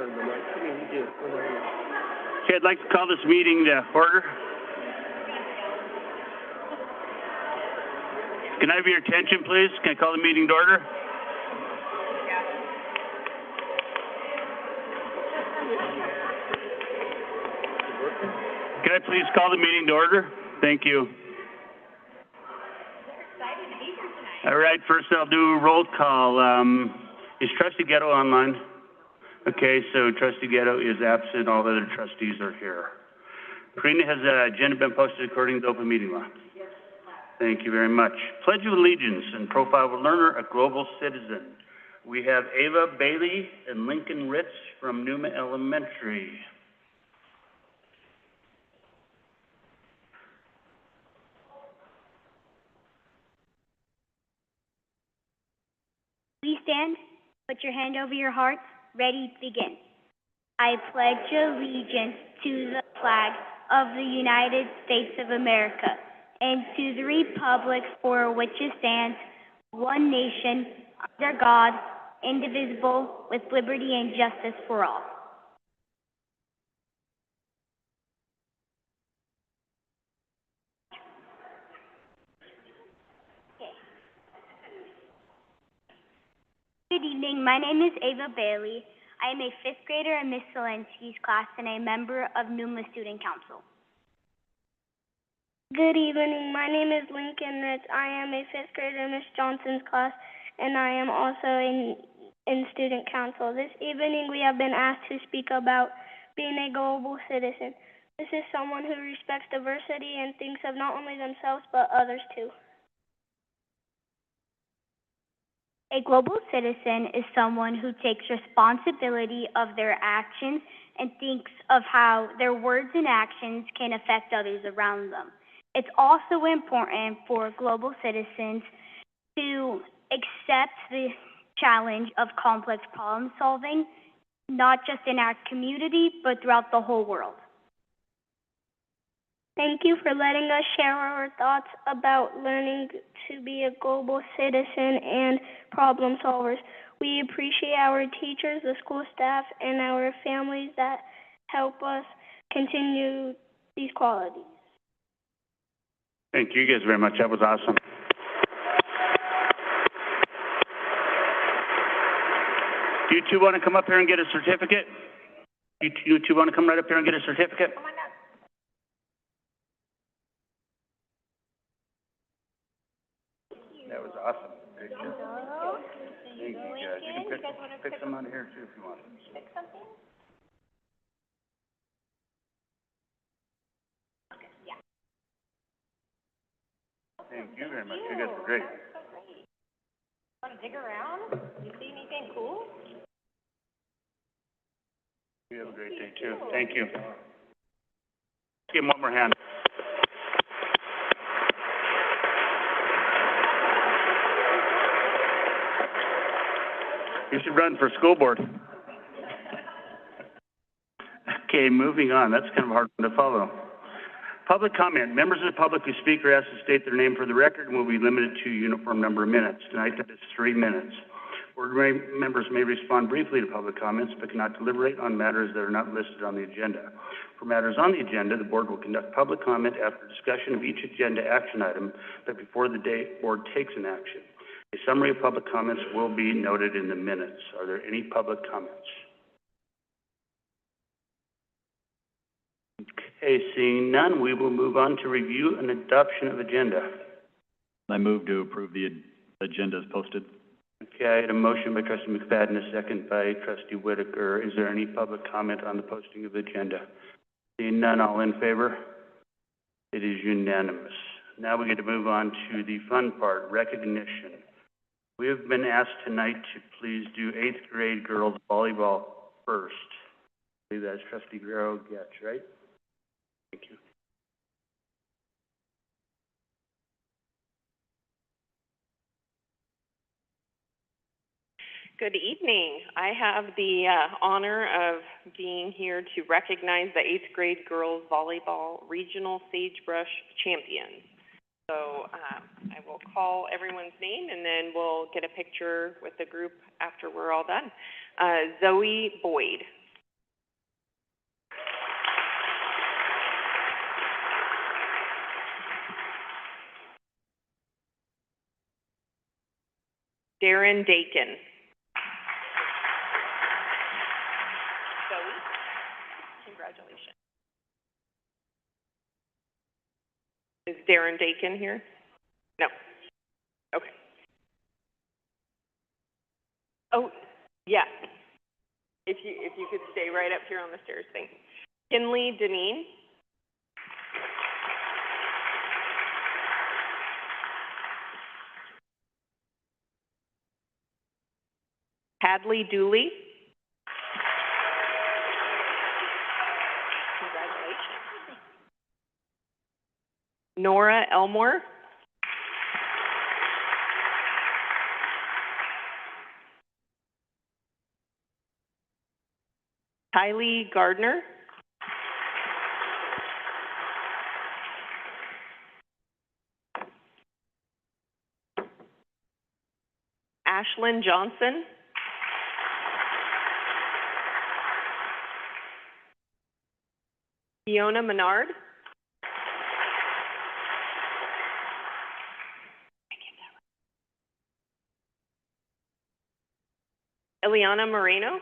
Okay, I'd like to call this meeting to order. Can I have your attention, please? Can I call the meeting to order? Can I please call the meeting to order? Thank you. All right, first I'll do a roll call. Is Trustee Ghetto online? Okay, so Trustee Ghetto is absent. All other trustees are here. Karina, has the agenda been posted according to open meeting law? Yes. Thank you very much. Pledge of Allegiance and Profile of a Learner, a Global Citizen. We have Ava Bailey and Lincoln Ritz from Numa Elementary. Please stand, put your hand over your heart, ready to begin. I pledge allegiance to the flag of the United States of America and to the republic for which it stands, one nation, under God, indivisible, with liberty and justice for all. Good evening. My name is Ava Bailey. I am a fifth grader in Miss Zelensky's class and a member of Numa Student Council. Good evening. My name is Lincoln Ritz. I am a fifth grader in Miss Johnson's class, and I am also in Student Council. This evening, we have been asked to speak about being a global citizen. This is someone who respects diversity and thinks of not only themselves but others too. A global citizen is someone who takes responsibility of their actions and thinks of how their words and actions can affect others around them. It's also important for global citizens to accept the challenge of complex problem solving, not just in our community, but throughout the whole world. Thank you for letting us share our thoughts about learning to be a global citizen and problem solvers. We appreciate our teachers, the school staff, and our families that help us continue these qualities. Thank you guys very much. That was awesome. Do you two want to come up here and get a certificate? You two want to come right up here and get a certificate? Come on up. That was awesome. Great job. Thank you guys. You can pick some out of here too if you want. Pick something? Okay, yeah. Thank you very much. You guys were great. That's so great. Want to dig around? You see anything cool? You have a great day too. Thank you. Give him one more hand. You should run for school board. Okay, moving on. That's kind of a hard one to follow. Public comment. Members of the public who speak are asked to state their name for the record and will be limited to a uniform number of minutes. Tonight that is 3 minutes. Board members may respond briefly to public comments but cannot deliberate on matters that are not listed on the agenda. For matters on the agenda, the board will conduct public comment after discussion of each agenda action item, but before the board takes an action. A summary of public comments will be noted in the minutes. Are there any public comments? Okay, seeing none, we will move on to review and adoption of agenda. I move to approve the agenda as posted. Okay, I had a motion by Trustee McFadden, a second by Trustee Whitaker. Is there any public comment on the posting of the agenda? Seeing none, all in favor? It is unanimous. Now we get to move on to the fun part, recognition. We have been asked tonight to please do 8th grade girls volleyball first. I believe that's Trustee Guerrero-Getch, right? Thank you. Good evening. I have the honor of being here to recognize the 8th grade girls volleyball regional sagebrush champions. So I will call everyone's name and then we'll get a picture with the group after we're all done. Zoe Boyd. Darren Dakin. Zoe, congratulations. Is Darren Dakin here? No. Okay. Oh, yeah. If you could stay right up here on the stairs, thanks. Kinley Deneen. Hadley Dooley. Congratulations. Nora Elmore. Kylie Gardner. Ashlyn Johnson. Fiona Menard. Eliana Moreno.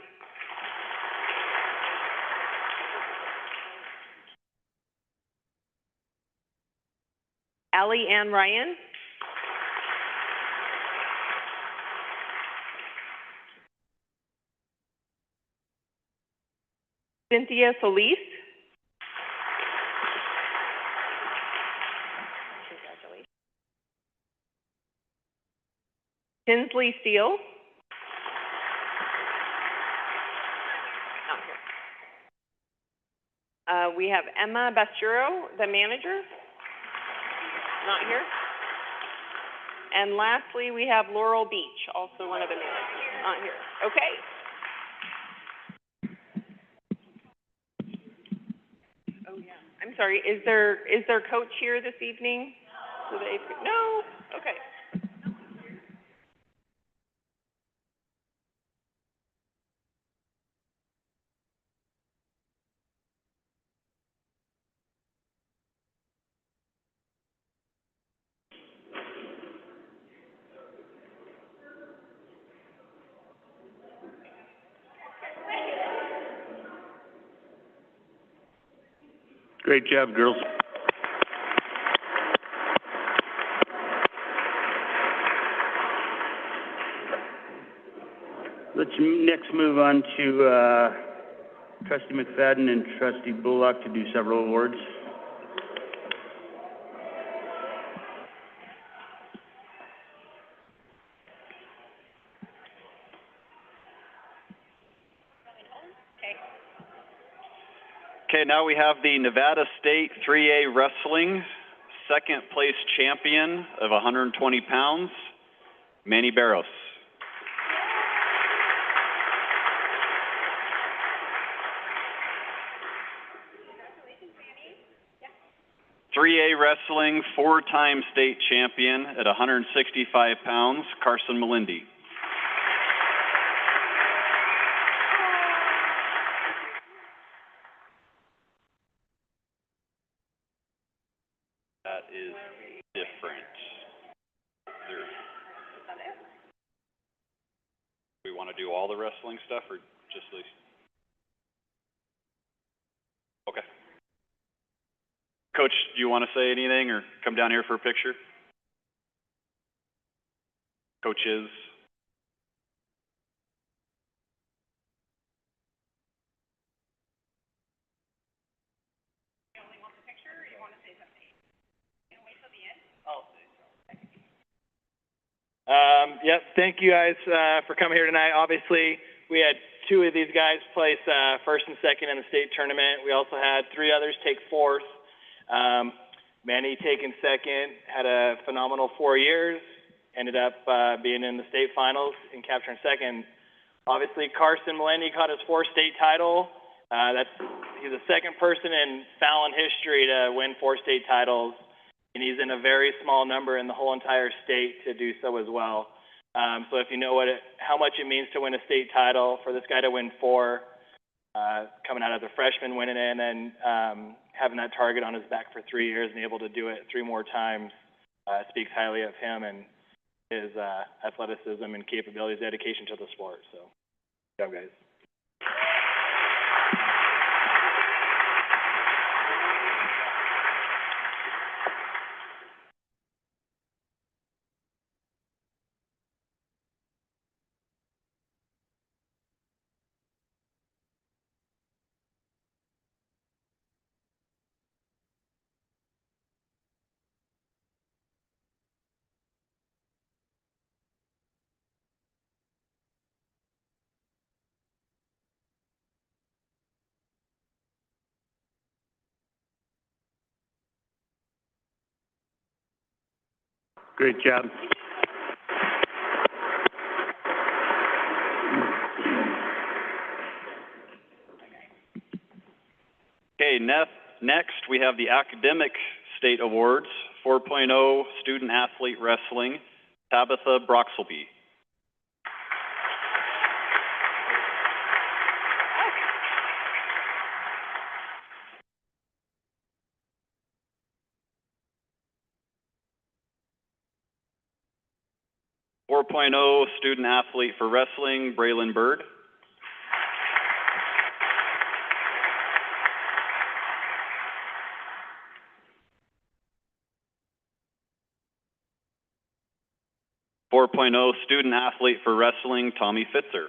Allie Ann Ryan. Cynthia Solis. Congratulations. Tinsley Steele. Not here. We have Emma Basturo, the manager. Not here. And lastly, we have Laurel Beach, also one of the managers. Not here. Okay. Oh yeah. I'm sorry. Is their coach here this evening? No. Okay. Great job, girls. Let's next move on to Trustee McFadden and Trustee Bullock to do several awards. Okay, now we have the Nevada State 3A Wrestling second place champion of 120 pounds, Manny Barros. 3A Wrestling four-time state champion at 165 pounds, Carson Melindy. That is different. We want to do all the wrestling stuff or just these? Okay. Coach, do you want to say anything or come down here for a picture? Coaches. You only want the picture, or you want to say something? You can wait till the end. Yep, thank you guys for coming here tonight. Obviously, we had two of these guys place first and second in the state tournament. We also had three others take fourth. Manny taking second, had a phenomenal 4 years, ended up being in the state finals and capturing second. Obviously, Carson Melindy caught his fourth state title. He's the second person in Fallon history to win 4 state titles, and he's in a very small number in the whole entire state to do so as well. So if you know how much it means to win a state title, for this guy to win 4, coming out as a freshman, winning it, and then having that target on his back for 3 years and able to do it 3 more times, speaks highly of him. And his athleticism and capabilities, dedication to the sport. So, good job, guys. Great job. Okay, next we have the Academic State Awards, 4.0 Student Athlete Wrestling, Tabitha Broxelby. Student Athlete for Wrestling, Braylon Bird. 4.0 Student Athlete for Wrestling, Tommy Fitzer.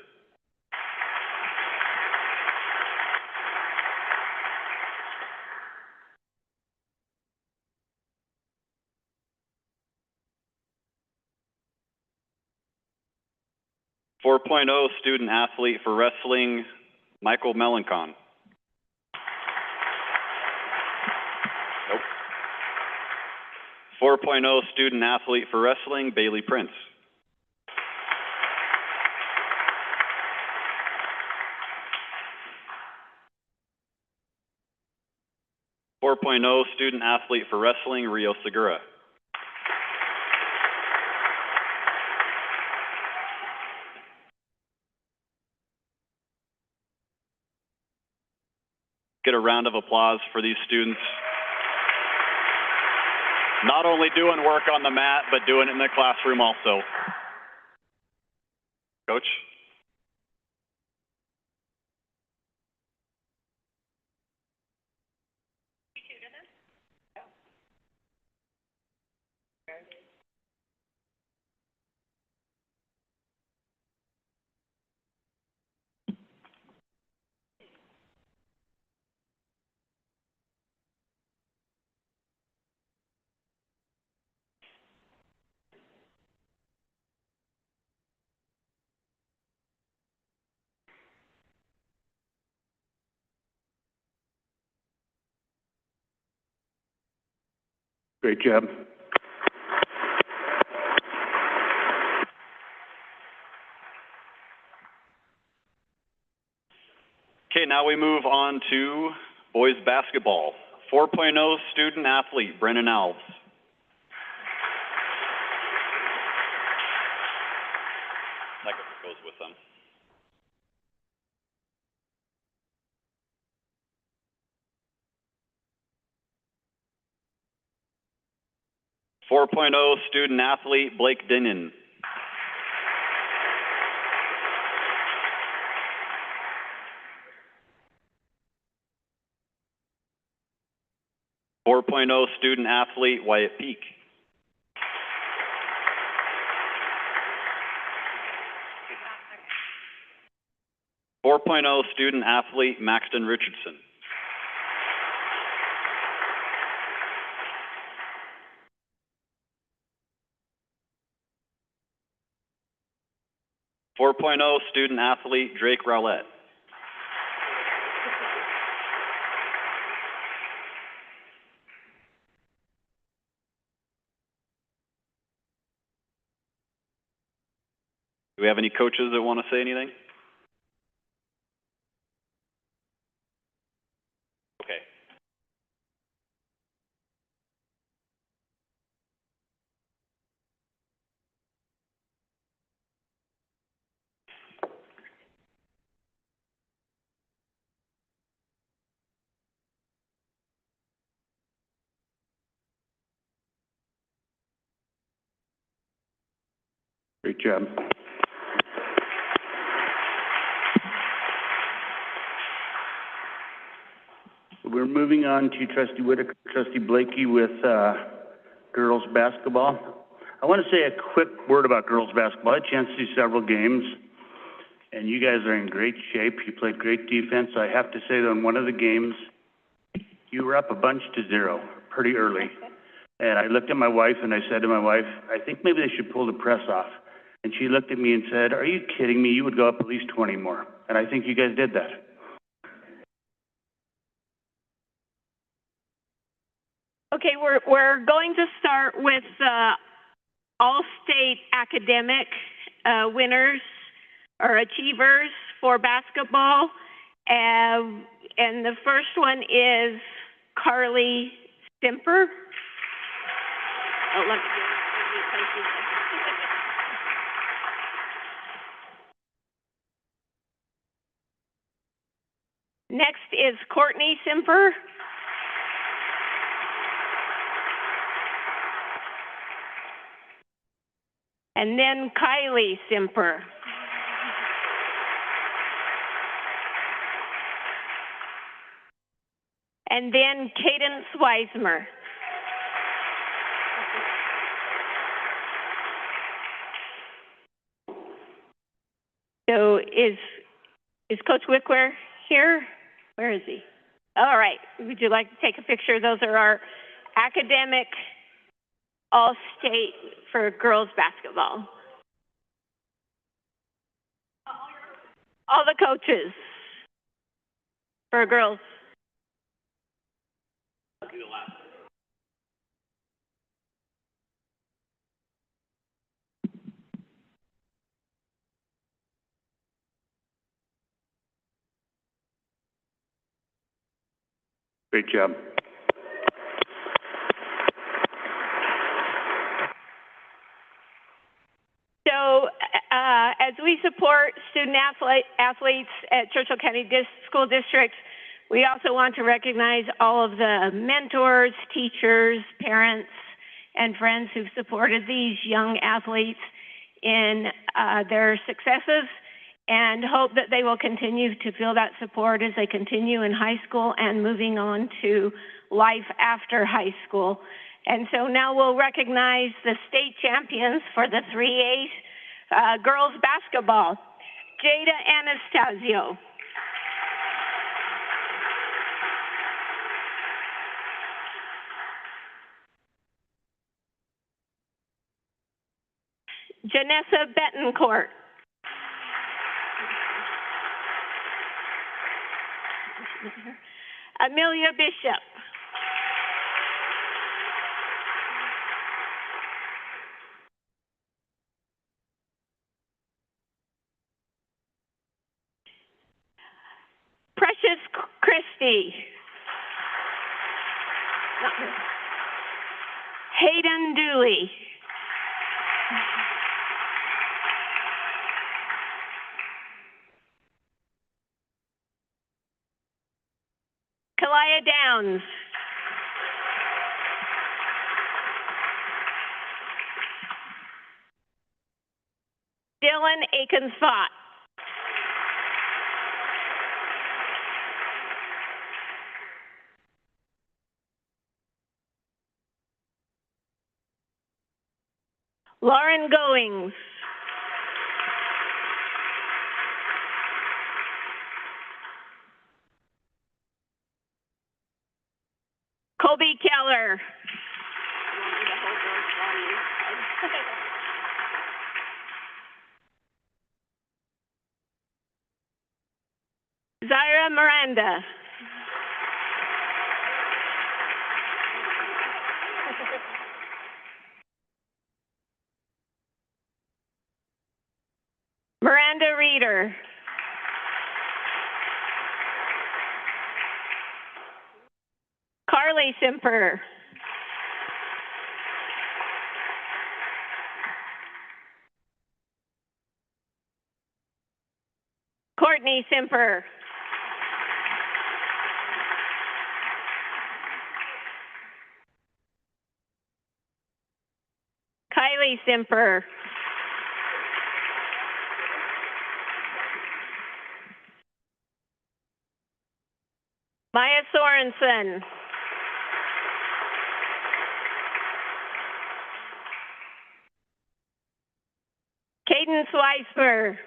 4.0 Student Athlete for Wrestling, Michael Melancon. Nope. 4.0 Student Athlete for Wrestling, Bailey Prince. 4.0 Student Athlete for Wrestling, Rio Segura. 'Get a round of applause for these students. Not only doing work on the mat, but doing it in the classroom also. Coach? Great job. Okay, now we move on to boys basketball. 4.0 Student Athlete, Brennan Alves. 4.0 Student Athlete, Blake Dinnan. 4.0 Student Athlete, Wyatt Peak. 4.0 Student Athlete, Maxton Richardson. 4.0 Student Athlete, Drake Rowlett. 'Do we have any coaches that want to say anything? Okay. Great job. We're moving on to Trustee Whitaker, Trustee Blakey with girls basketball. I want to say a quick word about girls basketball. I had a chance to see several games, and you guys are in great shape. You played great defense. I have to say that in one of the games, you were up a bunch to 0 pretty early. And I looked at my wife and I said to my wife, I think maybe they should pull the press off. And she looked at me and said, are you kidding me? You would go up at least 20 more. And I think you guys did that. Okay, we're going to start with all-state academic winners or achievers for basketball. And the first one is Carly Stimper. Oh, let me place you there. Next is Courtney Simper. And then Kylie Simper. And then Cadence Weismer. So is Coach Wickler here? Where is he? All right. Would you like to take a picture? Those are our academic all-state for girls basketball. All the coaches for girls. Great job. So as we support student athletes at Churchill County School District, we also want to recognize all of the mentors, teachers, parents, and friends who've supported these young athletes in their successes, and hope that they will continue to feel that support as they continue in high school and moving on to life after high school. And so now we'll recognize the state champions for the 3A girls basketball. Jada Anastasio. Janessa Betancourt. Amelia Bishop. Precious Christie. Hayden Dooley. Kalia Downs. Dylan Aikensfott. Lauren Goings. Colby Keller. Zaira Miranda. Miranda Reeder. Carly Simper. Courtney Simper. Kylie Simper. Maya Sorensen. Cadence Weismer.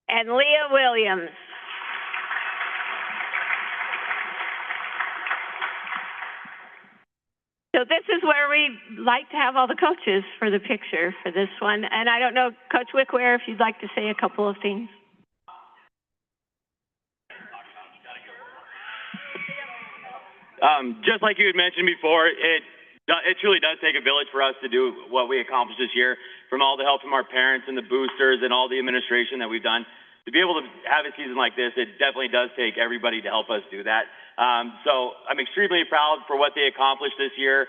And Leah Williams. So this is where we like to have all the coaches for the picture for this one. And I don't know, Coach Wickware, if you'd like to say a couple of things. Just like you had mentioned before, it truly does take a village for us to do what we accomplished this year, from all the help from our parents and the boosters and all the administration that we've done. To be able to have a season like this, it definitely does take everybody to help us do that. So I'm extremely proud for what they accomplished this year.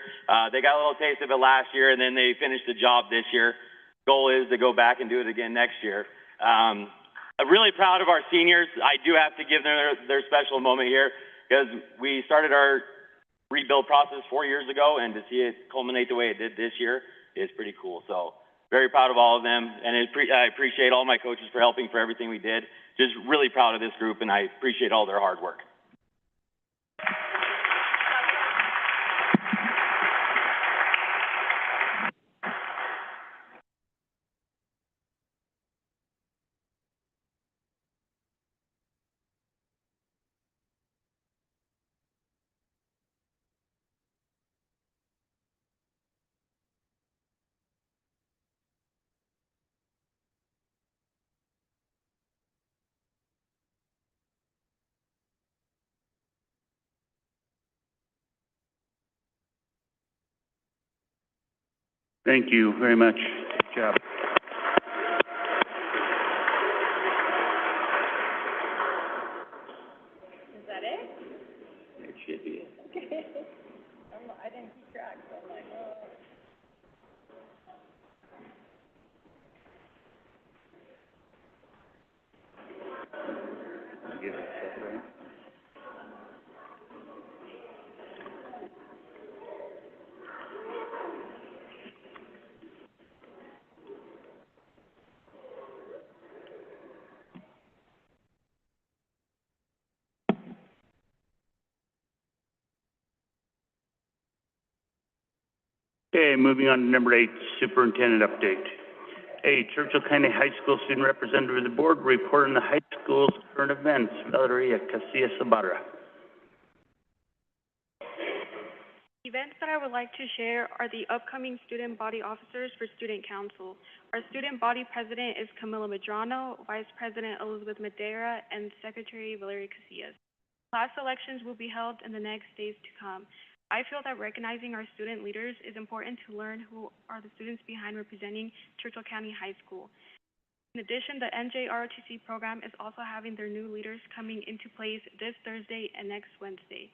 They got a little taste of it last year, and then they finished the job this year. Goal is to go back and do it again next year. I'm really proud of our seniors. I do have to give them their special moment here, because we started our rebuild process 4 years ago, and to see it culminate the way it did this year is pretty cool. So very proud of all of them, and I appreciate all my coaches for helping for everything we did. Just really proud of this group, and I appreciate all their hard work. Thank you very much. Good job. Is that it? It should be. Okay. I didn't keep track, so I'm like, oh. Give it a second. Okay, moving on to number 8, superintendent update. A, Churchill County High School student representative of the board report on the high school's current events. Valeria Casillas-Ibarra. Events that I would like to share are the upcoming student body officers for student council. Our student body president is Camila Medrano, vice president Elizabeth Madera, and secretary Valeria Casillas. Class elections will be held in the next days to come. I feel that recognizing our student leaders is important to learn who are the students behind representing Churchill County High School. In addition, the NJROTC program is also having their new leaders coming into place this Thursday and next Wednesday.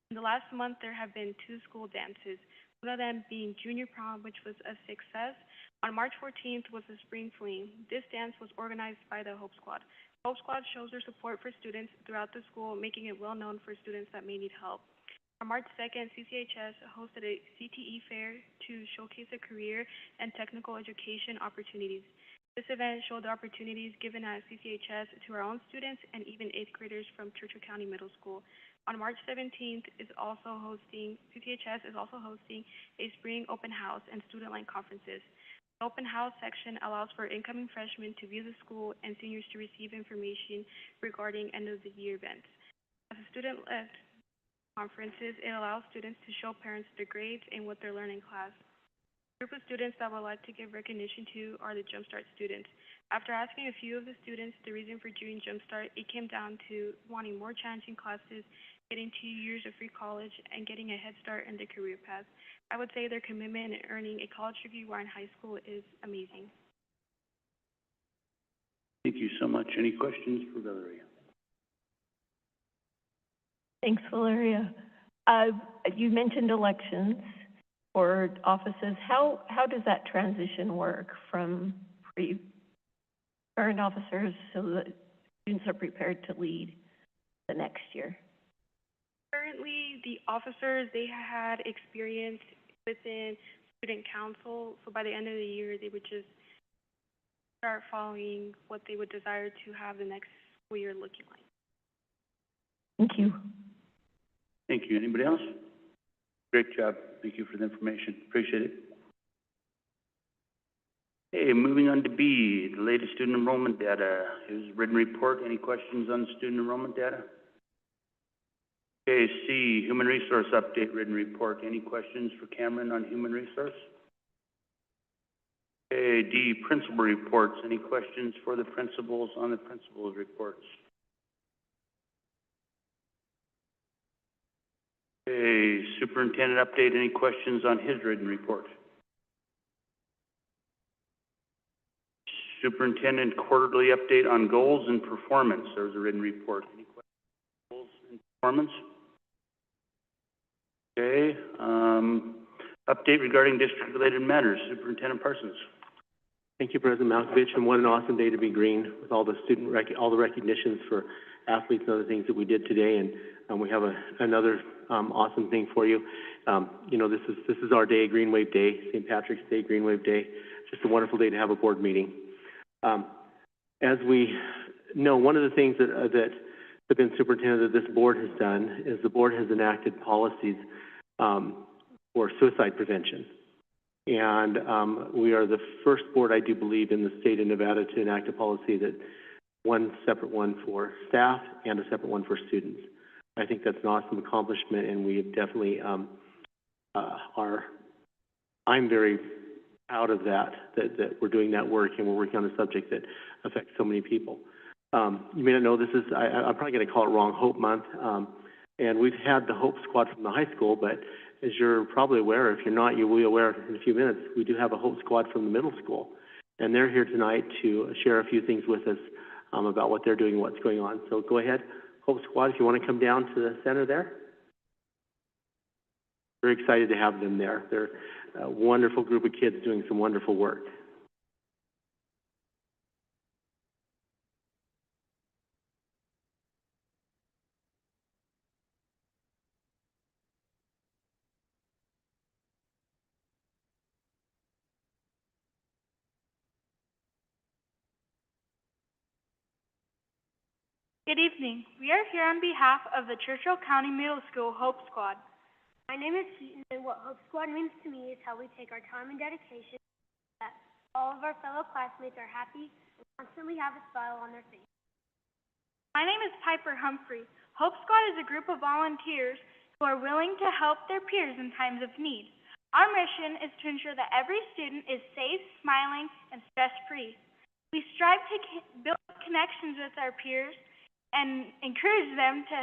In the last month, there have been 2 school dances, one of them being junior prom, which was a success. On March 14th was the spring fling. This dance was organized by the Hope Squad. Hope Squad shows their support for students throughout the school, making it well known for students that may need help. On March 2nd, CCHS hosted a CTE fair to showcase a career and technical education opportunities. This event showed the opportunities given at CCHS to our own students and even 8th graders from Churchill County Middle School. On March 17th, CCHS is also hosting a spring open house and student-led conferences. The open house section allows for incoming freshmen to view the school and seniors to receive information regarding end-of-the-year events. As a student-led conferences, it allows students to show parents their grades and what they're learning in class. The group of students that would like to give recognition to are the Jumpstart students. After asking a few of the students the reason for doing Jumpstart, it came down to wanting more challenging classes, getting 2 years of free college, and getting a head start in the career path. I would say their commitment in earning a college degree while in high school is amazing. Thank you so much. Any questions for Valeria? Thanks, Valeria. You mentioned elections for offices. How does that transition work from current officers so that students are prepared to lead the next year? Currently, the officers, they had experience within student council, so by the end of the year, they would just start following what they would desire to have the next school year looking like. Thank you. Thank you. Anybody else? Great job. Thank you for the information. Appreciate it. Okay, moving on to B, the latest student enrollment data. Here's written report. Any questions on student enrollment data? Okay, C, human resource update written report. Any questions for Cameron on human resource? Okay, D, principal reports. Any questions for the principals on the principals reports? Okay, superintendent update. Any questions on his written report? Superintendent quarterly update on goals and performance. There's a written report. Any questions on goals and performance? Okay, update regarding district-related matters. Superintendent Parsons. Thank you, President Malkovich, and what an awesome day to be green with all the all the recognitions for athletes and other things that we did today. And we have another awesome thing for you. You know, this is our day, Green Wave Day, St. Patrick's Day, Green Wave Day. Just a wonderful day to have a board meeting. As we know, one of the things that the Ben Superintendent that this board has done is the board has enacted policies for suicide prevention. And we are the first board, I do believe, in the state of Nevada to enact a policy that one separate one for staff and a separate one for students. I think that's an awesome accomplishment, and we definitely I'm very proud of that we're doing that work, and we're working on a subject that affects so many people. You may not know this is, I'm probably going to call it wrong, Hope Month. And we've had the Hope Squad from the high school, but as you're probably aware, if you're not, you will be aware in a few minutes, we do have a Hope Squad from the middle school. And they're here tonight to share a few things with us about what they're doing and what's going on. So go ahead, Hope Squad, if you want to come down to the center there. Very excited to have them there. They're a wonderful group of kids doing some wonderful work. Good evening. We are here on behalf of the Churchill County Middle School Hope Squad. My name is Keaton, and what Hope Squad means to me is how we take our time and dedication that all of our fellow classmates are happy and constantly have a smile on their face. My name is Piper Humphrey. Hope Squad is a group of volunteers who are willing to help their peers in times of need. Our mission is to ensure that every student is safe, smiling, and stress-free. We strive to build connections with our peers and encourage them to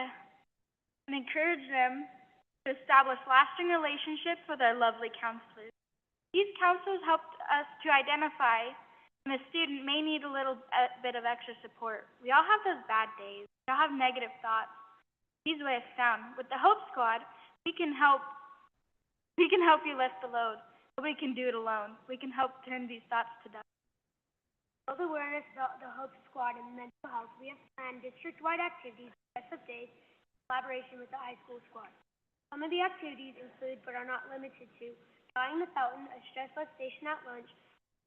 establish lasting relationships with our lovely counselors. These counselors helped us to identify when a student may need a little bit of extra support. We all have those bad days. We all have negative thoughts. These weigh us down. With the Hope Squad, we can help you lift the load, but we can do it alone. We can help turn these thoughts to dust. To build awareness about the Hope Squad and mental health, we have planned district-wide activities, dress-up days, in collaboration with the high school squad. Some of the activities include, but are not limited to, drawing the fountain, a stressless station at lunch,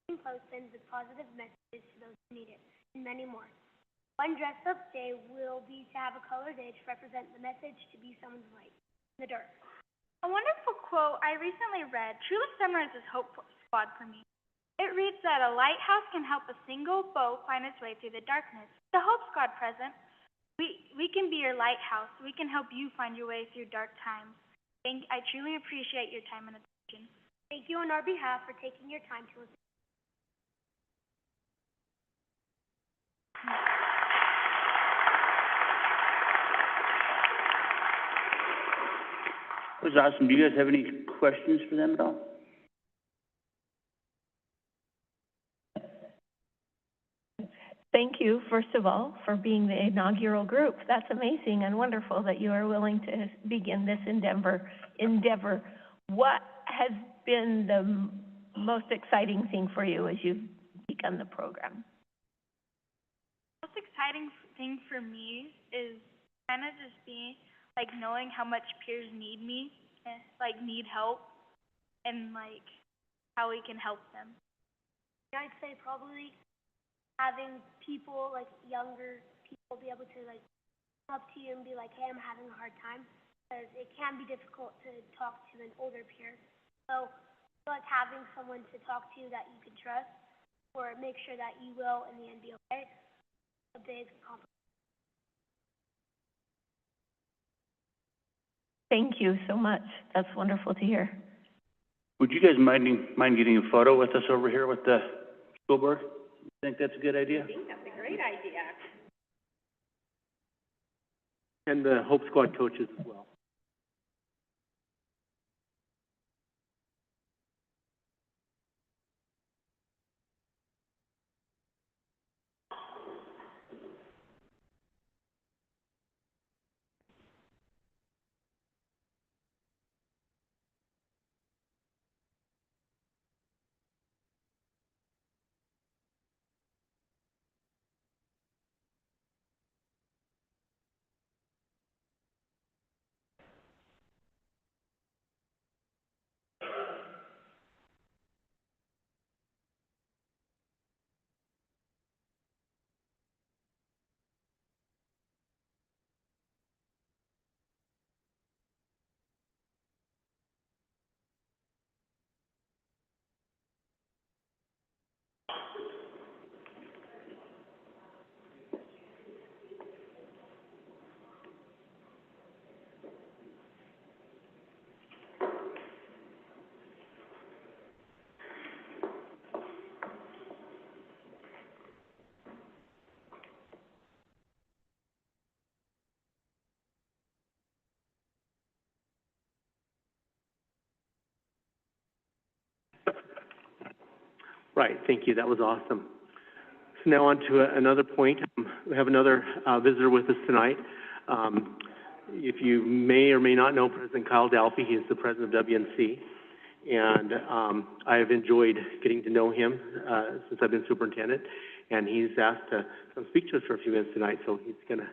using clothespins with positive messages to those who need it, and many more. One dress-up day will be to have a color day to represent the message to be someone's light in the dark. A wonderful quote I recently read truly summarizes Hope Squad for me. It reads that a lighthouse can help a single boat find its way through the darkness. The Hope Squad present, we can be your lighthouse. We can help you find your way through dark times. I truly appreciate your time and attention. Thank you on our behalf for taking your time to listen. That was awesome. Do you guys have any questions for them at all? Thank you, first of all, for being the inaugural group. That's amazing and wonderful that you are willing to begin this endeavor. What has been the most exciting thing for you as you've begun the program? The most exciting thing for me is kind of just being, like, knowing how much peers need me, and, like, need help, and, like, how we can help them. I'd say probably having people, like younger people, be able to like come up to you and be like, hey, I'm having a hard time, because it can be difficult to talk to an older peer. So like having someone to talk to that you can trust, or make sure that you will in the end be okay, a big compliment. Thank you so much. That's wonderful to hear. Would you guys mind getting a photo with us over here with the school board? Think that's a good idea? I think that's a great idea. And the Hope Squad coaches as well. Right, thank you. That was awesome. So now on to another point. We have another visitor with us tonight. If you may or may not know President Kyle Dalpy, he is the president of WNC. And I have enjoyed getting to know him since I've been superintendent. And he's asked to come speak to us for a few minutes tonight, so he's going to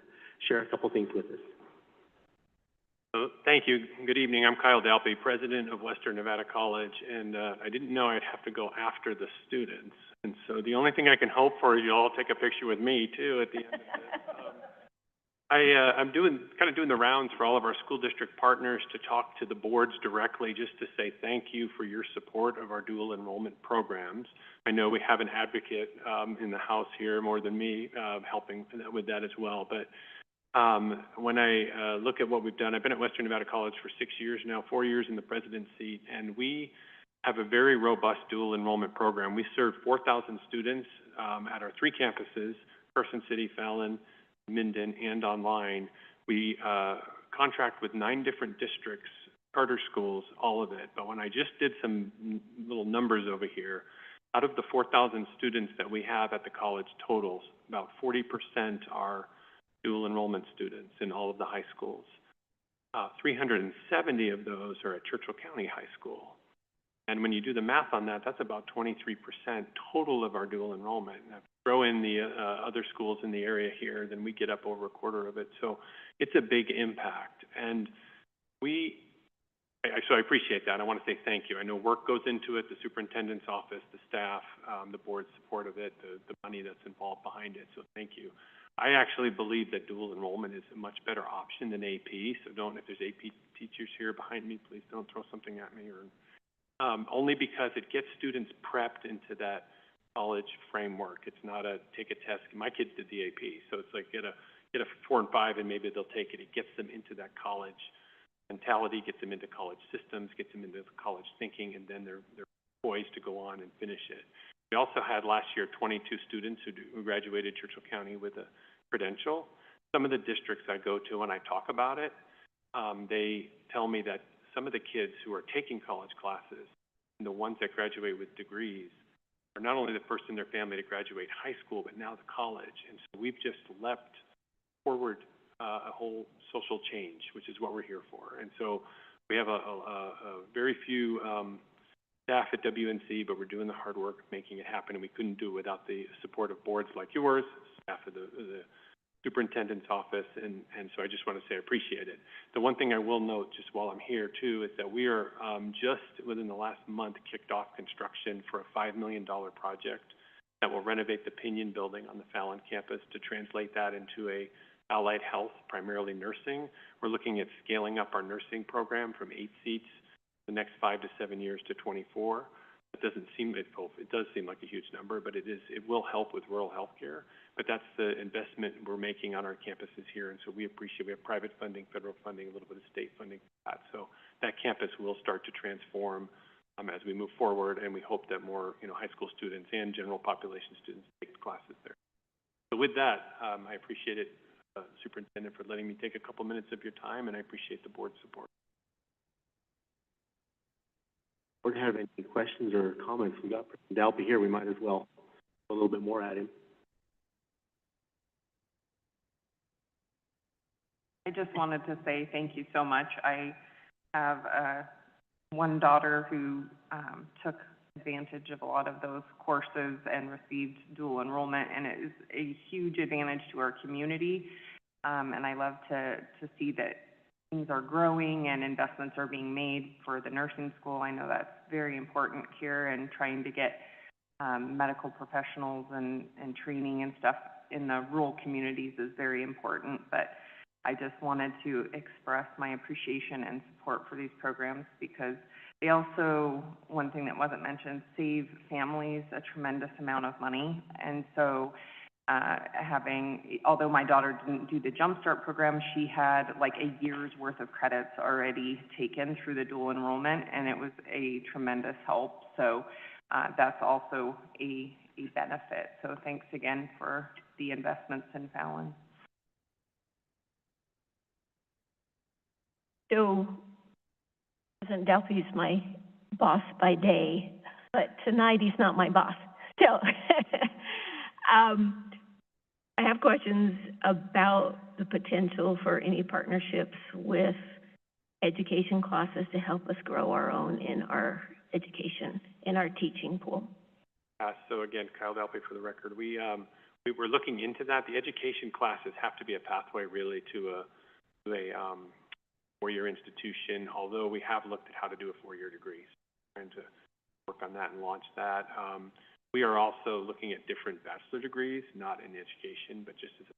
share a couple things with us. Thank you. Good evening. I'm Kyle Dalpy, president of Western Nevada College, and I didn't know I'd have to go after the students. And so the only thing I can hope for is you'll all take a picture with me, too, at the end of this. I'm kind of doing the rounds for all of our school district partners to talk to the boards directly, just to say thank you for your support of our dual enrollment programs. I know we have an advocate in the House here more than me helping with that as well, but when I look at what we've done, I've been at Western Nevada College for 6 years now, 4 years in the president's seat, and we have a very robust dual enrollment program. We serve 4,000 students at our 3 campuses, Carson City, Fallon, Minden, and online. We contract with 9 different districts, charter schools, all of it. But when I just did some little numbers over here, out of the 4,000 students that we have at the college totals, about 40% are dual enrollment students in all of the high schools. 370 of those are at Churchill County High School. And when you do the math on that, that's about 23% total of our dual enrollment. Now, if you throw in the other schools in the area here, then we get up over a quarter of it. So it's a big impact. And so I appreciate that. I want to say thank you. I know work goes into it, the superintendent's office, the staff, the board's support of it, the money that's involved behind it. So thank you. I actually believe that dual enrollment is a much better option than AP. So if there's AP teachers here behind me, please don't throw something at me. Only because it gets students prepped into that college framework. It's not a take a test. My kids did the AP, so it's like get a 4 and 5 and maybe they'll take it. It gets them into that college mentality, gets them into college systems, gets them into college thinking, and then they're poised to go on and finish it. We also had last year 22 students who graduated Churchill County with a credential. Some of the districts I go to when I talk about it, they tell me that some of the kids who are taking college classes and the ones that graduate with degrees are not only the first in their family to graduate high school, but now the college. And so we've just leapt forward a whole social change, which is what we're here for. And so we have a very few staff at WNC, but we're doing the hard work of making it happen, and we couldn't do it without the support of boards like yours, staff of the superintendent's office, and so I just want to say I appreciate it. The one thing I will note just while I'm here too is that we are just within the last month kicked off construction for a $5 million project that will renovate the Pinion building on the Fallon campus to translate that into a allied health, primarily nursing. We're looking at scaling up our nursing program from 8 seats the next 5 to 7 years to 24. It does seem like a huge number, but it will help with rural healthcare. But that's the investment we're making on our campuses here, and so we appreciate we have private funding, federal funding, a little bit of state funding for that. So that campus will start to transform as we move forward, and we hope that more high school students and general population students take classes there. So with that, I appreciate it, Superintendent, for letting me take a couple minutes of your time, and I appreciate the board's support. If we have any questions or comments, we got President Dalpy here. We might as well go a little bit more at him. I just wanted to say thank you so much. I have one daughter who took advantage of a lot of those courses and received dual enrollment, and it is a huge advantage to our community. And I love to see that things are growing and investments are being made for the nursing school. I know that's very important here, and trying to get medical professionals and training and stuff in the rural communities is very important. But I just wanted to express my appreciation and support for these programs, because they also, one thing that wasn't mentioned, save families a tremendous amount of money. And so although my daughter didn't do the Jump Start program, she had like a year's worth of credits already taken through the dual enrollment, and it was a tremendous help. So that's also a benefit. So thanks again for the investments in Fallon. So President Dalpy's my boss by day, but tonight he's not my boss. So I have questions about the potential for any partnerships with education classes to help us grow our own in our education, in our teaching pool. So again, Kyle Dalpy for the record. We were looking into that. The education classes have to be a pathway really to a four-year institution, although we have looked at how to do a four-year degree. So trying to work on that and launch that. We are also looking at different bachelor degrees, not in education, but just as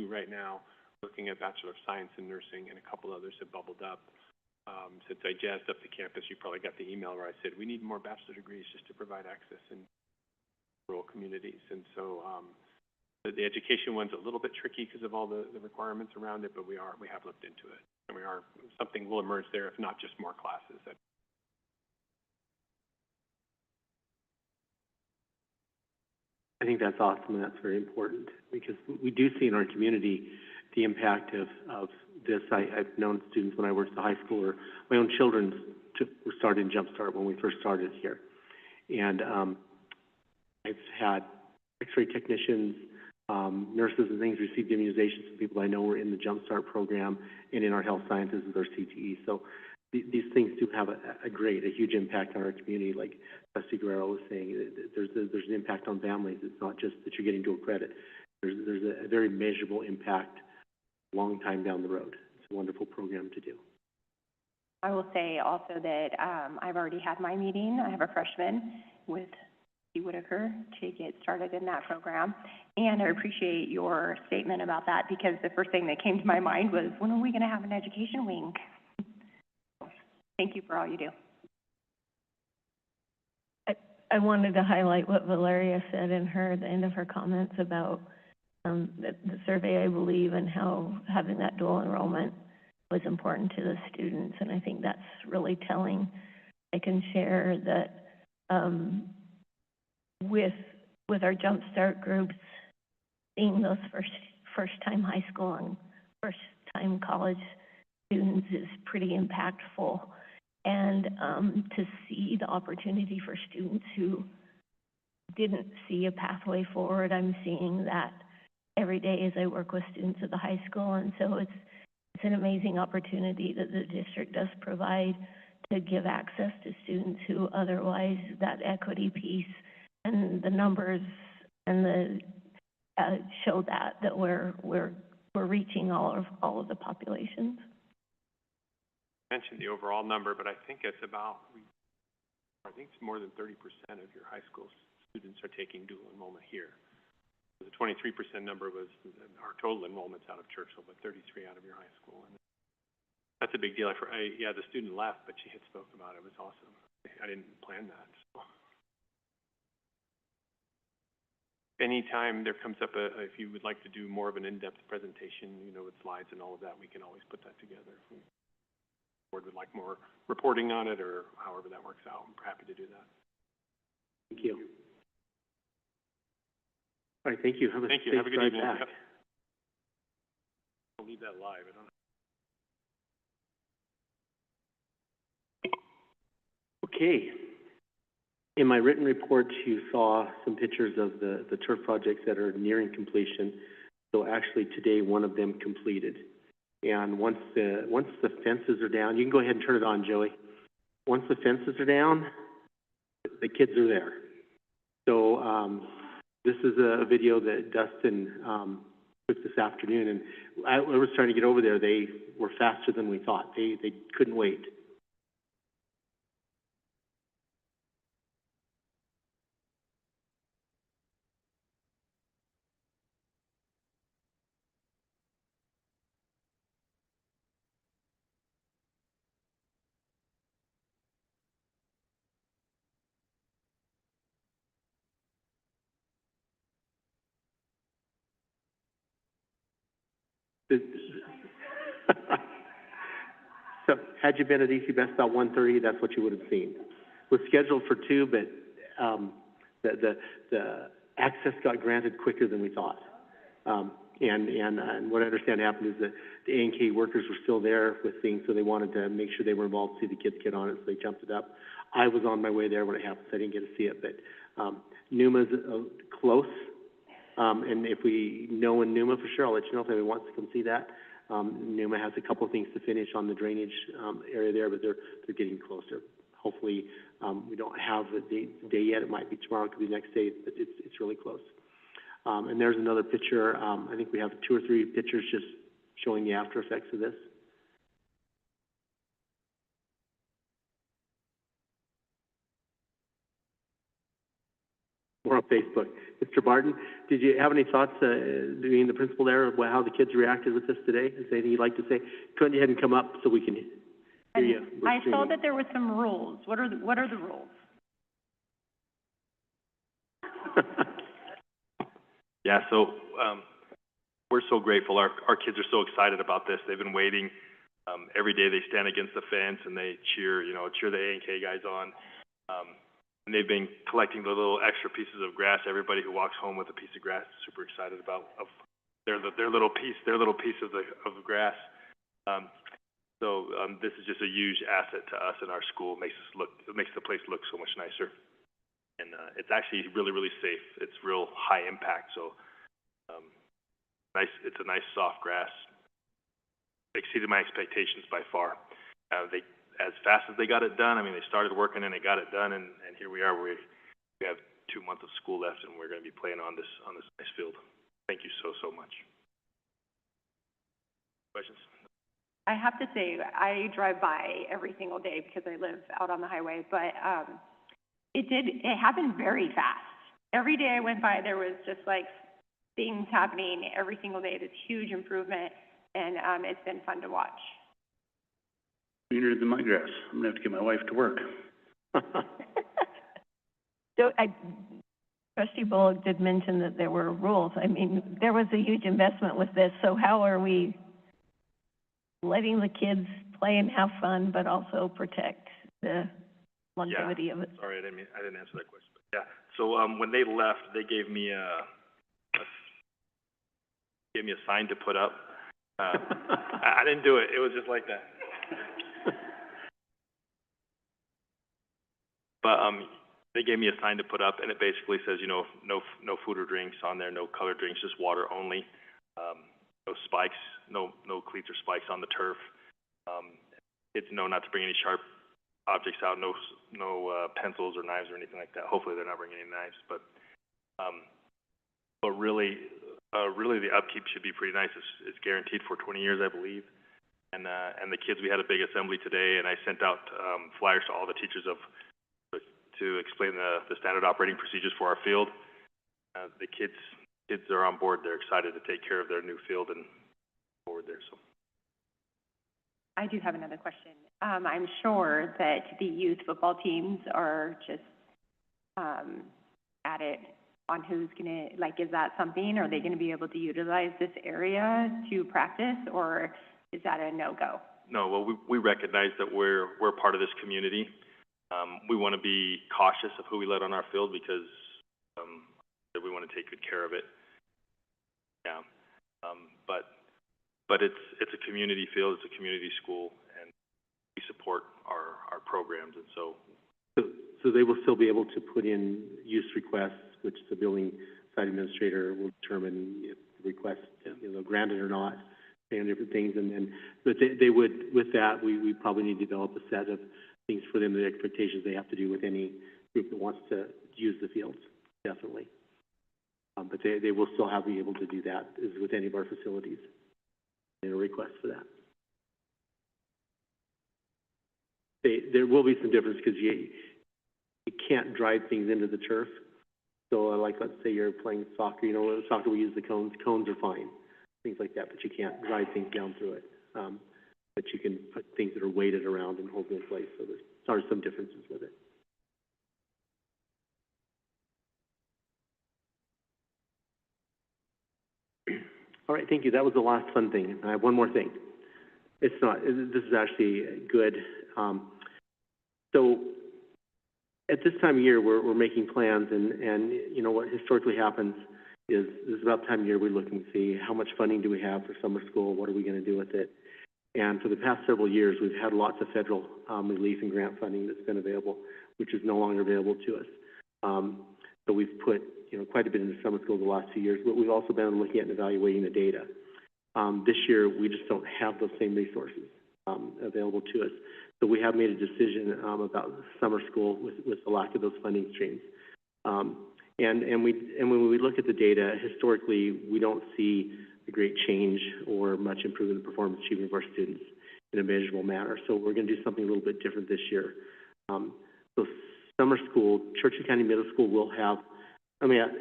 right now, looking at Bachelor of Science in Nursing, and a couple others have bubbled up. Since I jazzed up the campus, you probably got the email where I said, we need more bachelor degrees just to provide access in rural communities. And so the education one's a little bit tricky because of all the requirements around it, but we have looked into it. And something will emerge there, if not just more classes. I think that's awesome, and that's very important, because we do see in our community the impact of this. I've known students when I worked at the high school, or my own children were started in Jump Start when we first started here. And I've had X-ray technicians, nurses and things received immunizations from people I know were in the Jump Start program and in our health sciences with our CTE. So these things do have a huge impact on our community. Like Trustee Guerrero was saying, there's an impact on families. It's not just that you're getting dual credit. There's a very measurable impact a long time down the road. It's a wonderful program to do. I will say also that I've already had my meeting. I have a freshman with Whitaker to get started in that program. And I appreciate your statement about that, because the first thing that came to my mind was, when are we going to have an education wing? Thank you for all you do. I wanted to highlight what Valeria said in the end of her comments about the survey, I believe, and how having that dual enrollment was important to the students, and I think that's really telling. I can share that with our Jump Start groups, seeing those first-time high school and first-time college students is pretty impactful. And to see the opportunity for students who didn't see a pathway forward, I'm seeing that every day as I work with students at the high school. And so it's an amazing opportunity that the district does provide to give access to students who otherwise, that equity piece and the numbers and show that we're reaching all of the populations. Mentioned the overall number, but I think it's more than 30% of your high school students are taking dual enrollment here. The 23% number was our total enrollments out of Churchill, but 33 out of your high school. And that's a big deal. Yeah, the student left, but she had spoken about it. It was awesome. I didn't plan that. So. Anytime there comes up if you would like to do more of an in-depth presentation, you know, with slides and all of that, we can always put that together. If the board would like more reporting on it or however that works out, I'm happy to do that. Thank you. All right, thank you. Have a Thank you. safe Have a good drive evening. back. Yep. I'll leave that live. I don't know. Okay. In my written report, you saw some pictures of the turf projects that are nearing completion. So actually today, one of them completed. And once the fences are down, you can go ahead and turn it on, Joey. Once the fences are down, the kids are there. So this is a video that Dustin took this afternoon, and I was trying to get over there. They were faster than we thought. They couldn't wait. So, had you been at EC Best about 1:30, that's what you would have seen. It was scheduled for 2, but the access got granted quicker than we thought. And what I understand happened is that the A&K workers were still there with things, so they wanted to make sure they were involved to see the kids get on it, so they jumped it up. I was on my way there when it happened, so I didn't get to see it, but Numa's close. And if we know in Numa for sure, I'll let you know if anyone wants to come see that. Numa has a couple of things to finish on the drainage area there, but they're getting closer. Hopefully, we don't have the day yet. It might be tomorrow, it could be next day, but it's really close. And there's another picture. I think we have 2 or 3 pictures just showing the after effects of this. Or on Facebook. Mr. Barton, did you have any thoughts, being the principal there, of how the kids reacted with this today? Is there anything you'd like to say? Go ahead and come up so we can hear you. I saw that there were some rules. What are the rules? Yeah, so we're so grateful. Our kids are so excited about this. They've been waiting. Every day they stand against the fence and they cheer the A&K guys on. And they've been collecting the little extra pieces of grass. Everybody who walks home with a piece of grass is super excited about their little piece of the grass. So this is just a huge asset to us and our school. It makes the place look so much nicer. And it's actually really, really safe. It's real high impact. So nice. It's a nice soft grass. Exceeded my expectations by far. As fast as they got it done, I mean, they started working and they got it done, and here we are. We have 2 months of school left, and we're going to be playing on this nice field. Thank you so much. Questions? I have to say, I drive by every single day because I live out on the highway, but it happened very fast. Every day I went by, there was just like things happening every single day, this huge improvement, and it's been fun to watch. Greener than my grass. I'm going to have to get my wife to work. So Trustee Bullock did mention that there were rules. I mean, there was a huge investment with this, so how are we letting the kids play and have fun, but also protect the longevity of it? Sorry, I didn't answer that question. But yeah. So when they left, they gave me a sign to put up. I didn't do it. It was just like that. But they gave me a sign to put up, and it basically says, no food or drinks on there, no colored drinks, just water only. No spikes, no cleats or spikes on the turf. Kids know not to bring any sharp objects out, no pencils or knives or anything like that. Hopefully they're not bringing any knives, but really the upkeep should be pretty nice. It's guaranteed for 20 years, I believe. And the kids, we had a big assembly today, and I sent out flyers to all the teachers to explain the standard operating procedures for our field. The kids are on board. They're excited to take care of their new field and forward there. So I do have another question. I'm sure that the youth football teams are just at it on who's gonna, like, is that something? Are they gonna be able to utilize this area to practice, or is that a no-go? no, well, we recognize that we're part of this community. We want to be cautious of who we let on our field because that we want to take good care of it. Yeah, but it's a community field. It's a community school, and we support our programs, and so they will still be able to put in use requests, which the building site administrator will determine if the request, granted or not, and different things. And then, but they would, with that, we probably need to develop a set of things for them, the expectations they have to do with any group that wants to use the fields, definitely. But they will still be able to do that as with any of our facilities, and a request for that. There will be some difference because you can't drive things into the turf. So like, let's say you're playing soccer, soccer we use the cones. Cones are fine, things like that, but you can't drive things down through it. But you can put things that are weighted around and hold them in place. So there are some differences with it. All right, thank you. That was the last fun thing. I have one more thing. This is actually good. So at this time of year, we're making plans, and what historically happens is this is about the time of year we look and see how much funding do we have for summer school, what are we going to do with it. And for the past several years, we've had lots of federal relief and grant funding that's been available, which is no longer available to us. So we've put quite a bit into summer school the last few years, but we've also been looking at and evaluating the data. This year, we just don't have those same resources available to us. So we have made a decision about summer school with the lack of those funding streams. And when we look at the data, historically, we don't see a great change or much improvement in the performance achievement of our students in a measurable manner. So we're going to do something a little bit different this year. So summer school, Churchill County Middle School will have,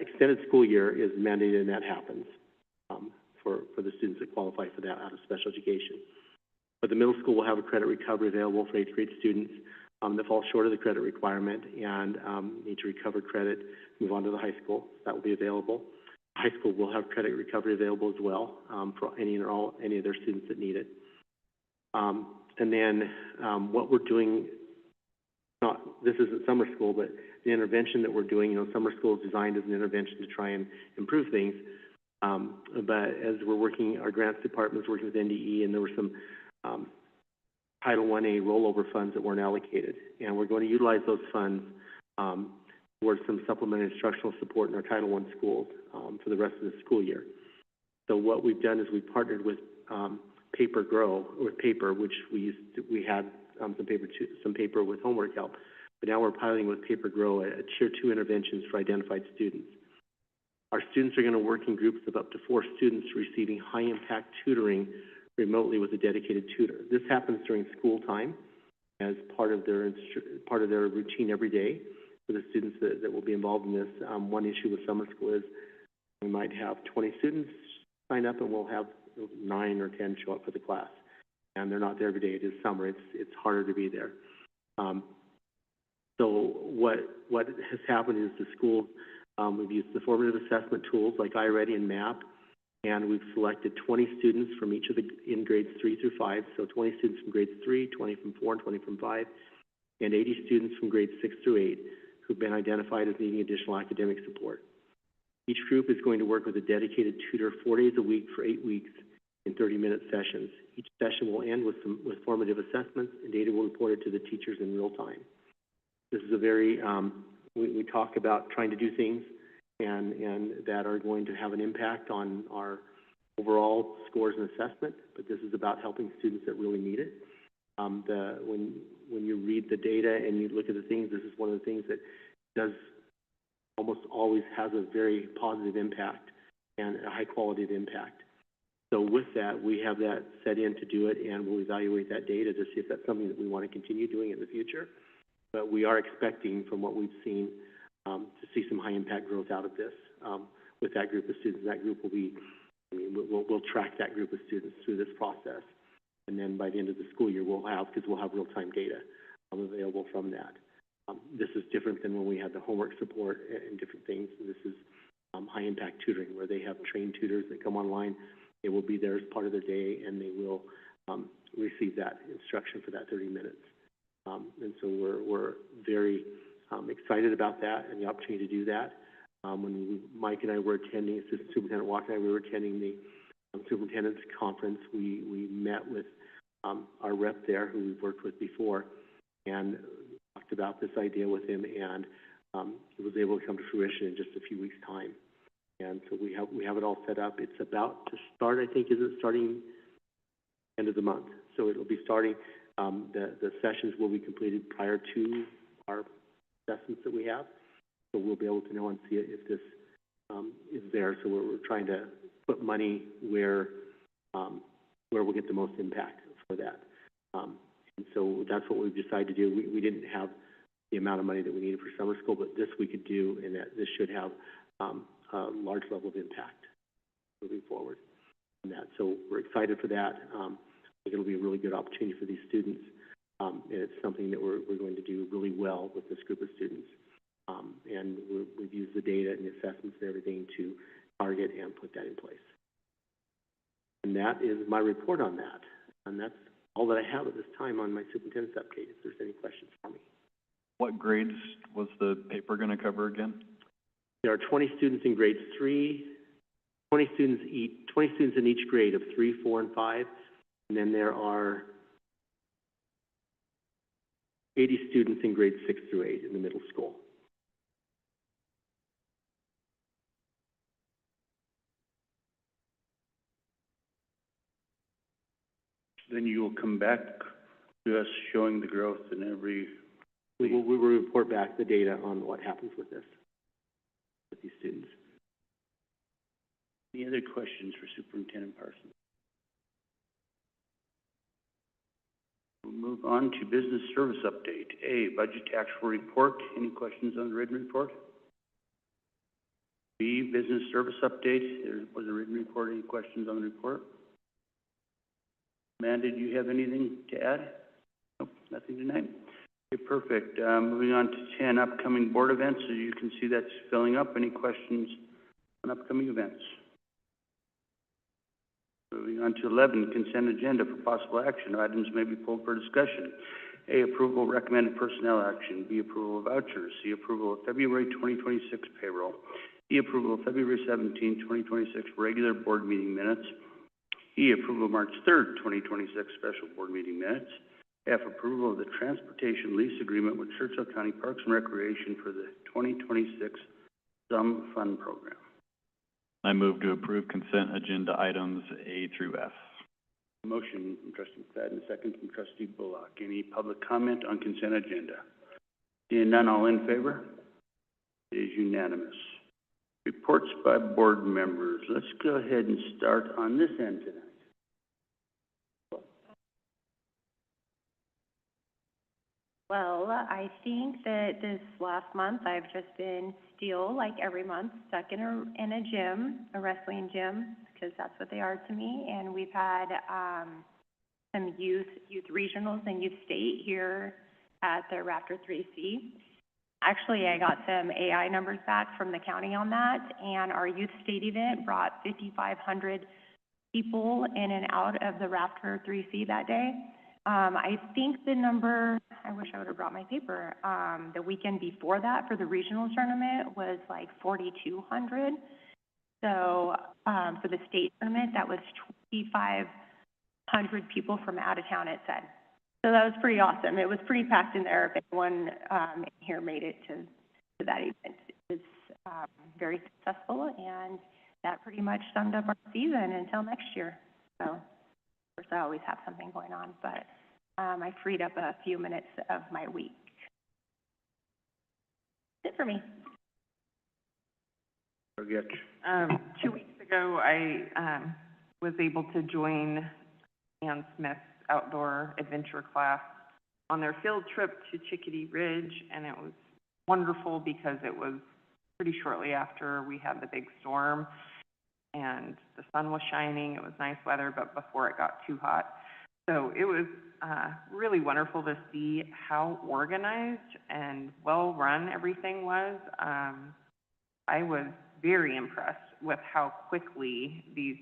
extended school year is mandated, and that happens for the students that qualify for that out of special education. But the middle school will have a credit recovery available for 8th grade students that fall short of the credit requirement and need to recover credit, move on to the high school. That will be available. High school will have credit recovery available as well for any of their students that need it. And then what we're doing, this isn't summer school, but the intervention that we're doing, summer school is designed as an intervention to try and improve things. But as we're working, our grants department's working with NDE, and there were some Title 1A rollover funds that weren't allocated. And we're going to utilize those funds towards some supplementary instructional support in our Title I schools for the rest of the school year. So what we've done is we've partnered with Paper Grow, with Paper, which we had some paper with homework help. But now we're piloting with Paper Grow a Tier 2 interventions for identified students. Our students are going to work in groups of up to 4 students receiving high-impact tutoring remotely with a dedicated tutor. This happens during school time as part of their routine every day for the students that will be involved in this. One issue with summer school is we might have 20 students sign up, and we'll have 9 or 10 show up for the class. And they're not there every day. It is summer. It's harder to be there. So what has happened is the school, we've used the formative assessment tools like iReady and MAP, and we've selected 20 students from each of in grades 3 through 5. So 20 students from grades 3, 20 from 4, and 20 from 5, and 80 students from grades 6 through 8 who've been identified as needing additional academic support. Each group is going to work with a dedicated tutor 4 days a week for 8 weeks in 30-minute sessions. Each session will end with formative assessments, and data will be reported to the teachers in real time. This is a very, we talk about trying to do things and that are going to have an impact on our overall scores and assessment, but this is about helping students that really need it. When you read the data and you look at the things, this is one of the things that does almost always has a very positive impact and a high quality of impact. So with that, we have that set in to do it, and we'll evaluate that data to see if that's something that we want to continue doing in the future. but we are expecting, from what we've seen, to see some high impact growth out of this with that group of students. That group will be, we'll track that group of students through this process, and then by the end of the school year, we'll have real-time data available from that. This is different than when we had the homework support and different things. This is high impact tutoring, where they have trained tutors that come online. They will be there as part of their day, and they will receive that instruction for that 30 minutes. And so we're very excited about that and the opportunity to do that. When Mike and I were attending, Assistant Superintendent Walker and I, we were attending the Superintendent's Conference, we met with our rep there, who we've worked with before, and talked about this idea with him, and it was able to come to fruition in just a few weeks' time. And so we have it all set up. It's about to start, I think, is it starting end of the month? So it'll be starting, the sessions will be completed prior to our assessments that we have. So we'll be able to know and see if this is there. So we're trying to put money where we'll get the most impact for that. And so that's what we've decided to do. We didn't have the amount of money that we needed for summer school, but this we could do, and that this should have a large level of impact moving forward on that. So we're excited for that. I think it'll be a really good opportunity for these students, and it's something that we're going to do really well with this group of students. And we've used the data and the assessments and everything to target and put that in place. And that is my report on that. And that's all that I have at this time on my superintendent's update, if there's any questions for me. What grades was the paper going to cover again? There are 20 students in grades 3, 20 students in each grade of 3, 4, and 5. And then there are 80 students in grades 6 through 8 in the middle school. Then you will come back to us showing the growth in every... We will report back the data on what happens with this, with these students. Any other questions for Superintendent Parsons? We'll move on to business service update. A, budget actual report. Any questions on the written report? B, business service update. There was a written report. Any questions on the report? Amanda, do you have anything to add? Nope, nothing tonight. Okay, perfect. Moving on to 10, upcoming board events. As you can see, that's filling up. Any questions on upcoming events? Moving on to 11, consent agenda for possible action. Items may be pulled for discussion. A, approval of recommended personnel action. B, approval of vouchers. C, approval of February 2026 payroll. D, approval of February 17, 2026 regular board meeting minutes. E, approval of March 3rd, 2026 special board meeting minutes. F, approval of the transportation lease agreement with Churchill County Parks and Recreation for the 2026 SUM Fund Program. I move to approve consent agenda items A through F. Motion from Trustee McFadden, second from Trustee Bullock. Any public comment on consent agenda? Seeing none, all in favor? It is unanimous. Reports by board members. Let's go ahead and start on this end tonight. Well, I think that this last month I've just been still, like every month, stuck in a gym, a wrestling gym, because that's what they are to me. And we've had some youth regionals and youth state here at the Raptor 3C. Actually, I got some AI numbers back from the county on that, and our youth state event brought 5,500 people in and out of the Raptor 3C that day. I think the number, I wish I would have brought my paper, the weekend before that for the regional tournament was like 4,200. So for the state tournament, that was 2,500 people from out of town, it said. So that was pretty awesome. It was pretty packed in there if anyone here made it to that event. It was very successful, and that pretty much summed up our season until next year. So, of course, I always have something going on, but I freed up a few minutes of my week. That's it for me. Forget. 2 weeks ago, I was able to join Ann Smith's outdoor adventure class on their field trip to Chickadee Ridge, and it was wonderful because it was pretty shortly after we had the big storm, and the sun was shining. It was nice weather, but before it got too hot. So it was really wonderful to see how organized and well-run everything was. I was very impressed with how quickly these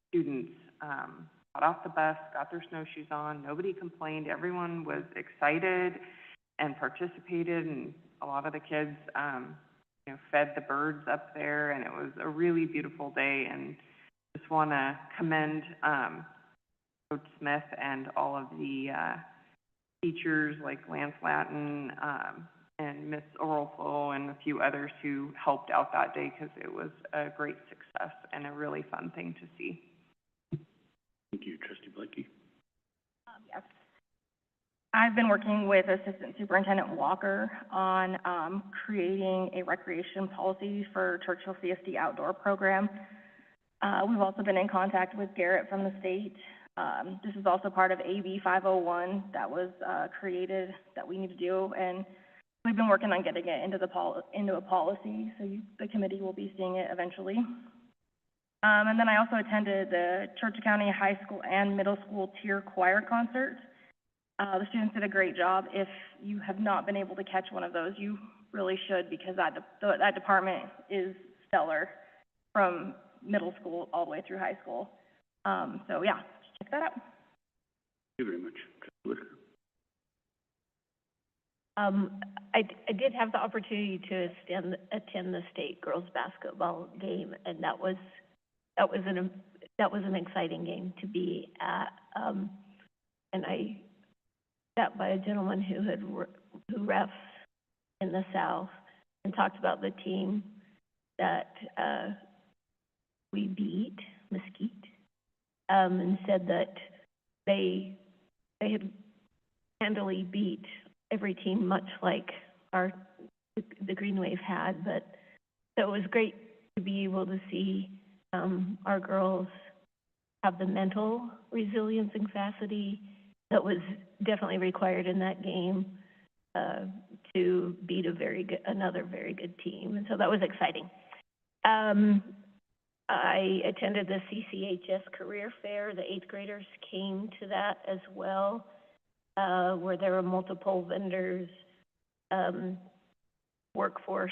students got off the bus, got their snowshoes on. Nobody complained. Everyone was excited and participated, and a lot of the kids, fed the birds up there, and it was a really beautiful day. And just want to commend Coach Smith and all of the teachers like Lance Latin and Miss Orolfo and a few others who helped out that day, because it was a great success and a really fun thing to see. Thank you. Trustee Blakey. Yes. I've been working with Assistant Superintendent Walker on creating a recreation policy for ChurchillCSD outdoor program. We've also been in contact with Garrett from the state. This is also part of AB 501 that was created that we need to do, and we've been working on getting it into a policy, so the committee will be seeing it eventually. And then I also attended the Churchill County High School and Middle School tier choir concert. The students did a great job. If you have not been able to catch one of those, you really should, because that department is stellar from middle school all the way through high school. So yeah, check that out. Thank you very much. I did have the opportunity to attend the state girls basketball game, and that was an exciting game to be at. And I sat by a gentleman who refs in the South and talked about the team that we beat, Mesquite, and said that they had handily beat every team, much like the Green Wave had. But so it was great to be able to see our girls have the mental resilience and capacity that was definitely required in that game to beat another very good team, and so that was exciting. I attended the CCHS Career Fair. The 8th graders came to that as well, where there were multiple vendors, workforce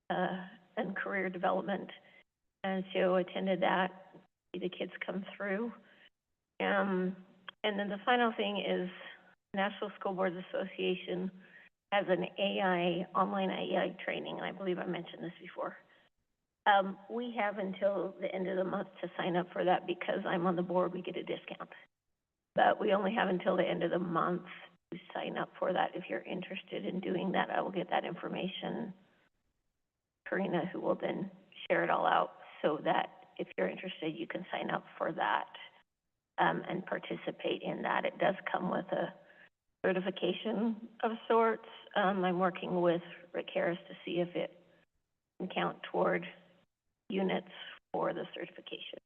and career development, and so attended that, see the kids come through. And then the final thing is National School Boards Association has an online AI training, and I believe I mentioned this before. We have until the end of the month to sign up for that. Because I'm on the board, we get a discount. But we only have until the end of the month to sign up for that. If you're interested in doing that, I will get that information, Karina, who will then share it all out, so that if you're interested, you can sign up for that and participate in that. It does come with a certification of sorts. I'm working with Rick Harris to see if it can count toward units for the certification.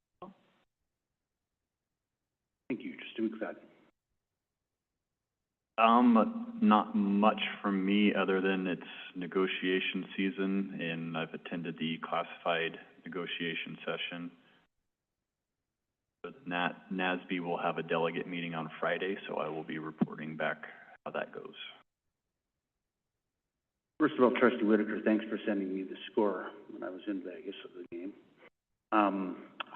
Thank you. Trustee McFadden. Not much from me, other than it's negotiation season, and I've attended the classified negotiation session. But NASB will have a delegate meeting on Friday, so I will be reporting back how that goes. First of all, Trustee Whitaker, thanks for sending me the score when I was in Vegas of the game.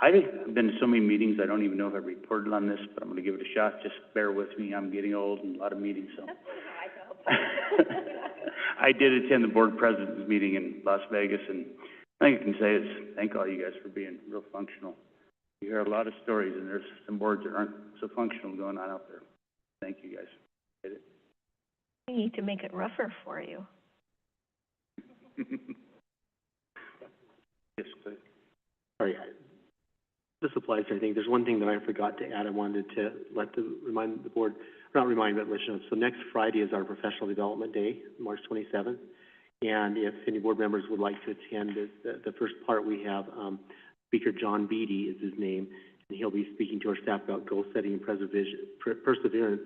I've been to so many meetings, I don't even know if I reported on this, but I'm going to give it a shot. Just bear with me. I'm getting old and a lot of meetings, so. That's not how I felt. I did attend the board president's meeting in Las Vegas, and I think I can say is thank all you guys for being real functional. You hear a lot of stories, and there's some boards that aren't so functional going on out there. Thank you guys. Did it. We need to make it rougher for you. Yes, please. Sorry, this applies to, I think, there's one thing that I forgot to add. I wanted to remind the board, not remind, but let you know. So next Friday is our Professional Development Day, March 27th. And if any board members would like to attend, the first part we have Speaker John Beatty is his name, and he'll be speaking to our staff about goal setting and perseverance.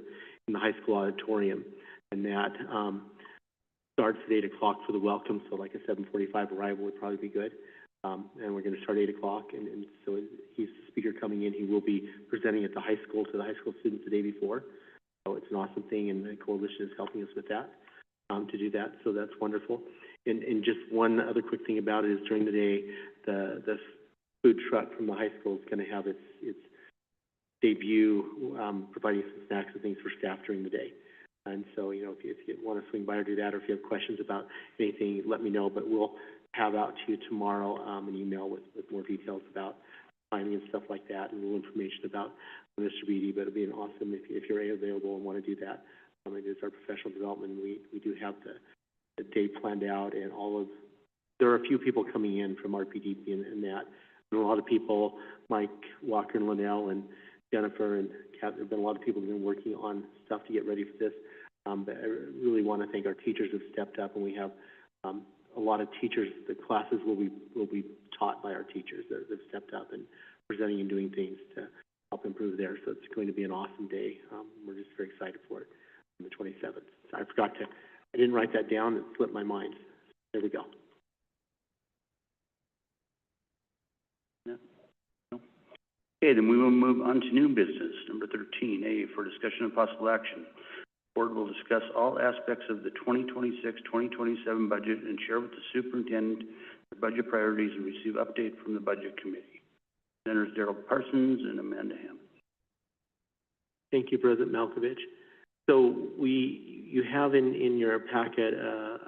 in the high school auditorium, and that starts at 8 o'clock for the welcome. So like a 7:45 arrival would probably be good. And we're going to start 8 o'clock, and so he's the speaker coming in. He will be presenting at the high school to the high school students the day before. So it's an awesome thing, and the coalition is helping us with that, to do that. So that's wonderful. And just one other quick thing about it is during the day, the food truck from the high school is going to have its debut, providing some snacks and things for staff during the day. And so, you know, if you want to swing by or do that, or if you have questions about anything, let me know. But we'll have out to you tomorrow an email with more details about timing and stuff like that, and a little information about Mr. Beatty. But it'd be an awesome if you're available and want to do that. It is our professional development. We do have the day planned out, and there are a few people coming in from RPDP and that. And a lot of people, Mike Walker and Linnell and Jennifer and Kat, there have been a lot of people who have been working on stuff to get ready for this. But I really want to thank our teachers who have stepped up, and we have a lot of teachers. The classes will be taught by our teachers that have stepped up and presenting and doing things to help improve there. So it's going to be an awesome day. We're just very excited for it on the 27th. So I didn't write that down. It slipped my mind. There we go. Okay, then we will move on to new business, number 13A, for discussion of possible action. The board will discuss all aspects of the 2026-2027 budget and share with the superintendent the budget priorities and receive update from the budget committee. Senators Darrell Parsons and Amanda Ham. Thank you, President Malkovich. So you have in your packet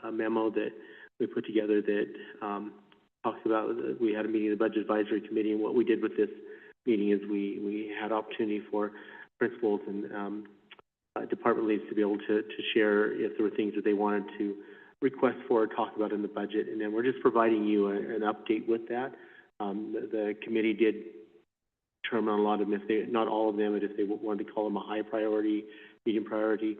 a memo that we put together that talks about, we had a meeting of the Budget Advisory Committee, and what we did with this meeting is we had opportunity for principals and department leads to be able to share if there were things that they wanted to request for or talk about in the budget, and then we're just providing you an update with that. The committee did determine a lot of them, not all of them, but if they wanted to call them a high priority, medium priority,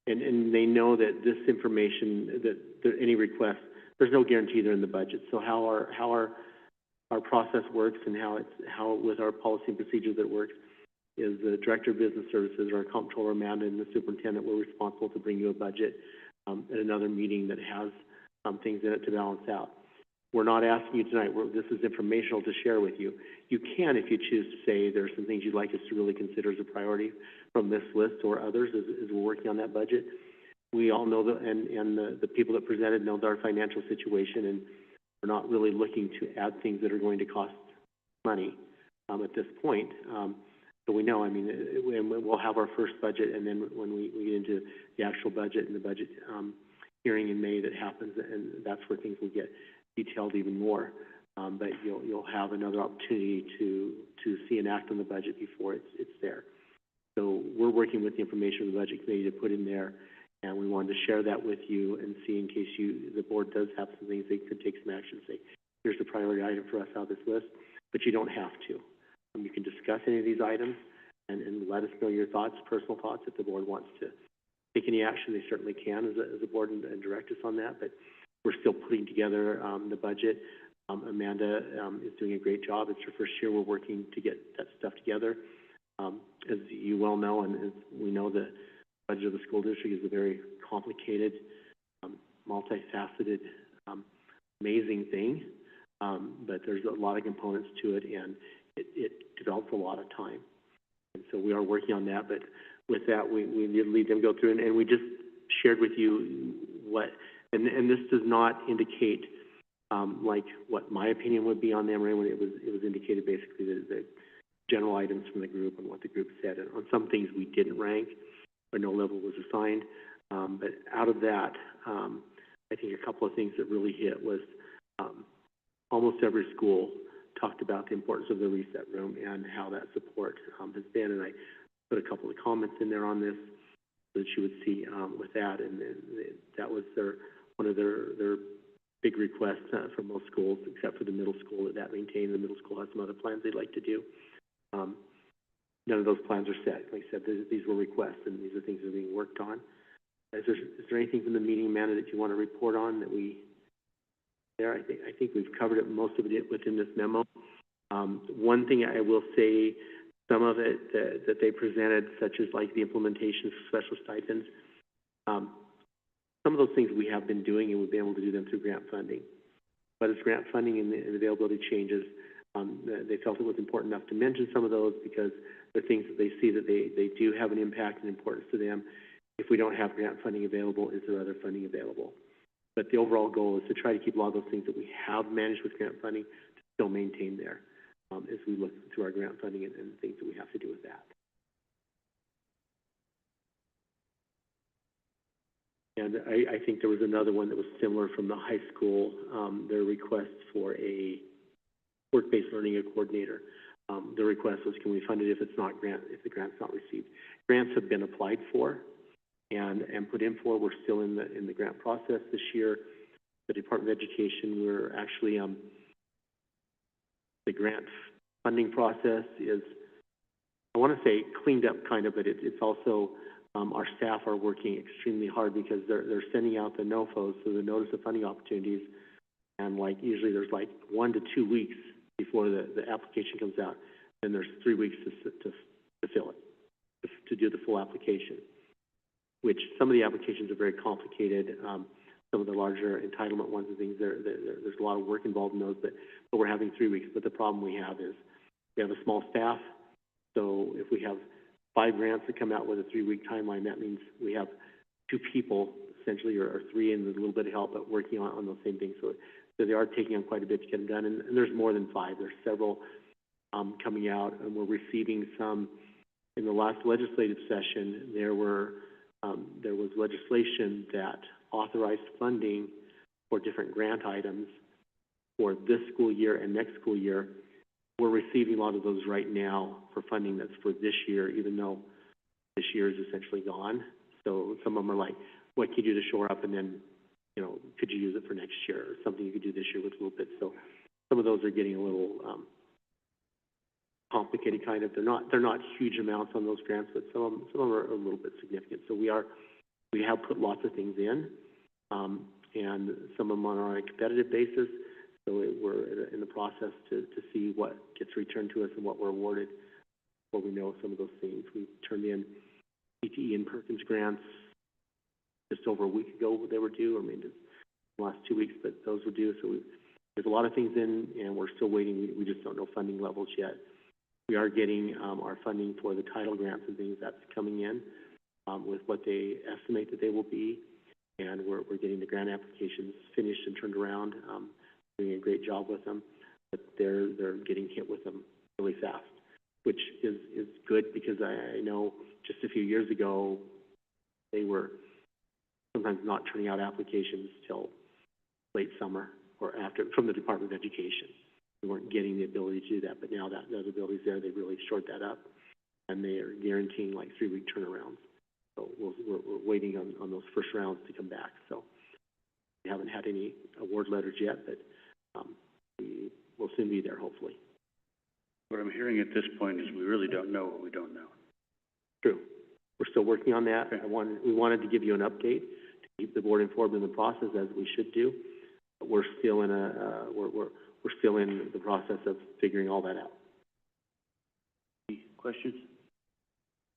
and they know that this information, that any request, there's no guarantee they're in the budget. So how our process works and how with our policy and procedures that works is the Director of Business Services, our Comptroller Amanda, and the Superintendent were responsible to bring you a budget at another meeting that has things in it to balance out. We're not asking you tonight. This is informational to share with you. You can, if you choose to say there's some things you'd like us to really consider as a priority from this list or others as we're working on that budget. We all know that, and the people that presented know our financial situation, and we're not really looking to add things that are going to cost money at this point. So we know, I mean, we'll have our first budget, and then when we get into the actual budget and the budget hearing in May that happens, and that's where things will get detailed even more. But you'll have another opportunity to see an act on the budget before it's there. So we're working with the information of the Budget Committee to put in there, and we wanted to share that with you and see in case the board does have some things they could take some action, say, here's the priority item for us out of this list, but you don't have to. You can discuss any of these items and let us know your thoughts, personal thoughts. If the board wants to take any action, they certainly can as a board and direct us on that, but we're still putting together the budget. Amanda is doing a great job. It's her first year. We're working to get that stuff together. As you well know, and as we know, the budget of the school district is a very complicated, multifaceted, amazing thing. But there's a lot of components to it, and it develops a lot of time. And so we are working on that. But with that, we need to lead them go through, and we just shared with you what, and this does not indicate like what my opinion would be on them. Right? It was indicated basically the general items from the group and what the group said. And on some things we didn't rank, or no level was assigned. But out of that, I think a couple of things that really hit was almost every school talked about the importance of the reset room and how that support has been. And I put a couple of comments in there on this so that you would see with that. And that was one of their big requests for most schools, except for the middle school, that maintained. The middle school has some other plans they'd like to do. None of those plans are set. Like I said, these were requests, and these are things that are being worked on. Is there anything from the meeting, Amanda, that you want to report on that there? I think we've covered it, most of it within this memo. One thing I will say, Some of it that they presented, such as like the implementation of special stipends, some of those things we have been doing, and we've been able to do them through grant funding. But as grant funding and the availability changes, they felt it was important enough to mention some of those because they're things that they see that they do have an impact and importance to them. If we don't have grant funding available, is there other funding available? But the overall goal is to try to keep a lot of those things that we have managed with grant funding to still maintain there as we look through our grant funding and things that we have to do with that. And I think there was another one that was similar from the high school, their request for a work-based learning coordinator. The request was, can we fund it if the grant's not received? Grants have been applied for and put in for. We're still in the grant process this year. The Department of Education, we're actually, the grant funding process is, I want to say cleaned up kind of, but it's also, our staff are working extremely hard because they're sending out the NOFOs, so the Notice of Funding Opportunities, and like usually there's like 1 to 2 weeks before the application comes out, and there's 3 weeks to fill it, to do the full application, which some of the applications are very complicated. Some of the larger entitlement ones and things, there's a lot of work involved in those, but we're having 3 weeks. But the problem we have is we have a small staff, so if we have 5 grants that come out with a 3-week timeline, that means we have 2 people essentially, or 3, and a little bit of help, but working on those same things. So they are taking on quite a bit to get them done, and there's more than 5. There's several coming out, and we're receiving some. In the last legislative session, there was legislation that authorized funding for different grant items for this school year and next school year. We're receiving a lot of those right now for funding that's for this year, even though this year is essentially gone. So some of them are like, what could you do to shore up, and then, you know, could you use it for next year, or something you could do this year with a little bit. So some of those are getting a little complicated, kind of. They're not huge amounts on those grants, but some of them are a little bit significant. So we have put lots of things in, and some of them are on a competitive basis. So we're in the process to see what gets returned to us and what we're awarded. Before we know some of those things, we turned in PTE and Perkins grants just over a week ago. They were due, or maybe the last 2 weeks, but those were due. So there's a lot of things in, and we're still waiting. We just don't know funding levels yet. We are getting our funding for the title grants and things that's coming in with what they estimate that they will be, and we're getting the grant applications finished and turned around. Doing a great job with them, but they're getting hit with them really fast, which is good, because I know just a few years ago they were sometimes not turning out applications till late summer or after from the Department of Education. We weren't getting the ability to do that, but now that ability is there. They really shored that up, and they are guaranteeing like 3-week turnarounds. So we're waiting on those first rounds to come back. So we haven't had any award letters yet, but we will soon be there, hopefully. What I'm hearing at this point is we really don't know what we don't know. True. We're still working on that. Okay. We wanted to give you an update to keep the board informed in the process, as we should do. But we're still in we're still in the process of figuring all that out. Any questions?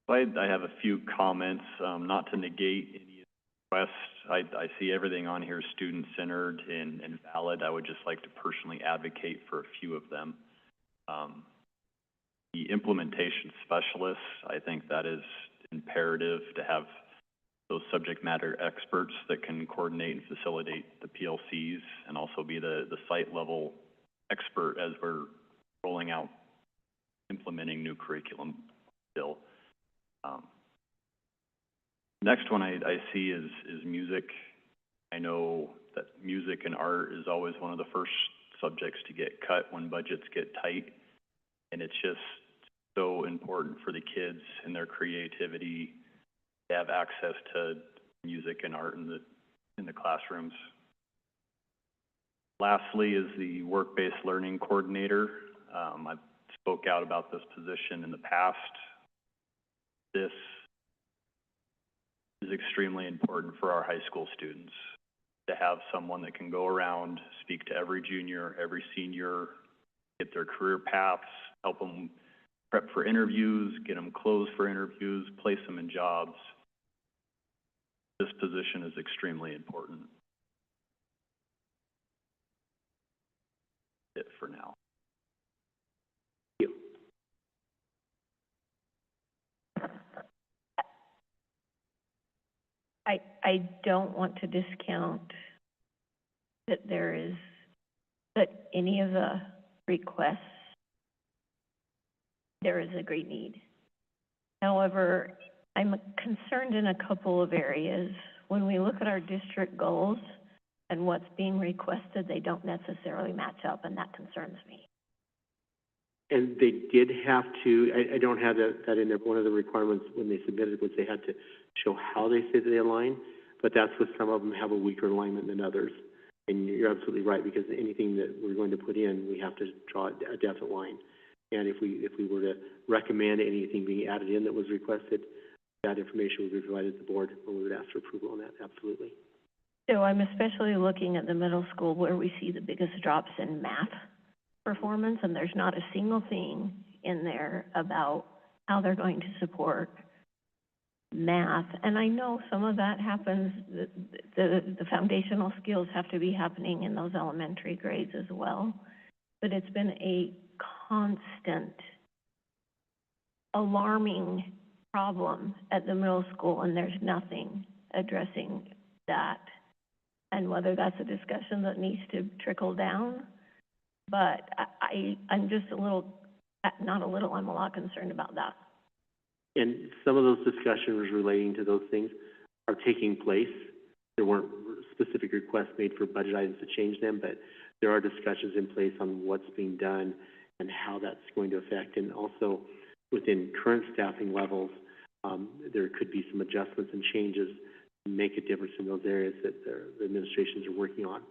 I have a few comments, not to negate any requests. I see everything on here student-centered and valid. I would just like to personally advocate for a few of them. The implementation specialists, I think that is imperative to have those subject matter experts that can coordinate and facilitate the PLCs, and also be the site level expert as we're rolling out, implementing new curriculum still. Next one I see is music. I know that music and art is always one of the first subjects to get cut when budgets get tight, and it's just so important for the kids and their creativity to have access to music and art in the classrooms. Lastly is the work-based learning coordinator. I've spoke out about this position in the past. This is extremely important for our high school students, to have someone that can go around, speak to every junior, every senior, get their career paths, help them prep for interviews, get them closed for interviews, place them in jobs. This position is extremely important. It for now. I don't want to discount that any of the requests, there is a great need. However, I'm concerned in a couple of areas. When we look at our district goals and what's being requested, they don't necessarily match up, and that concerns me. And they did have to, I don't have that in there, but one of the requirements when they submitted was they had to show how they say they align, but that's what some of them have a weaker alignment than others. And you're absolutely right, because anything that we're going to put in, we have to draw a definite line. And if we were to recommend anything being added in that was requested, that information would be provided to the board, and we would ask for approval on that, absolutely. So I'm especially looking at the middle school where we see the biggest drops in math performance, and there's not a single thing in there about how they're going to support math. And I know some of that happens, the foundational skills have to be happening in those elementary grades as well. But it's been a constant, alarming problem at the middle school, and there's nothing addressing that. And whether that's a discussion that needs to trickle down, but I'm just a lot concerned about that. And some of those discussions relating to those things are taking place. There weren't specific requests made for budget items to change them, but there are discussions in place on what's being done and how that's going to affect. And also within current staffing levels, there could be some adjustments and changes to make a difference in those areas that the administrations are working on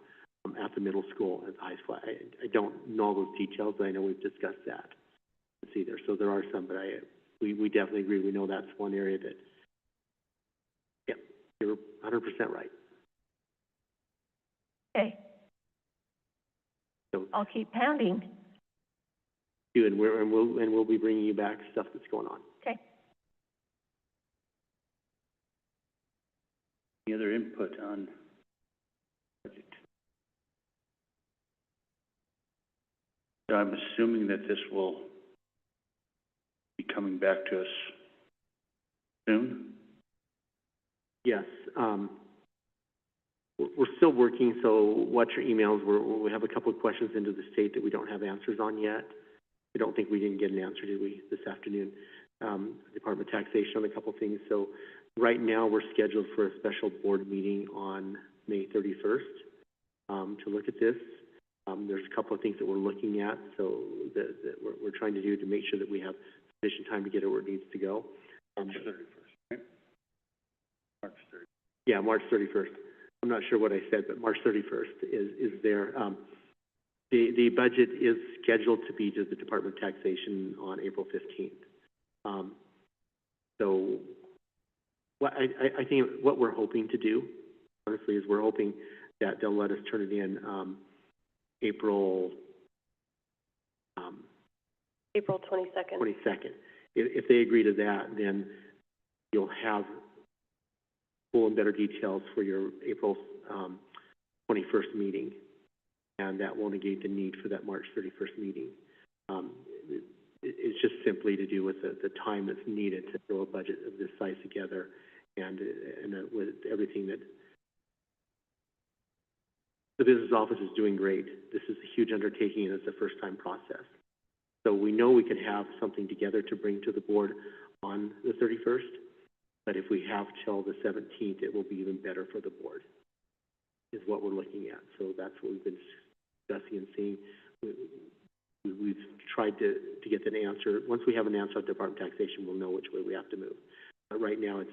at the middle school and the high school. I don't know all those details, but I know we've discussed that. It's either. So there are some, but we definitely agree. We know that's one area that, yeah, you're 100% right. Okay. So I'll keep pounding. and we'll be bringing you back stuff that's going on. Okay. Any other input on budget? So I'm assuming that this will be coming back to us soon? Yes. We're still working, so watch your emails. We have a couple of questions into the state that we don't have answers on yet. I don't think we didn't get an answer, did we, this afternoon? Department of Taxation on a couple of things. So right now we're scheduled for a special board meeting on May 31st to look at this. There's a couple of things that we're looking at, so that we're trying to do to make sure that we have sufficient time to get it where it needs to go. March 31st, right? March 31st. Yeah, March 31st. I'm not sure what I said, but March 31st is there. The budget is scheduled to be to the Department of Taxation on April 15th. So I think what we're hoping to do, honestly, is we're hoping that they'll let us turn it in April 22nd. 22nd. If they agree to that, then you'll have full and better details for your April 21st meeting, and that will negate the need for that March 31st meeting. It's just simply to do with the time that's needed to throw a budget of this size together, and with everything that the business office is doing great. This is a huge undertaking, and it's a first-time process. So we know we can have something together to bring to the board on the 31st, but if we have till the 17th, it will be even better for the board, is what we're looking at. So that's what we've been discussing and seeing. We've tried to get an answer. Once we have an answer on Department of Taxation, we'll know which way we have to move. But right now, it's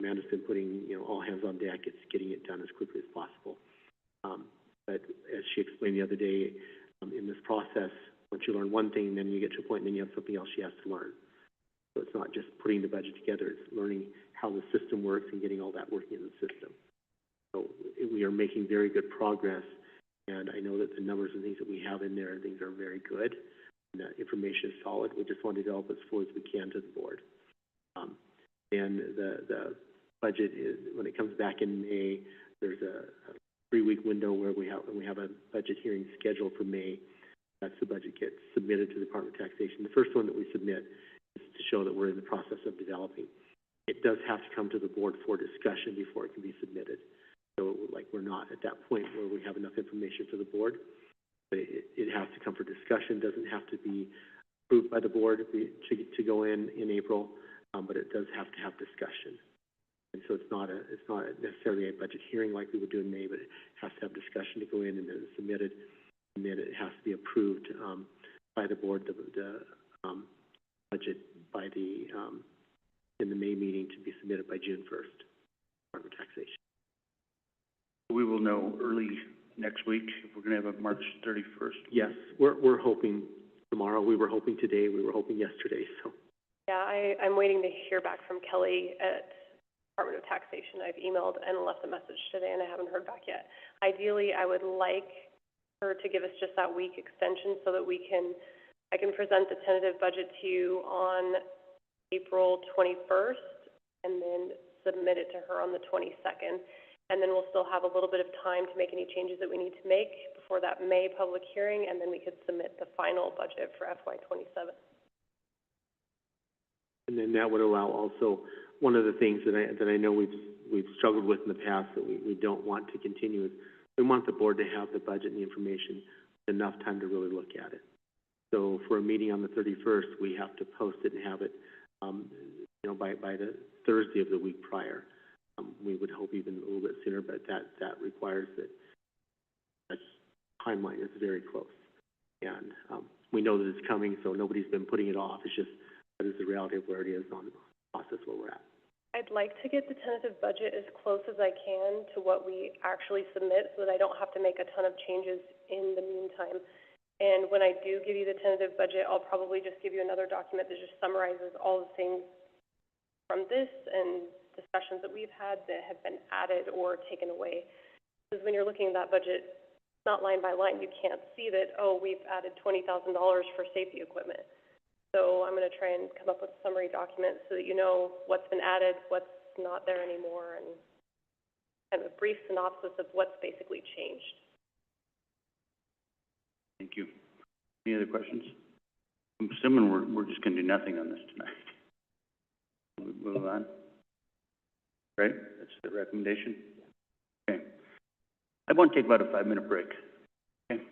Amanda's been putting all hands on deck. It's getting it done as quickly as possible. But as she explained the other day, in this process, once you learn one thing, then you get to a point, and then you have something else she has to learn. So it's not just putting the budget together, it's learning how the system works and getting all that working in the system. So we are making very good progress, and I know that the numbers and things that we have in there, things are very good. information is solid. We just want to develop as fully as we can to the board. And the budget is, when it comes back in May, there's a 3-week window where we have a budget hearing scheduled for May. That's the budget gets submitted to the Department of Taxation. The first one that we submit is to show that we're in the process of developing. It does have to come to the board for discussion before it can be submitted. So, like, we're not at that point where we have enough information for the board. But it has to come for discussion. Doesn't have to be approved by the board to go in April, but it does have to have discussion. And so it's not necessarily a budget hearing like we would do in May, but it has to have discussion to go in, and then it's submitted, and then it has to be approved by the board, the budget by the in the May meeting to be submitted by June 1st, Department of Taxation. We will know early next week if we're going to have a March 31st. Yes, we're hoping tomorrow. We were hoping today. We were hoping yesterday. So. Yeah, I'm waiting to hear back from Kelly at Department of Taxation. I've emailed and left a message today, and I haven't heard back yet. Ideally, I would like her to give us just that week extension so that I can present the tentative budget to you on April 21st, and then submit it to her on the 22nd. And then we'll still have a little bit of time to make any changes that we need to make before that May public hearing, and then we could submit the final budget for FY27. And then that would allow also, one of the things that I know we've struggled with in the past that we don't want to continue is we want the board to have the budget and the information with enough time to really look at it. So for a meeting on the 31st, we have to post it and have it, by the Thursday of the week prior. We would hope even a little bit sooner, but that requires that timeline is very close. And we know that it's coming, so nobody's been putting it off. It's just that is the reality of where it is on the process where we're at. I'd like to get the tentative budget as close as I can to what we actually submit so that I don't have to make a ton of changes in the meantime. And when I do give you the tentative budget, I'll probably just give you another document that just summarizes all the things from this and discussions that we've had that have been added or taken away. Because when you're looking at that budget, not line by line, you can't see that, oh, we've added $20,000 for safety equipment. So I'm going to try and come up with a summary document so that you know what's been added, what's not there anymore, and kind of a brief synopsis of what's basically changed. Thank you. Any other questions? I'm assuming we're just going to do nothing on this tonight. We'll move on. Right? That's the recommendation? Okay. I want to take about a 5-minute break. Okay.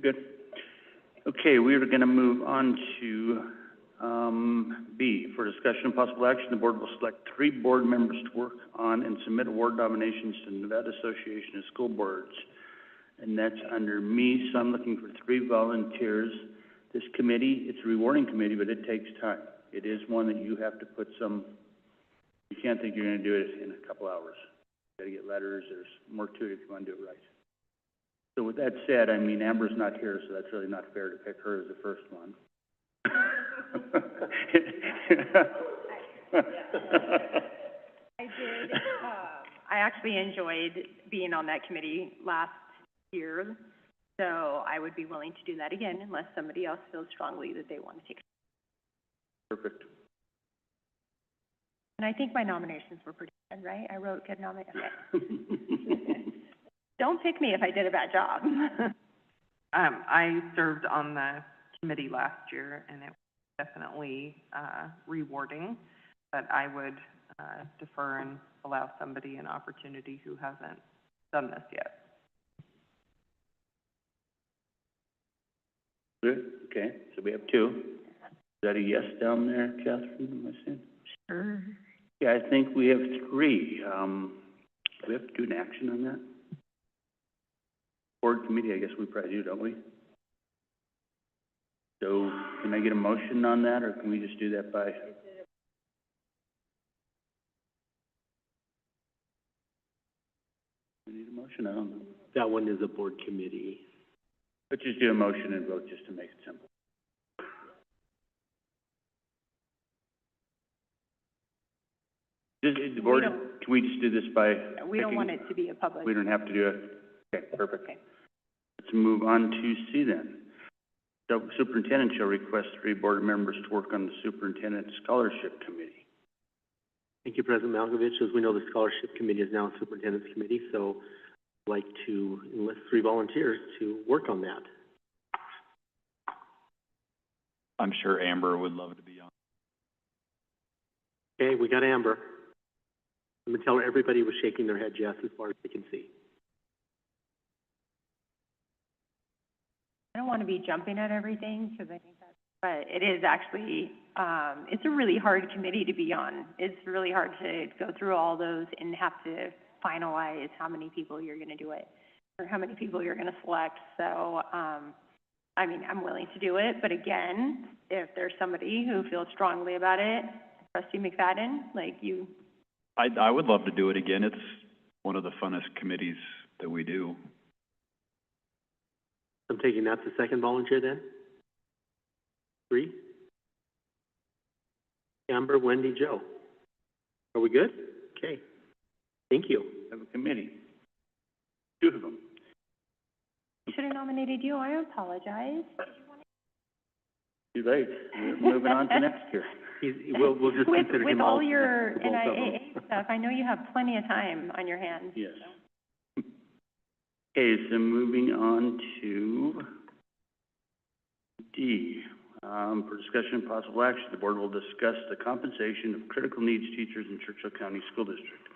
good. Okay, we are gonna move on to, B, for discussion and possible action, the board will select 3 board members to work on and submit award nominations to the Nevada Association of School Boards. And that's under me, so I'm looking for 3 volunteers. This committee, it's a rewarding committee, but it takes time. It is one that you have to put some, you can't think you're gonna do it in a couple hours. You gotta get letters, there's more to it if you wanna do it right. So with that said, I mean, Amber's not here, so that's really not fair to pick her as the first one. I did, I actually enjoyed being on that committee last year, so I would be willing to do that again unless somebody else feels strongly that they want to take it. Perfect. And I think my nominations were pretty good, right? I wrote good nominations. Okay. Don't pick me if I did a bad job. I served on the committee last year, and it was definitely rewarding, but I would defer and allow somebody an opportunity who hasn't done this yet. Good, okay, so we have 2. Is that a yes down there, Catherine, am I saying? Sure. Yeah, I think we have 3. Do we have to do an action on that? Board committee, I guess we probably do, don't we? So, can I get a motion on that, or can we just do that by? We need a motion, I don't know. That one is a board committee. Let's just do a motion and vote just to make it simple. The board, can we just do this by? We don't want it to be a public. We don't have to do it? Okay, perfect. Okay. Let's move on to C then. The superintendent shall request 3 board members to work on the superintendent scholarship committee. Thank you, President Malkovich. As we know, the scholarship committee is now a superintendent's committee, so I'd like to enlist 3 volunteers to work on that. I'm sure Amber would love to be on. Okay, we got Amber. I'm gonna tell her everybody was shaking their head yes as far as they can see. I don't want to be jumping at everything because I think that's, but it is actually, it's a really hard committee to be on. It's really hard to go through all those and have to finalize how many people you're going to do it or how many people you're going to select. So, I mean, I'm willing to do it, but again, if there's somebody who feels strongly about it, Trustee McFadden, like you. I would love to do it again. It's one of the funnest committees that we do. I'm taking that the second volunteer then? 3? Amber, Wendy, Joe. Are we good? Okay. Thank you. Have a committee. 2 of them. I should have nominated you. I apologize. Too late. We're moving on to next year. We'll just consider him with all your both of them. NIAA stuff, I know you have plenty of time on your hands. Yes. Okay, so moving on to D. For discussion and possible action, the board will discuss the compensation of critical needs teachers in Churchill County School District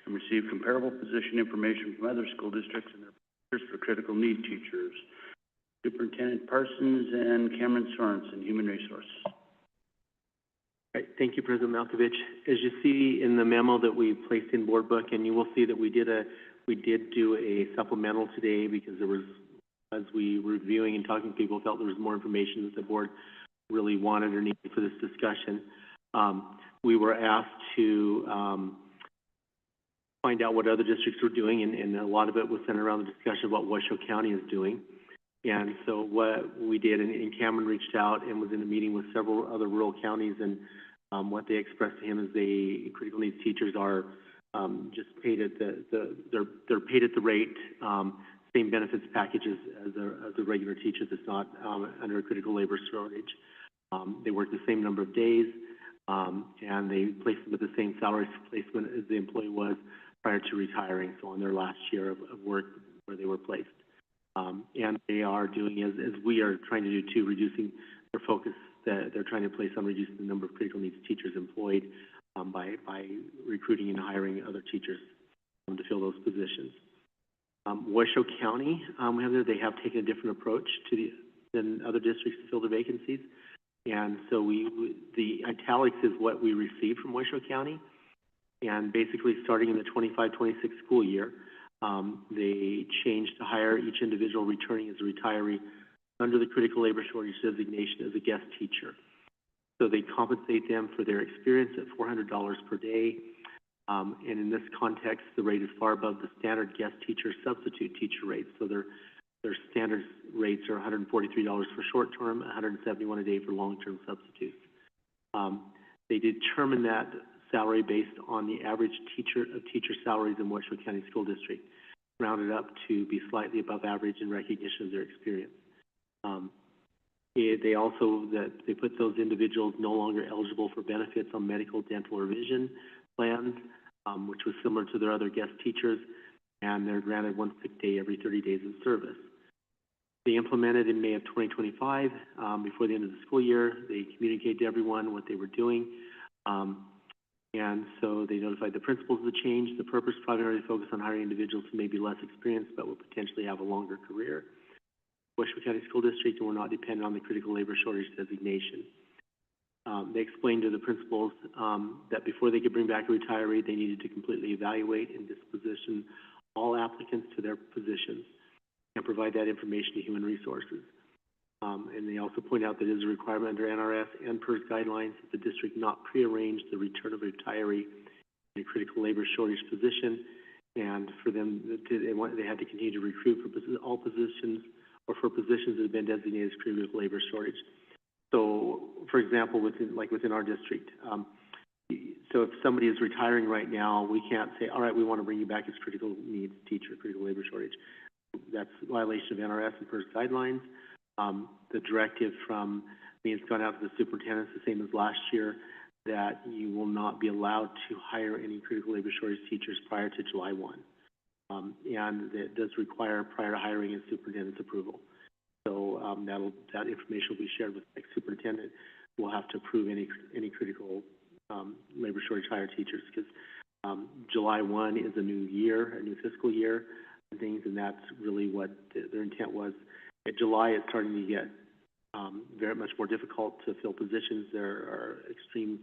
and receive comparable position information from other school districts and their procedures for critical need teachers. Superintendent Parsons and Cameron Sorensen, Human Resources. All right, thank you, President Malkovich. As you see in the memo that we placed in board book, and you will see that we did do a supplemental today because there was, as we were reviewing and talking to people, felt there was more information that the board really wanted or needed for this discussion. We were asked to find out what other districts were doing, and a lot of it was centered around the discussion of what Washoe County is doing. And so what we did, and Cameron reached out and was in a meeting with several other rural counties, and what they expressed to him is critical needs teachers are just paid at they're paid at the rate, same benefits packages as a regular teacher that's not under a critical labor shortage. They work the same number of days, and they place them at the same salary placement as the employee was prior to retiring, so on their last year of work where they were placed. And they are doing, as we are trying to do too, reducing their focus that they're trying to place on reducing the number of critical needs teachers employed by recruiting and hiring other teachers to fill those positions. Washoe County, we have there, they have taken a different approach than other districts to fill the vacancies. And so the italics is what we received from Washoe County. And basically, starting in the 25-26 school year, they changed to hire each individual returning as a retiree under the critical labor shortage designation as a guest teacher. So they compensate them for their experience at $400 per day. And in this context, the rate is far above the standard guest teacher substitute teacher rates. So their standard rates are $143 for short term, $171 a day for long term substitutes. They determine that salary based on the average teacher salaries in Washoe County School District, rounded up to be slightly above average in recognition of their experience. They also they put those individuals no longer eligible for benefits on medical, dental, or vision plans, which was similar to their other guest teachers, and they're granted 1 sick day every 30 days of service. They implemented in May of 2025, before the end of the school year. They communicated to everyone what they were doing. And so they notified the principals of the change. The purpose primarily focused on hiring individuals who may be less experienced but will potentially have a longer career. Washoe County School District, and were not dependent on the critical labor shortage designation. They explained to the principals that before they could bring back a retiree, they needed to completely evaluate and disposition all applicants to their positions and provide that information to Human Resources. And they also point out that it is a requirement under NRS and PERS guidelines that the district not prearrange the return of a retiree in a critical labor shortage position, and for them, they had to continue to recruit for all positions or for positions that have been designated as critical labor shortage. So, for example, within our district, so if somebody is retiring right now, we can't say, all right, we want to bring you back as critical needs teacher, critical labor shortage. That's a violation of NRS and PERS guidelines. The directive from me has gone out to the superintendents, the same as last year, that you will not be allowed to hire any critical labor shortage teachers prior to July 1. And that does require prior to hiring and superintendent's approval. So that information will be shared with the superintendent. We'll have to approve any critical labor shortage hire teachers, because July 1 is a new year, a new fiscal year, and things, and that's really what their intent was. In July, it's starting to get very much more difficult to fill positions. There are extreme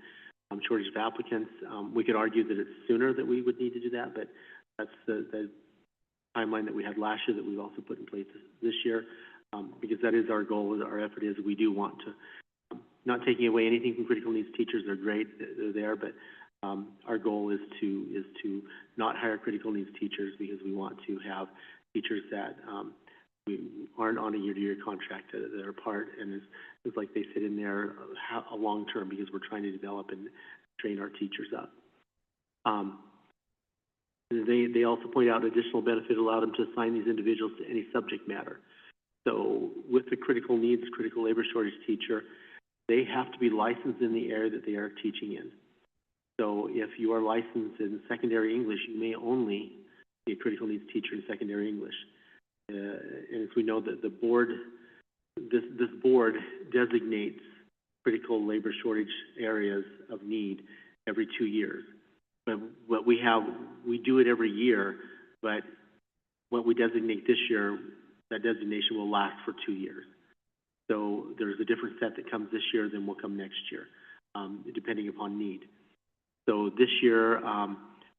shortage of applicants. We could argue that it's sooner that we would need to do that, but that's the timeline that we had last year that we've also put in place this year, because that is our goal. Our effort is we do want to, not taking away anything from critical needs teachers. They're great, they're there, but our goal is to not hire critical needs teachers, because we want to have teachers that we aren't on a year-to-year contract, that are part, and it's like they fit in there a long term, because we're trying to develop and train our teachers up. They also point out additional benefit allowed them to assign these individuals to any subject matter. So with the critical needs, critical labor shortage teacher, they have to be licensed in the area that they are teaching in. So if you are licensed in secondary English, you may only be a critical needs teacher in secondary English. And as we know, that the board, this board designates critical labor shortage areas of need every 2 years. But what we do it every year, but what we designate this year, that designation will last for 2 years. So there's a different set that comes this year than will come next year, depending upon need. So this year,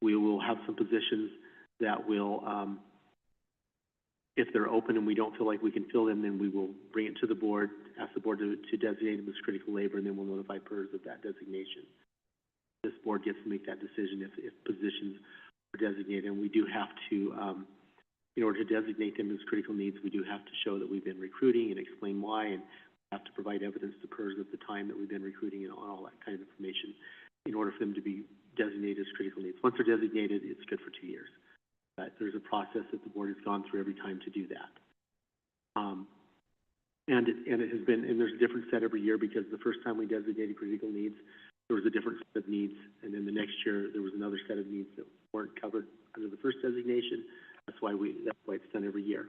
we will have some positions that will, if they're open and we don't feel like we can fill them, then we will bring it to the board, ask the board to designate them as critical labor, and then we'll notify PERS of that designation. This board gets to make that decision if positions are designated, and we do have to, in order to designate them as critical needs, we do have to show that we've been recruiting and explain why, and have to provide evidence to PERS of the time that we've been recruiting and all that kind of information in order for them to be designated as critical needs. Once they're designated, it's good for 2 years. But there's a process that the board has gone through every time to do that. And it has been, and there's a different set every year, because the first time we designated critical needs, there was a different set of needs, and then the next year there was another set of needs that weren't covered under the first designation. That's why it's done every year.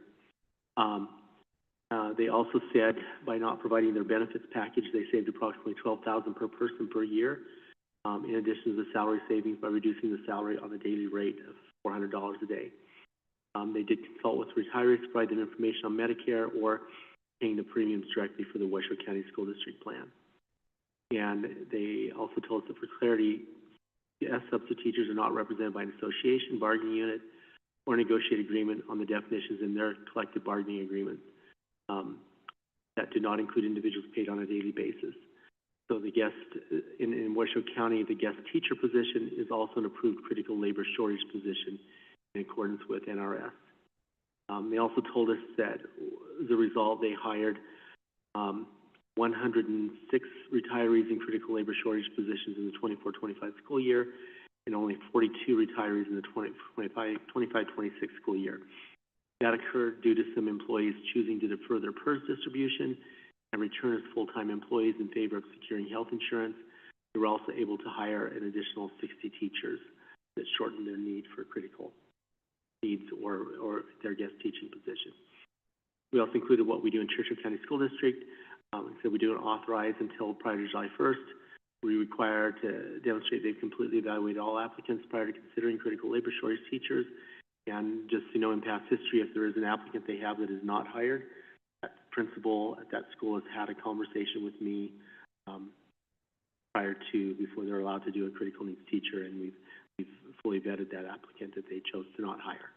They also said by not providing their benefits package, they saved approximately $12,000 per person per year. In addition to the salary savings by reducing the salary on a daily rate of $400 a day. They did consult with retirees to provide them information on Medicare or paying the premiums directly for the Washoe County School District plan. And they also told us that for clarity, CS substitute teachers are not represented by an association, bargaining unit, or negotiated agreement on the definitions in their collective bargaining agreements. That do not include individuals paid on a daily basis. So the guest, in Washoe County, the guest teacher position is also an approved critical labor shortage position in accordance with NRS. They also told us that as a result, they hired 106 retirees in critical labor shortage positions in the 24-25 school year, and only 42 retirees in the 25-26 school year. That occurred due to some employees choosing to defer their PERS distribution and return as full-time employees in favor of securing health insurance. They were also able to hire an additional 60 teachers that shortened their need for critical needs or their guest teaching position. We also included what we do in Churchill County School District. So we don't authorize until prior to July 1st. We require to demonstrate they've completely evaluated all applicants prior to considering critical labor shortage teachers. And just so you know, in past history, if there is an applicant they have that is not hired, that principal at that school has had a conversation with me before they're allowed to do a critical needs teacher, and we've fully vetted that applicant that they chose to not hire.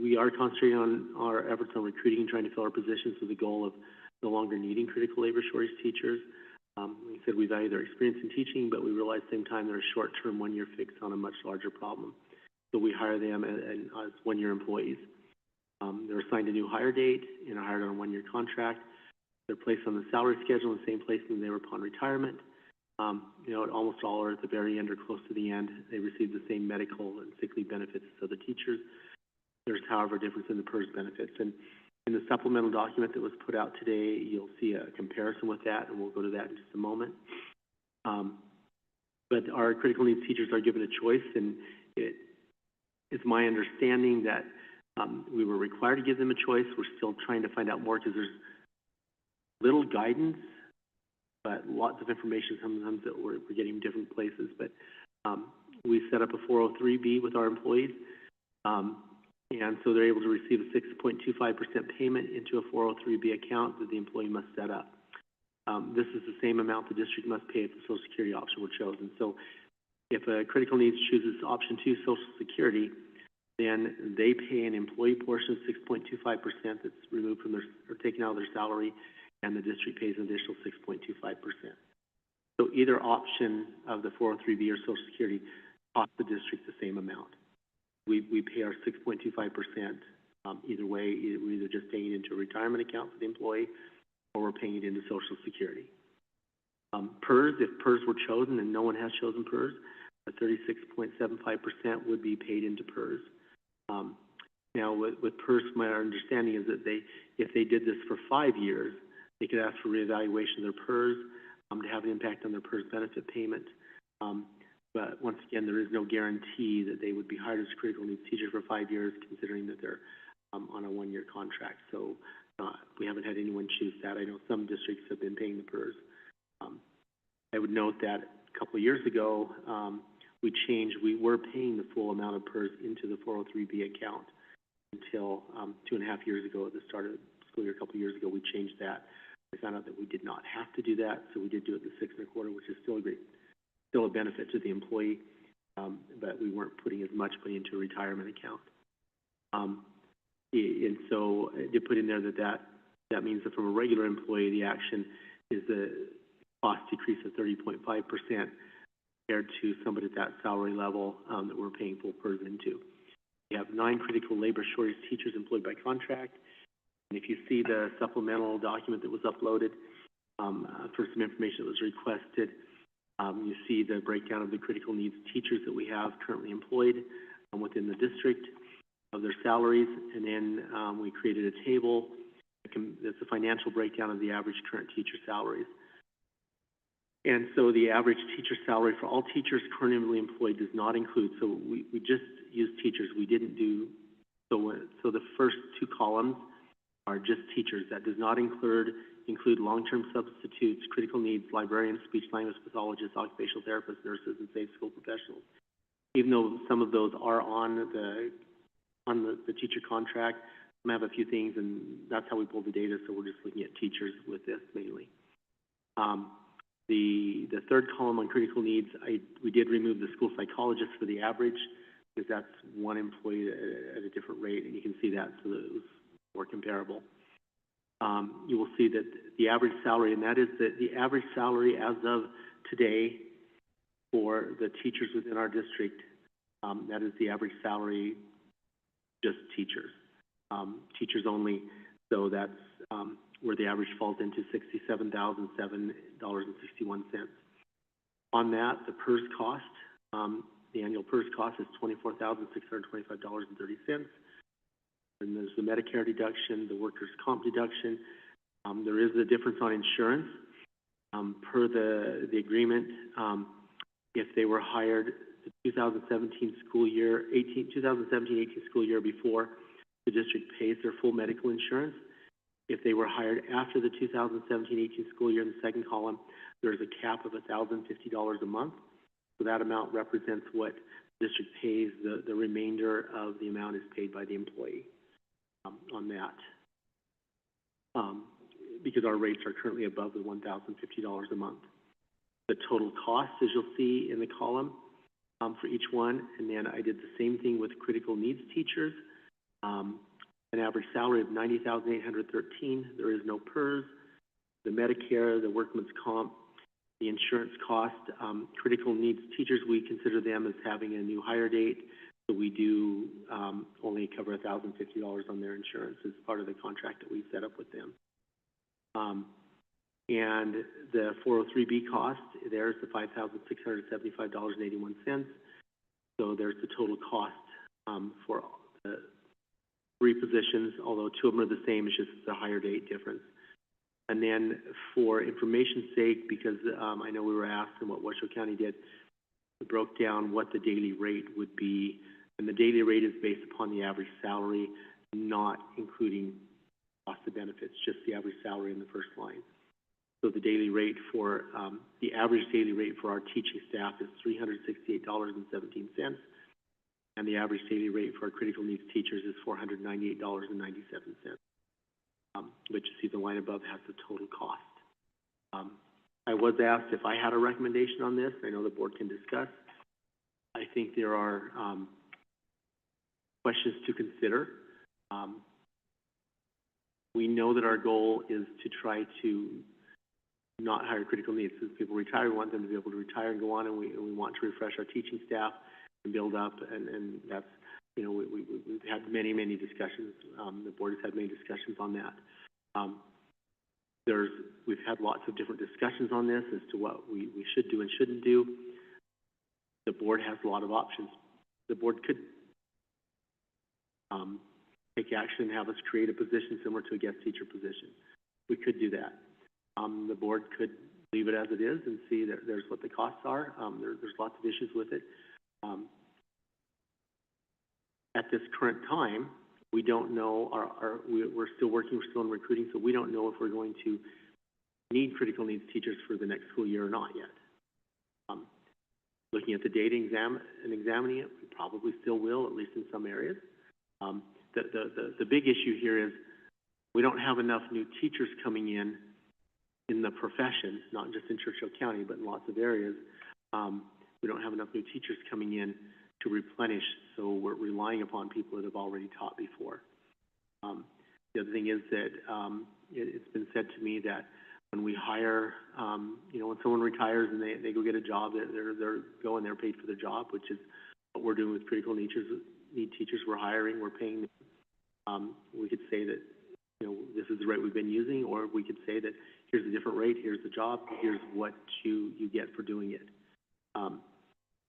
We are concentrating on our efforts on recruiting and trying to fill our positions with the goal of no longer needing critical labor shortage teachers. We said we value their experience in teaching, but we realize at the same time they're a short-term, one-year fix on a much larger problem. So we hire them as one-year employees. They're assigned a new hire date and are hired on a one-year contract. They're placed on the salary schedule in the same place as they were upon retirement. Almost all are at the very end or close to the end. They receive the same medical and sick leave benefits as other teachers. There's, however, a difference in the PERS benefits. And in the supplemental document that was put out today, you'll see a comparison with that, and we'll go to that in just a moment. But our critical needs teachers are given a choice, and it is my understanding that we were required to give them a choice. We're still trying to find out more because there's little guidance, but lots of information sometimes that we're getting in different places. But we set up a 403B with our employees, and so they're able to receive a 6.25% payment into a 403B account that the employee must set up. This is the same amount the district must pay if the Social Security option were chosen. So if a critical needs chooses option 2, Social Security, then they pay an employee portion of 6.25% that's removed from or taken out of their salary, and the district pays an additional 6.25%. So either option of the 403B or Social Security costs the district the same amount. We pay our 6.25% either way. We're either just paying it into a retirement account for the employee, or we're paying it into Social Security. PERS, if PERS were chosen, and no one has chosen PERS, a 36.75% would be paid into PERS. Now, with PERS, my understanding is that if they did this for 5 years, they could ask for reevaluation of their PERS to have an impact on their PERS benefit payment. But once again, there is no guarantee that they would be hired as a critical needs teacher for 5 years, considering that they're on a one-year contract. So we haven't had anyone choose that. I know some districts have been paying the PERS. I would note that a couple of years ago, we changed. We were paying the full amount of PERS into the 403B account until 2.5 years ago. At the start of the school year, a couple of years ago, we changed that. We found out that we did not have to do that, so we did do it the 6.25%, which is still a benefit to the employee, but we weren't putting as much money into a retirement account. And so I did put in there that means that from a regular employee, the action is the cost decrease of 30.5% compared to somebody at that salary level that we're paying full PERS into. We have 9 critical labor shortage teachers employed by contract. And if you see the supplemental document that was uploaded for some information that was requested, you see the breakdown of the critical needs teachers that we have currently employed within the district of their salaries. And then we created a table that's a financial breakdown of the average current teacher salaries. And so the average teacher salary for all teachers currently employed does not include, so we just use teachers. We didn't do, so the first 2 columns are just teachers. That does not include long-term substitutes, critical needs, librarians, speech language pathologists, occupational therapists, nurses, and safe school professionals. even though some of those are on the teacher contract, we have a few things, and that's how we pulled the data, so we're just looking at teachers with this mainly. The third column on critical needs, we did remove the school psychologist for the average, because that's one employee at a different rate, and you can see that, so that it was more comparable. You will see that the average salary, and that is the average salary as of today for the teachers within our district, that is the average salary, just teachers. Teachers only, so that's where the average falls into $67,007.61. On that, the PERS cost, the annual PERS cost is $24,625.30. And there's the Medicare deduction, the workers' comp deduction. There is a difference on insurance. Per the agreement, if they were hired the 2017-18 school year before, the district pays their full medical insurance. If they were hired after the 2017-18 school year in the second column, there's a cap of $1,050 a month. So that amount represents what the district pays. The remainder of the amount is paid by the employee on that. Because our rates are currently above the $1,050 a month. The total cost, as you'll see in the column, for each one, and then I did the same thing with critical needs teachers. An average salary of $90,813. There is no PERS. The Medicare, the workman's comp, the insurance cost. Critical needs teachers, we consider them as having a new hire date, so we do only cover $1,050 on their insurance as part of the contract that we set up with them. And the 403B cost, there's the $5,675.81. So there's the total cost for the 3 positions, although 2 of them are the same, it's just the hire date difference. And then for information's sake, because I know we were asked and what Washoe County did, we broke down what the daily rate would be, and the daily rate is based upon the average salary, not including cost of benefits, just the average salary in the first line. So the daily rate for, the average daily rate for our teaching staff is $368.17, and the average daily rate for our critical needs teachers is $498.97. But you see the line above has the total cost. I was asked if I had a recommendation on this. I know the board can discuss. I think there are questions to consider. We know that our goal is to try to not hire critical needs. As people retire, we want them to be able to retire and go on, and we want to refresh our teaching staff and build up, and that's, you know, we've had many discussions. The board has had many discussions on that. We've had lots of different discussions on this as to what we should do and shouldn't do. The board has a lot of options. The board could take action and have us create a position similar to a guest teacher position. We could do that. The board could leave it as it is and see that there's what the costs are. There's lots of issues with it. At this current time, we don't know, we're still working, we're still in recruiting, so we don't know if we're going to need critical needs teachers for the next school year or not yet. Looking at the data and examining it, we probably still will, at least in some areas. The big issue here is we don't have enough new teachers coming in the profession, not just in Churchill County, but in lots of areas. We don't have enough new teachers coming in to replenish, so we're relying upon people that have already taught before. The other thing is that it's been said to me that when we hire, when someone retires and they go get a job, they're going, they're paid for their job, which is what we're doing with critical need teachers. We're hiring, we're paying them. We could say that, this is the rate we've been using, or we could say that here's a different rate, here's the job, here's what you get for doing it.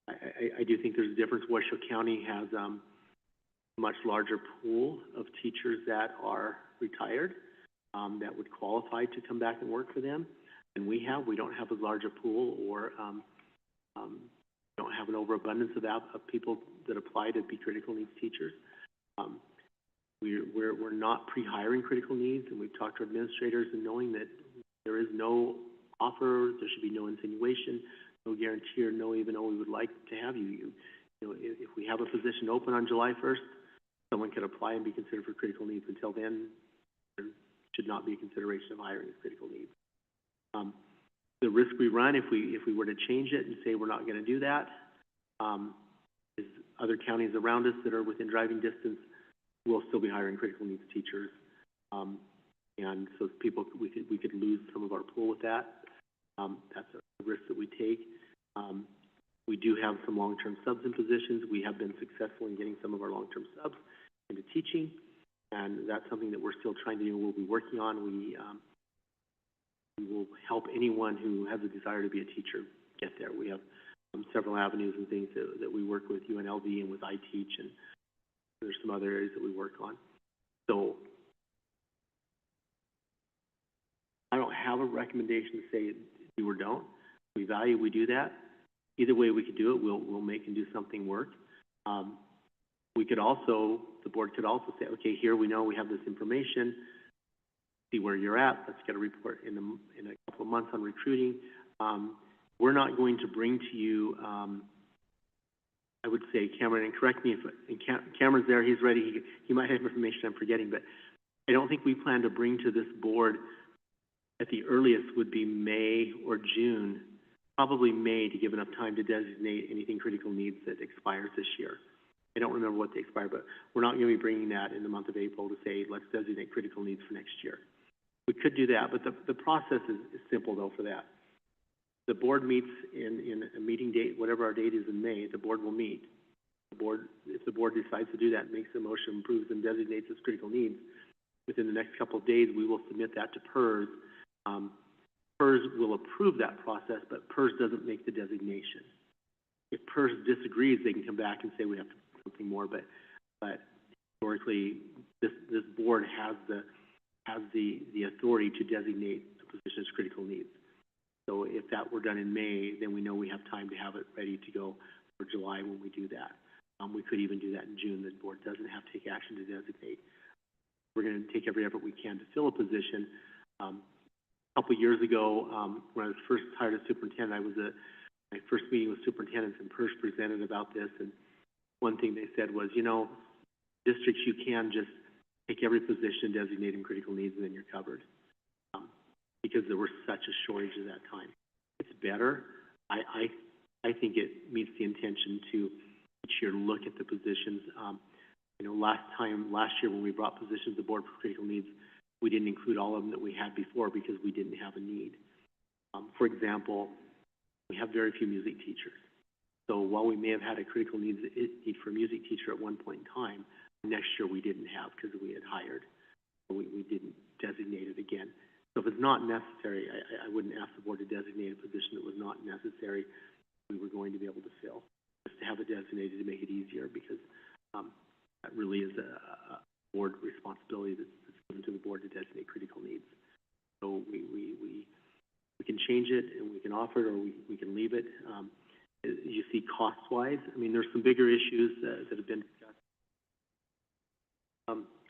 I do think there's a difference. Washoe County has a much larger pool of teachers that are retired that would qualify to come back and work for them than we have. We don't have as large a pool, or don't have an overabundance of people that apply to be critical needs teachers. We're not pre-hiring critical needs, and we've talked to administrators, and knowing that there is no offer, there should be no insinuation, no guarantee, or no even, oh, we would like to have you. You know, if we have a position open on July 1st, someone could apply and be considered for critical needs. Until then, there should not be a consideration of hiring as critical needs. The risk we run if we were to change it and say we're not going to do that, is other counties around us that are within driving distance will still be hiring critical needs teachers. And so people, we could lose some of our pool with that. That's a risk that we take. We do have some long-term subs in positions. We have been successful in getting some of our long-term subs into teaching, and that's something that we're still trying to do. We'll be working on. We will help anyone who has a desire to be a teacher get there. We have several avenues and things that we work with UNLV and with iTeach, and there's some other areas that we work on. So I don't have a recommendation to say do or don't. We do that. Either way we could do it, we'll make and do something work. We could also, the board could also say, okay, here we know we have this information, see where you're at, let's get a report in a couple of months on recruiting. We're not going to bring to you, I would say, Cameron, and correct me if Cameron's there, he's ready, he might have information I'm forgetting, but I don't think we plan to bring to this board at the earliest would be May or June, probably May, to give enough time to designate anything critical needs that expires this year. I don't remember what they expire, but we're not going to be bringing that in the month of April to say, let's designate critical needs for next year. We could do that, but the process is simple, though, for that. The board meets in a meeting date, whatever our date is in May, the board will meet. If the board decides to do that, makes a motion, approves, and designates as critical needs, within the next couple of days, we will submit that to PERS. PERS will approve that process, but PERS doesn't make the designation. If PERS disagrees, they can come back and say we have to do something more, but historically, this board has the authority to designate a position as critical needs. So if that were done in May, then we know we have time to have it ready to go for July when we do that. We could even do that in June. The board doesn't have to take action to designate. We're going to take every effort we can to fill a position. A couple of years ago, when I was first hired as superintendent, my first meeting with superintendents, and PERS presented about this, and one thing they said was, you know, districts, you can just take every position, designate them critical needs, and then you're covered. Because there was such a shortage at that time. It's better. I think it meets the intention to each year look at the positions. You know, last year when we brought positions to the board for critical needs, we didn't include all of them that we had before because we didn't have a need. For example, we have very few music teachers. So while we may have had a critical need for a music teacher at one point in time, next year we didn't have because we had hired. We didn't designate it again. So if it's not necessary, I wouldn't ask the board to designate a position that was not necessary. We were going to be able to fill, just to have it designated to make it easier, because that really is a board responsibility that's given to the board to designate critical needs. So we can change it and we can offer it, or we can leave it. You see, cost-wise, I mean, there's some bigger issues that have been discussed.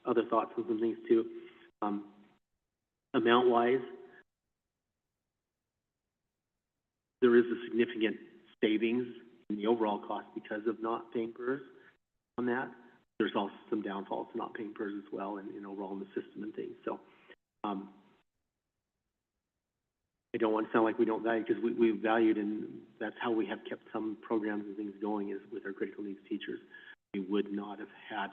Other thoughts on some things too. Amount-wise, there is a significant savings in the overall cost because of not paying PERS on that. There's also some downfalls to not paying PERS as well, and overall in the system and things. So I don't want to sound like we don't value, because we valued, and that's how we have kept some programs and things going, is with our critical needs teachers. We would not have had,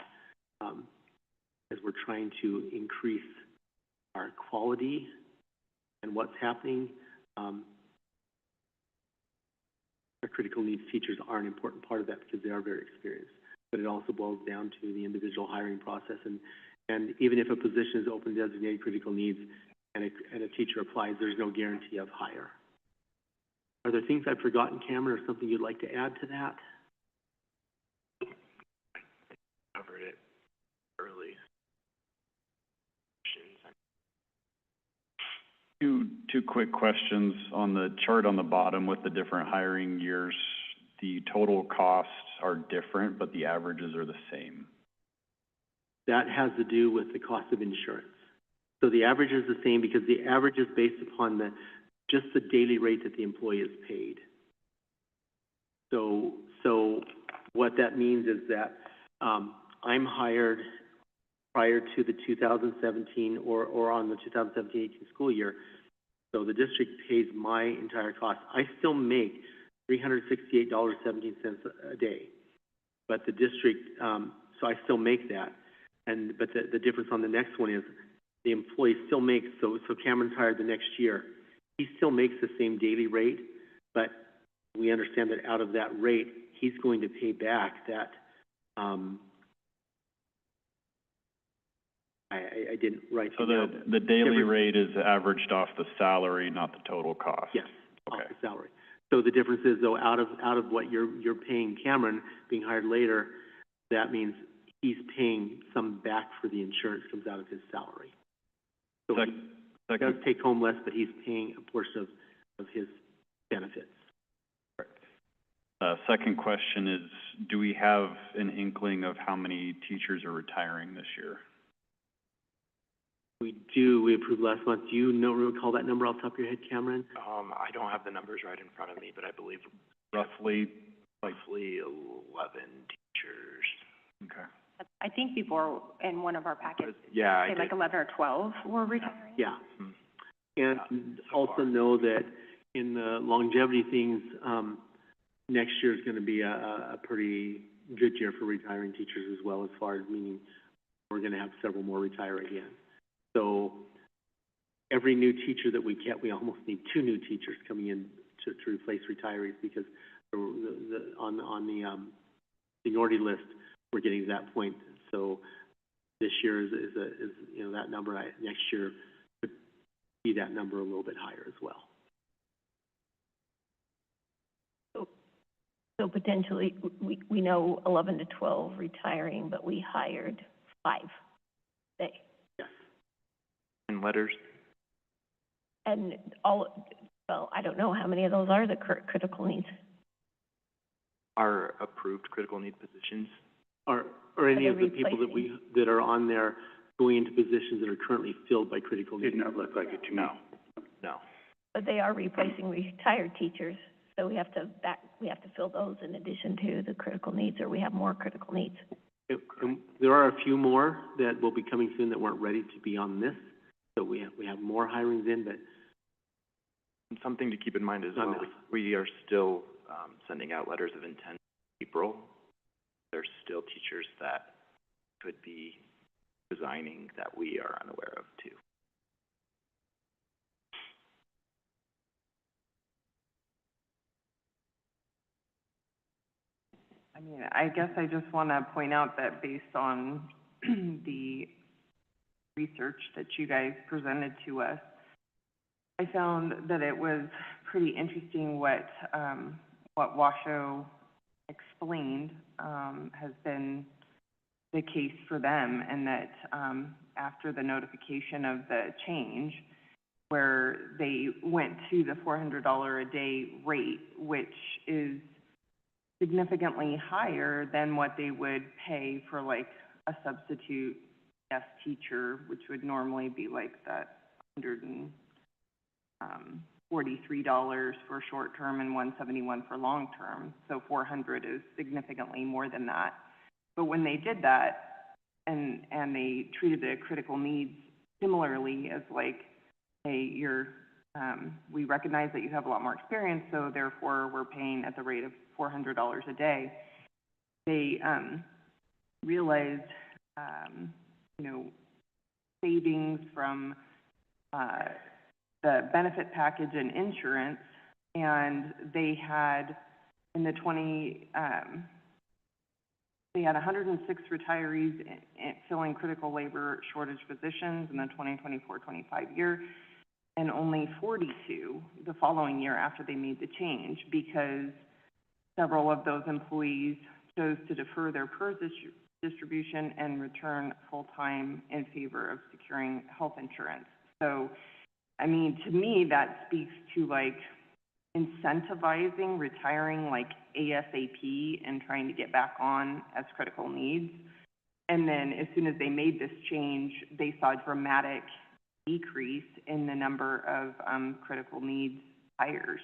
as we're trying to increase our quality and what's happening, our critical needs teachers are an important part of that because they are very experienced. But it also boils down to the individual hiring process, and even if a position is open designated critical needs and a teacher applies, there's no guarantee of hire. Are there things I've forgotten, Cameron, or something you'd like to add to that? Covered it early. Two quick questions. On the chart on the bottom with the different hiring years, the total costs are different, but the averages are the same. That has to do with the cost of insurance. So the average is the same because the average is based upon just the daily rate that the employee is paid. So What that means is that, I'm hired prior to the 2017 or on the 2017-18 school year. So the district pays my entire cost. I still make $368.17 a day. But the district, so I still make that. But the difference on the next one is the employee still makes, so Cameron's hired the next year. He still makes the same daily rate, but we understand that out of that rate, he's going to pay back that, I didn't write So it down. the daily rate is averaged off the salary, not the total cost? Yes, okay. off the salary. So the difference is, though, out of what you're paying Cameron, being hired later, that means he's paying some back for the insurance, comes out of his salary. So he does take home less, but he's paying a portion of his benefits. Second question is, do we have an inkling of how many teachers are retiring this year? We do. We approved last month. Do you recall that number off the top of your head, Cameron? I don't have the numbers right in front of me, but I believe roughly 11 teachers. Okay. I think before in one of our packets, Yeah, say like 11 or 12 were retiring. Yeah. And also know that in the longevity things, next year is going to be a pretty good year for retiring teachers as well, as far as meaning we're going to have several more retire again. So every new teacher that we get, we almost need 2 new teachers coming in to replace retirees, because on the seniority list, we're getting to that point. So this year is you know, that number. Next year could be that number a little bit higher as well. So potentially, we know 11 to 12 retiring, but we hired 5 today. Yes. And letters? And well, I don't know how many of those are the critical needs. Are approved critical need positions? Or any of the people that are on there going into positions that are currently filled by critical needs? Did not look like it to me. No. But they are replacing retired teachers, so we have to fill those in addition to the critical needs, or we have more critical needs. And there are a few more that will be coming soon that weren't ready to be on this. So we have more hirings in, but And something to keep in mind is we are still sending out letters of intent in April. There's still teachers that could be resigning that we are unaware of too. I mean, I guess I just want to point out that based on the research that you guys presented to us, I found that it was pretty interesting what Washoe explained has been the case for them, and that after the notification of the change, where they went to the $400 a day rate, which is significantly higher than what they would pay for like a substitute guest teacher, which would normally be like that $143 for short term and $171 for long term. So $400 is significantly more than that. But when they did that and they treated the critical needs similarly as like, hey, we recognize that you have a lot more experience, so therefore we're paying at the rate of $400 a day. They realized, savings from the benefit package and insurance, and they had in the they had 106 retirees filling critical labor shortage positions in the 2024-25 year, and only 42 the following year after they made the change, because several of those employees chose to defer their PERS distribution and return full-time in favor of securing health insurance. So, I mean, to me, that speaks to like incentivizing retiring like ASAP and trying to get back on as critical needs. And then as soon as they made this change, they saw a dramatic decrease in the number of critical needs hires.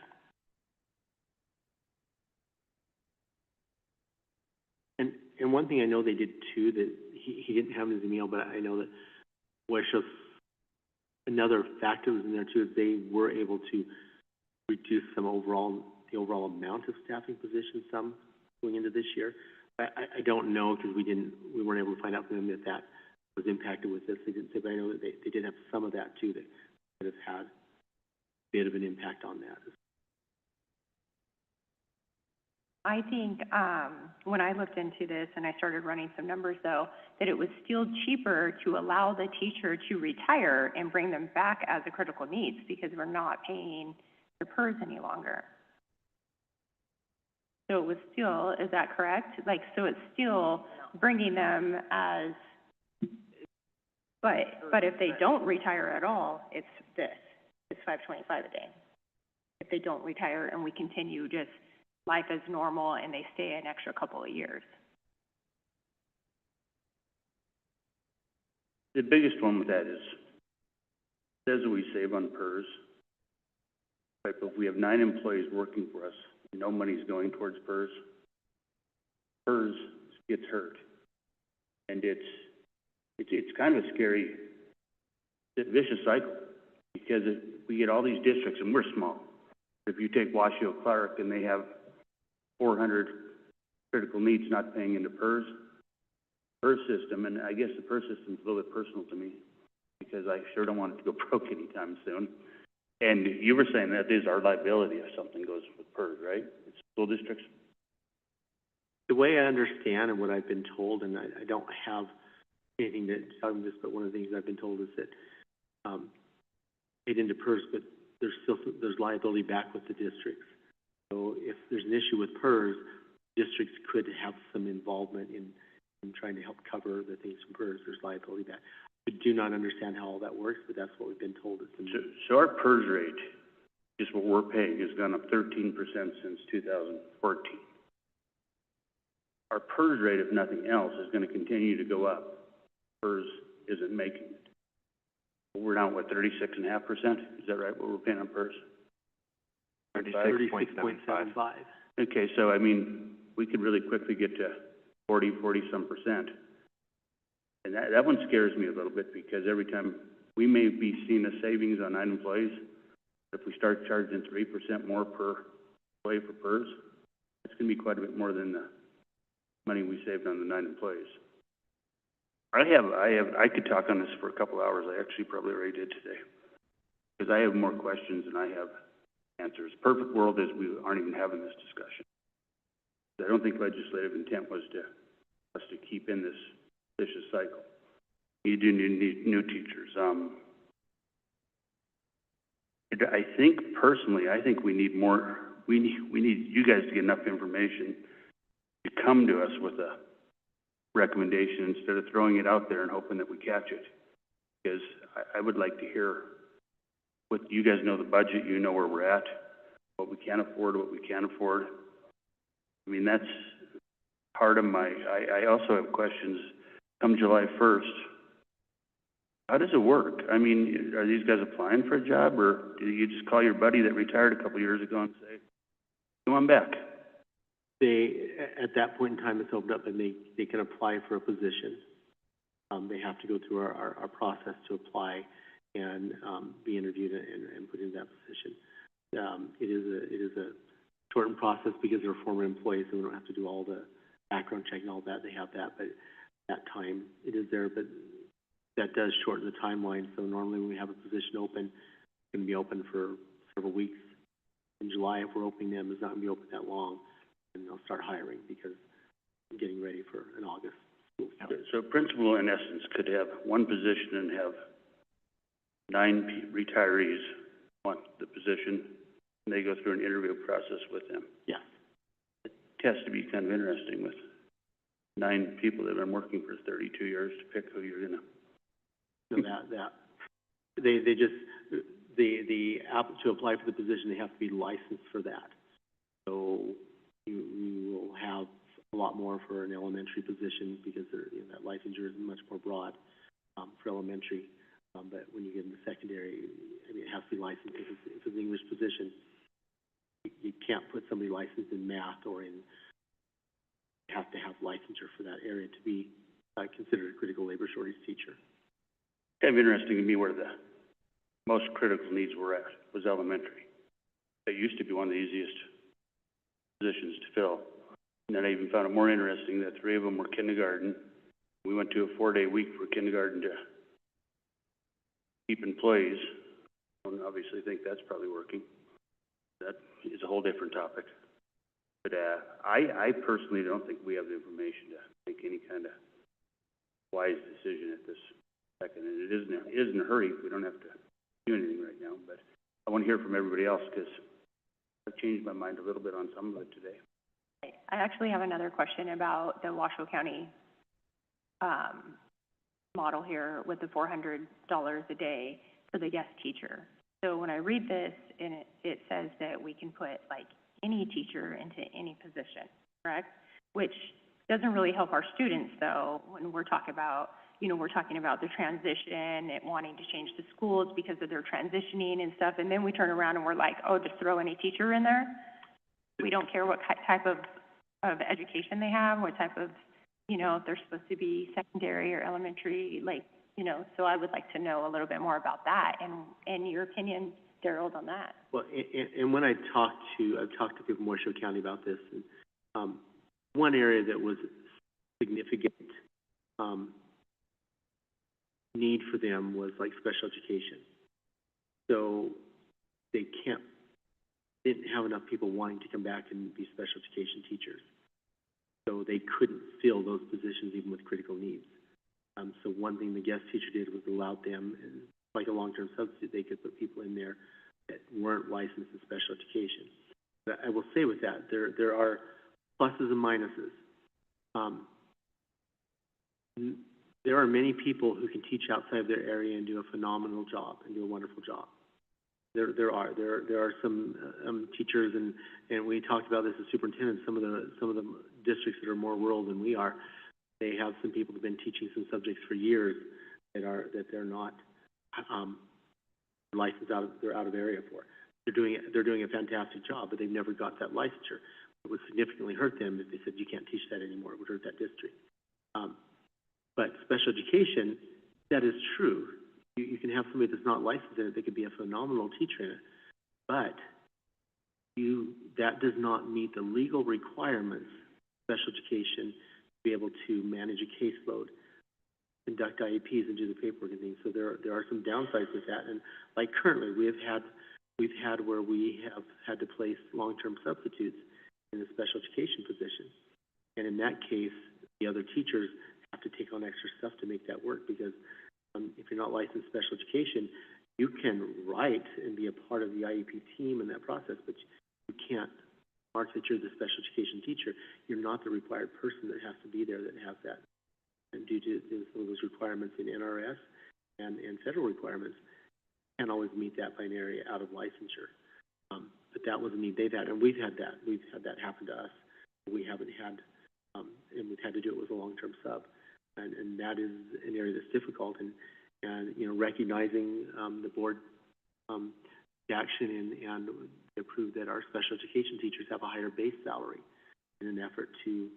and one thing I know they did too, that he didn't have in his email, but I know that another factor was in there too, is they were able to reduce the overall amount of staffing positions, some going into this year. I don't know, because we weren't able to find out from them if that was impacted with this. They didn't say, but I know that they did have some of that too, that could have had a bit of an impact on that. I think when I looked into this and I started running some numbers, though, that it was still cheaper to allow the teacher to retire and bring them back as a critical needs, because we're not paying the PERS any longer. So it was still, is that correct? Like, so it's still bringing them as, but if they don't retire at all, it's $525 a day. If they don't retire and we continue just life as normal and they stay an extra couple of years. The biggest one with that is, it says that we save on PERS. But if we have 9 employees working for us, and no money's going towards PERS, PERS gets hurt. And it's kind of a scary, vicious cycle, because we get all these districts, and we're small. If you take Washoe Clark, and they have 400 critical needs not paying into PERS system, and I guess the PERS system is a little bit personal to me, because I sure don't want it to go broke anytime soon. And you were saying that is our liability if something goes with PERS, right? It's school districts. The way I understand and what I've been told, and I don't have anything to tell them this, but one of the things I've been told is that paid into PERS, but there's liability back with the districts. So if there's an issue with PERS, districts could have some involvement in trying to help cover the things from PERS. There's liability back. I do not understand how all that works, but that's what we've been told. So our PERS rate, just what we're paying, has gone up 13% since 2014. Our PERS rate, if nothing else, is going to continue to go up. PERS isn't making it. We're now, what, 36.5%? Is that right, what we're paying on PERS? 36.75. Okay, so I mean, we could really quickly get to 40-some%. And that one scares me a little bit, because every time we may be seeing a savings on 9 employees, if we start charging 3% more per employee for PERS, it's going to be quite a bit more than the money we saved on the 9 employees. I could talk on this for a couple hours. I actually probably already did today, because I have more questions than I have answers. Perfect world is we aren't even having this discussion. I don't think legislative intent was us to keep in this vicious cycle. You do need new teachers. I think personally, we need more. We need you guys to get enough information to come to us with a recommendation instead of throwing it out there and hoping that we catch it. Because I would like to hear what you guys know the budget, you know where we're at, what we can afford, what we can't afford. I mean, that's part of my. I also have questions. Come July 1st, how does it work? I mean, are these guys applying for a job, or do you just call your buddy that retired a couple years ago and say, come on back? At that point in time, it's opened up, and they can apply for a position. They have to go through our process to apply and be interviewed and put in that position. It is a shortened process because they're former employees, so we don't have to do all the background check and all that. They have that, but that time it is there. But that does shorten the timeline. So normally when we have a position open, it's going to be open for several weeks. In July, if we're opening them, it's not going to be open that long, and they'll start hiring because I'm getting ready for an August. So principal, in essence, could have one position and have 9 retirees want the position, and they go through an interview process with them. Yeah. It has to be kind of interesting with 9 people that have been working for 32 years to pick who you're going to. So to apply for the position, they have to be licensed for that. So you will have a lot more for an elementary position because that licensure is much more broad for elementary. But when you get into secondary, I mean, it has to be licensed. If it's an English position, you can't put somebody licensed in math or in have to have licensure for that area to be considered a critical labor shortage teacher. Kind of interesting to me where the most critical needs were at was elementary. That used to be one of the easiest positions to fill. And then I even found it more interesting that 3 of them were kindergarten. We went to a 4-day week for kindergarten to keep employees. And obviously think that's probably working. That is a whole different topic. But I personally don't think we have the information to make any kind of wise decision at this second. And it isn't a hurry. We don't have to do anything right now. But I want to hear from everybody else because I've changed my mind a little bit on some of it today. I actually have another question about the Washoe County model here with the $400 a day for the guest teacher. So when I read this, and it says that we can put like any teacher into any position, correct? Which doesn't really help our students though, when we're talking about, we're talking about the transition and wanting to change the schools because of their transitioning and stuff, and then we turn around and we're like, oh, just throw any teacher in there? We don't care what type of education they have, what type of, if they're supposed to be secondary or elementary, so I would like to know a little bit more about that and your opinion, Daryl, on that. Well, and when I've talked to people from Washoe County about this, and one area that was significant need for them was like special education. So they didn't have enough people wanting to come back and be special education teachers. So they couldn't fill those positions even with critical needs. So one thing the guest teacher did was allowed them, like a long-term substitute, they could put people in there that weren't licensed in special education. But I will say with that, there are pluses and minuses. There are many people who can teach outside of their area and do a phenomenal job and do a wonderful job. There are some teachers, and we talked about this as superintendents. Some of the districts that are more rural than we are, they have some people who've been teaching some subjects for years that they're not licensed they're out of area for. They're doing a fantastic job, but they've never got that licensure. It would significantly hurt them if they said you can't teach that anymore. It would hurt that district. But special education, that is true. You can have somebody that's not licensed in it, they could be a phenomenal teacher in it, but that does not meet the legal requirements of special education to be able to manage a caseload, conduct IEPs, and do the paperwork and things. So there are some downsides with that. And like currently, we've had where we have had to place long-term substitutes in the special education position, and in that case, the other teachers have to take on extra stuff to make that work because if you're not licensed in special education, you can write and be a part of the IEP team in that process, but you can't mark that you're the special education teacher. You're not the required person that has to be there that has that. And due to some of those requirements in NRS and federal requirements, can't always meet that by an area out of licensure. But that was a need they've had, and we've had that. We've had that happen to us. We haven't had, and we've had to do it with a long-term sub. And that is an area that's difficult, and recognizing the board action and approved that our special education teachers have a higher base salary in an effort to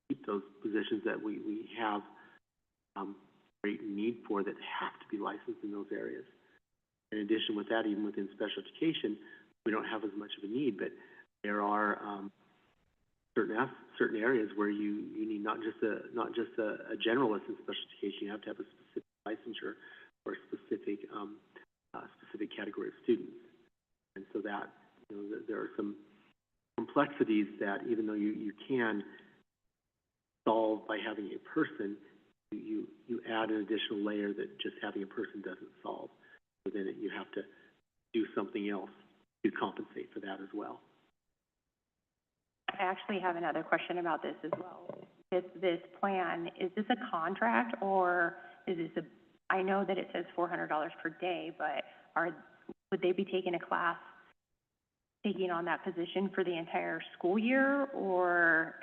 keep those positions that we have great need for that have to be licensed in those areas. In addition with that, even within special education, we don't have as much of a need, but there are certain areas where you need not just a generalist in special education. You have to have a specific licensure or a specific category of students, and so that there are some complexities that even though you can solve by having a person, you add an additional layer that just having a person doesn't solve. So then you have to do something else to compensate for that as well. I actually have another question about this as well. This plan, is this a contract or is this I know that it says $400 per day, but would they be taking a class, taking on that position for the entire school year, or,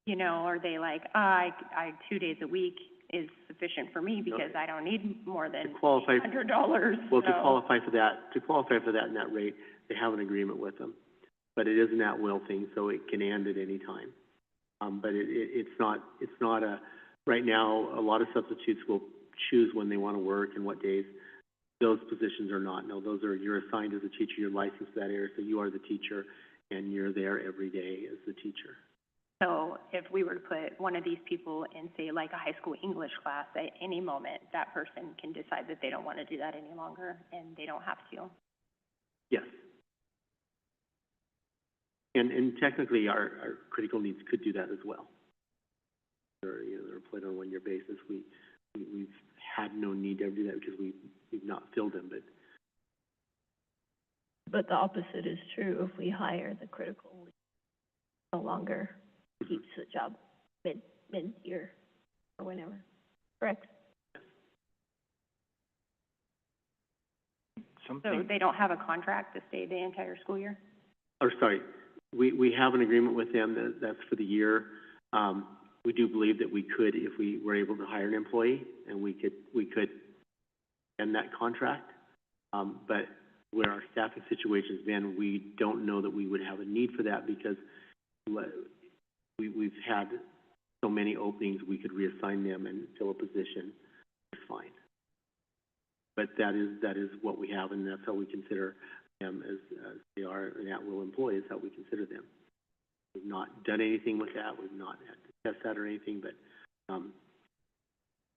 are they like, I 2 days a week is sufficient for me because I don't need more than $100? Well, to qualify for that in that rate, they have an agreement with them. But it is an at-will thing, so it can end at any time. But it's not right now, a lot of substitutes will choose when they want to work and what days. Those positions are not. No, you're assigned as a teacher, you're licensed to that area, so you are the teacher, and you're there every day as the teacher. So if we were to put one of these people in, say, like a high school English class, at any moment, that person can decide that they don't want to do that any longer, and they don't have to. Yes. And technically, our critical needs could do that as well. They're employed on a one-year basis. We've had no need to ever do that because we've not filled them, But the opposite is true. If we hire the critical lead, no longer keeps the job mid-year or whenever. Correct? So they don't have a contract to stay the entire school year? Or sorry, we have an agreement with them that's for the year. We do believe that we could, if we were able to hire an employee, and we could end that contract. But where our staffing situation's been, we don't know that we would have a need for that because we've had so many openings, we could reassign them and fill a position. It's fine. But that is what we have, and that's how we consider them as they are an at-will employee, is how we consider them. We've not done anything with that. We've not had to test that or anything, but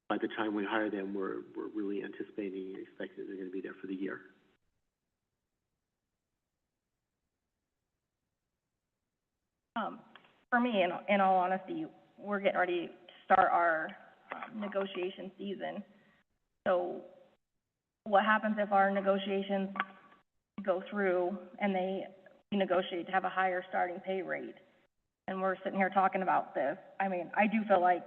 by the time we hire them, we're really anticipating and expecting they're going to be there for the year. For me, in all honesty, we're getting ready to start our negotiation season. So what happens if our negotiations go through and they negotiate to have a higher starting pay rate? And we're sitting here talking about this. I mean, I do feel like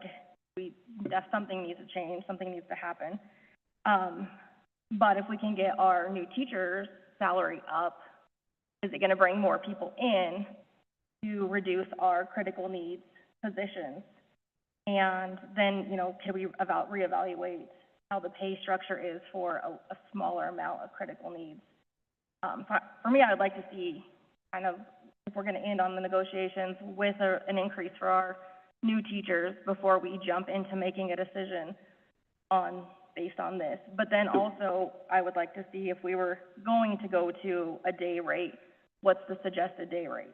that something needs to change, something needs to happen. But if we can get our new teachers' salary up, is it going to bring more people in to reduce our critical needs positions? And then, can we reevaluate how the pay structure is for a smaller amount of critical needs? For me, I would like to see kind of, if we're going to end on the negotiations with an increase for our new teachers before we jump into making a decision based on this. But then also, I would like to see if we were going to go to a day rate, what's the suggested day rate?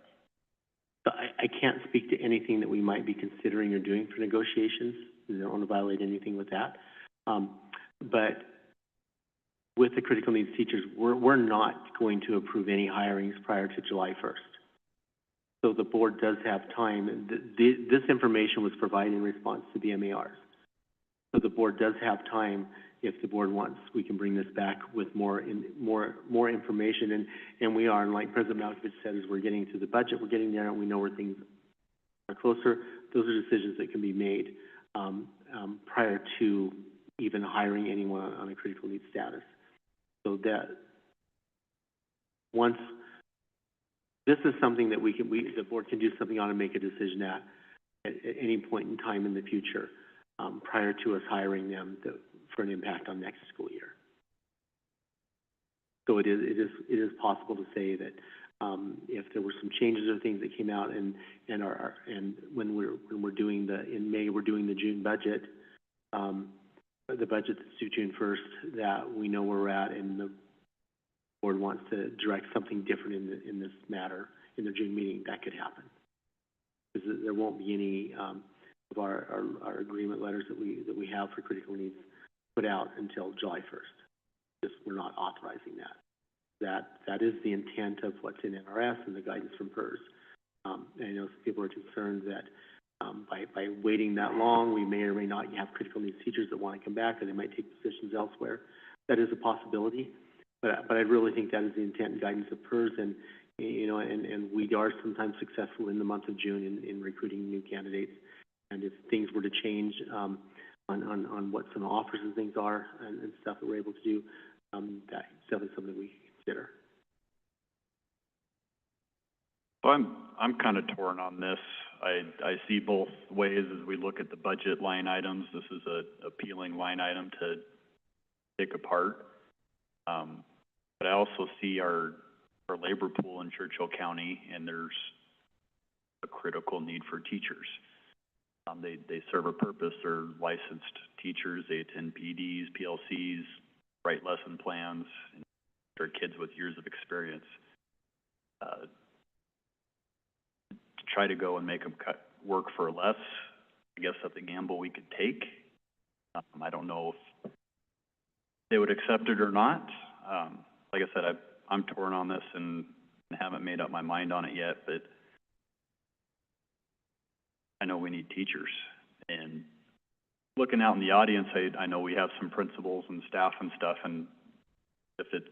I can't speak to anything that we might be considering or doing for negotiations. I don't want to violate anything with that. But with the critical needs teachers, we're not going to approve any hirings prior to July 1st. So the board does have time. This information was provided in response to the MARs. So the board does have time. If the board wants, we can bring this back with more information. And we are, and like President Malkovich said, as we're getting to the budget, we're getting there and we know where things are closer. Those are decisions that can be made prior to even hiring anyone on a critical needs status. So that once this is something that the board can do something on and make a decision at any point in time in the future, prior to us hiring them for an impact on next school year. So it is possible to say that if there were some changes or things that came out and when we're doing in May we're doing the June budget, the budget that's due June 1st, that we know where we're at and the board wants to direct something different in this matter in the June meeting, that could happen. Because there won't be any of our agreement letters that we have for critical needs put out until July 1st. Just we're not authorizing that. That is the intent of what's in NRS and the guidance from PERS. And I know some people are concerned that by waiting that long, we may or may not have critical needs teachers that want to come back, or they might take positions elsewhere. That is a possibility, but I really think that is the intent and guidance of PERS, and we are sometimes successful in the month of June in recruiting new candidates. And if things were to change on what some offers and things are and stuff that we're able to do, that's definitely something we consider. Well, I'm kind of torn on this. I see both ways as we look at the budget line items. This is an appealing line item to take apart. But I also see our labor pool in Churchill County, and there's a critical need for teachers. They serve a purpose. They're licensed teachers. They attend PDs, PLCs, write lesson plans. And they're kids with years of experience. To try to go and make them work for less, I guess that's a gamble we could take. I don't know if they would accept it or not. Like I said, I'm torn on this and haven't made up my mind on it yet, but I know we need teachers. And looking out in the audience, I know we have some principals and staff and stuff, and if it's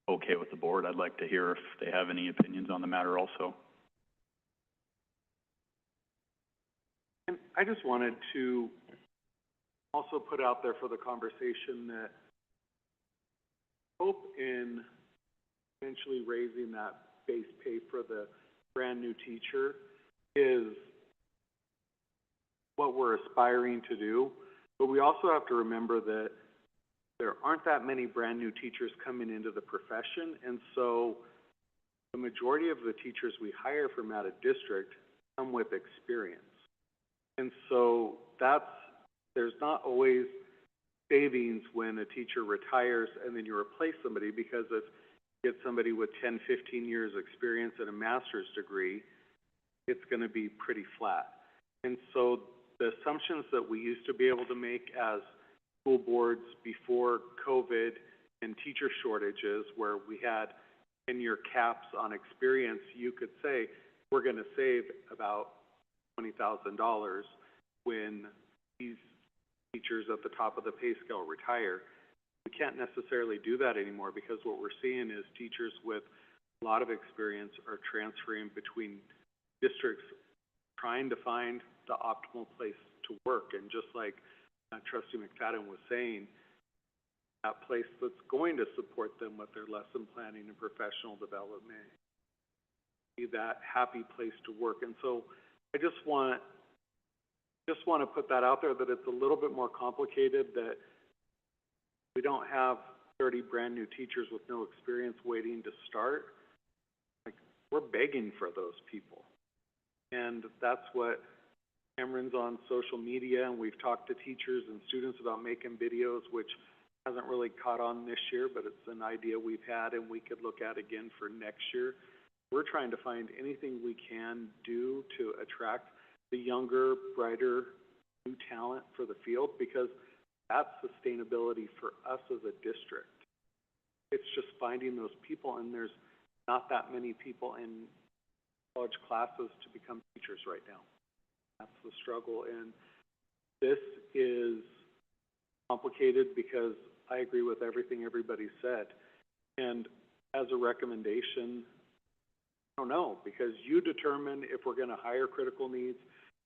okay with the board, I'd like to hear if they have any opinions on the matter also. And I just wanted to also put out there for the conversation that hope in eventually raising that base pay for the brand new teacher is what we're aspiring to do. But we also have to remember that there aren't that many brand new teachers coming into the profession, and so the majority of the teachers we hire from out of district come with experience. And so there's not always savings when a teacher retires and then you replace somebody, because if you get somebody with 10, 15 years experience and a master's degree, it's going to be pretty flat. And so the assumptions that we used to be able to make as school boards before COVID and teacher shortages, where we had 10-year caps on experience, you could say, we're going to save about $20,000 when these teachers at the top of the pay scale retire. We can't necessarily do that anymore, because what we're seeing is teachers with a lot of experience are transferring between districts, trying to find the optimal place to work. And just like Trustee McFadden was saying, that place that's going to support them with their lesson planning and professional development, be that happy place to work. And so I just want to put that out there, that it's a little bit more complicated, that we don't have 30 brand new teachers with no experience waiting to start. Like, we're begging for those people. And that's what Cameron's on social media, and we've talked to teachers and students about making videos, which hasn't really caught on this year, but it's an idea we've had and we could look at again for next year. We're trying to find anything we can do to attract the younger, brighter, new talent for the field, because that's sustainability for us as a district. It's just finding those people, and there's not that many people in college classes to become teachers right now. That's the struggle, and this is complicated because I agree with everything everybody said. And as a recommendation, I don't know, because you determine if we're going to hire critical needs.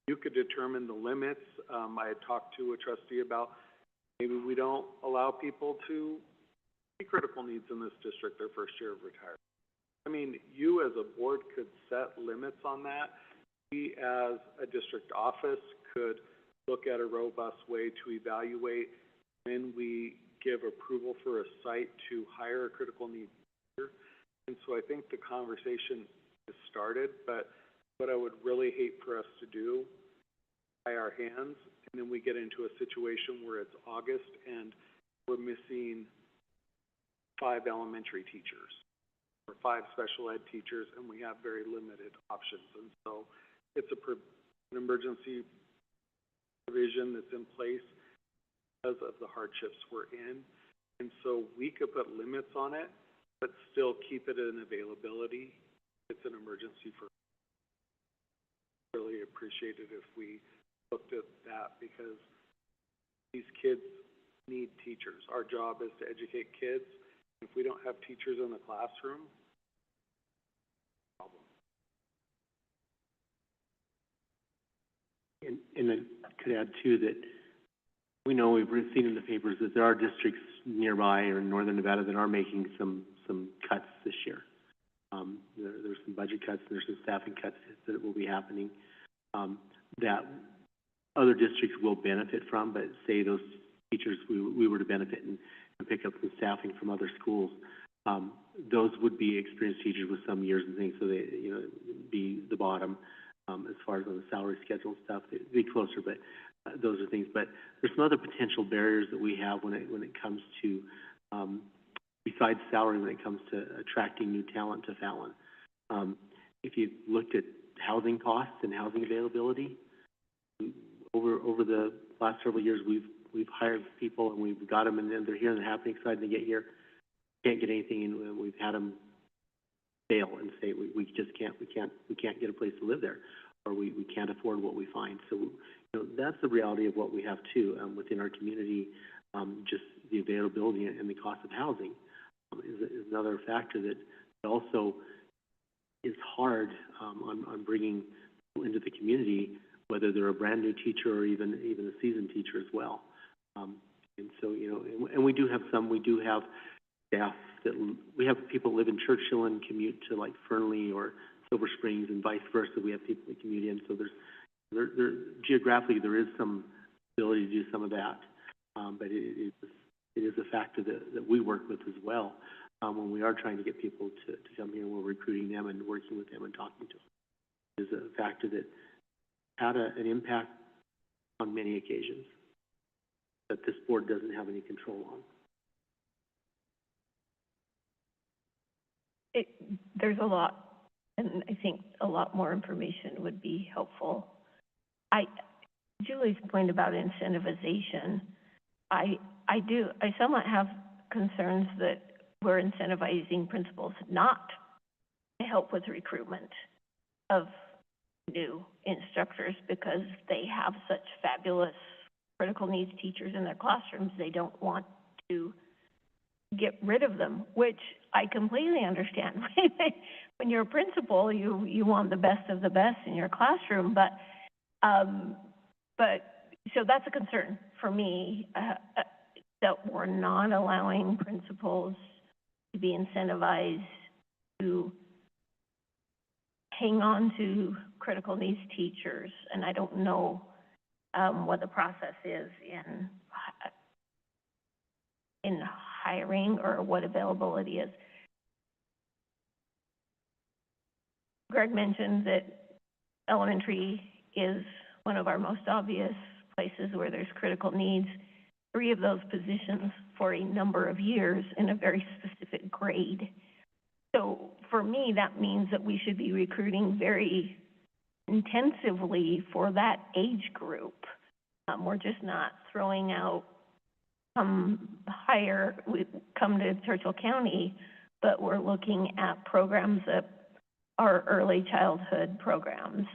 You could determine the limits. I had talked to a trustee about maybe we don't allow people to be critical needs in this district their first year of retirement. I mean, you as a board could set limits on that. We as a district office could look at a robust way to evaluate when we give approval for a site to hire a critical needs teacher. And so I think the conversation has started, but what I would really hate for us to do, tie our hands, and then we get into a situation where it's August and we're missing 5 elementary teachers or 5 special ed teachers, and we have very limited options. And so it's an emergency provision that's in place because of the hardships we're in. And so we could put limits on it, but still keep it in availability. It's an emergency for really appreciate it if we looked at that, because these kids need teachers. Our job is to educate kids. If we don't have teachers in the classroom, problem. And I could add too that we know, we've seen in the papers that there are districts nearby or in northern Nevada that are making some cuts this year. There's some budget cuts, there's some staffing cuts that will be happening that other districts will benefit from, but say those teachers we were to benefit and pick up some staffing from other schools, those would be experienced teachers with some years and things, so they, be the bottom. as far as on the salary schedule stuff. It'd be closer, but those are things. But there's some other potential barriers that we have when it comes to, besides salary, when it comes to attracting new talent to Fallon. If you looked at housing costs and housing availability, over the last several years, we've hired people and we've got them, and then they're here and they're happy, excited to get here. Can't get anything, and we've had them fail and say we just can't get a place to live there, or we can't afford what we find. So that's the reality of what we have too within our community. Just the availability and the cost of housing is another factor that also is hard on bringing people into the community, whether they're a brand new teacher or even a seasoned teacher as well. And so and we do have staff we have people live in Churchill and commute to like Fernley or Silver Springs, and vice versa. We have people that commute in, so geographically there is some ability to do some of that, but it is a factor that we work with as well when we are trying to get people to come here. We're recruiting them and working with them and talking to them. It is a factor that had an impact on many occasions that this board doesn't have any control on. There's a lot, and I think a lot more information would be helpful. Julie's point about incentivization, I somewhat have concerns that we're incentivizing principals not to help with recruitment of new instructors because they have such fabulous critical needs teachers in their classrooms. They don't want to get rid of them, which I completely understand. When you're a principal, you want the best of the best in your classroom, but so that's a concern for me, that we're not allowing principals to be incentivized to hang on to critical needs teachers. And I don't know what the process is in hiring or what availability is. Greg mentioned that elementary is one of our most obvious places where there's critical needs. 3 of those positions for a number of years in a very specific grade. So for me, that means that we should be recruiting very intensively for that age group. We're just not throwing out come to Churchill County, but we're looking at programs that are early childhood programs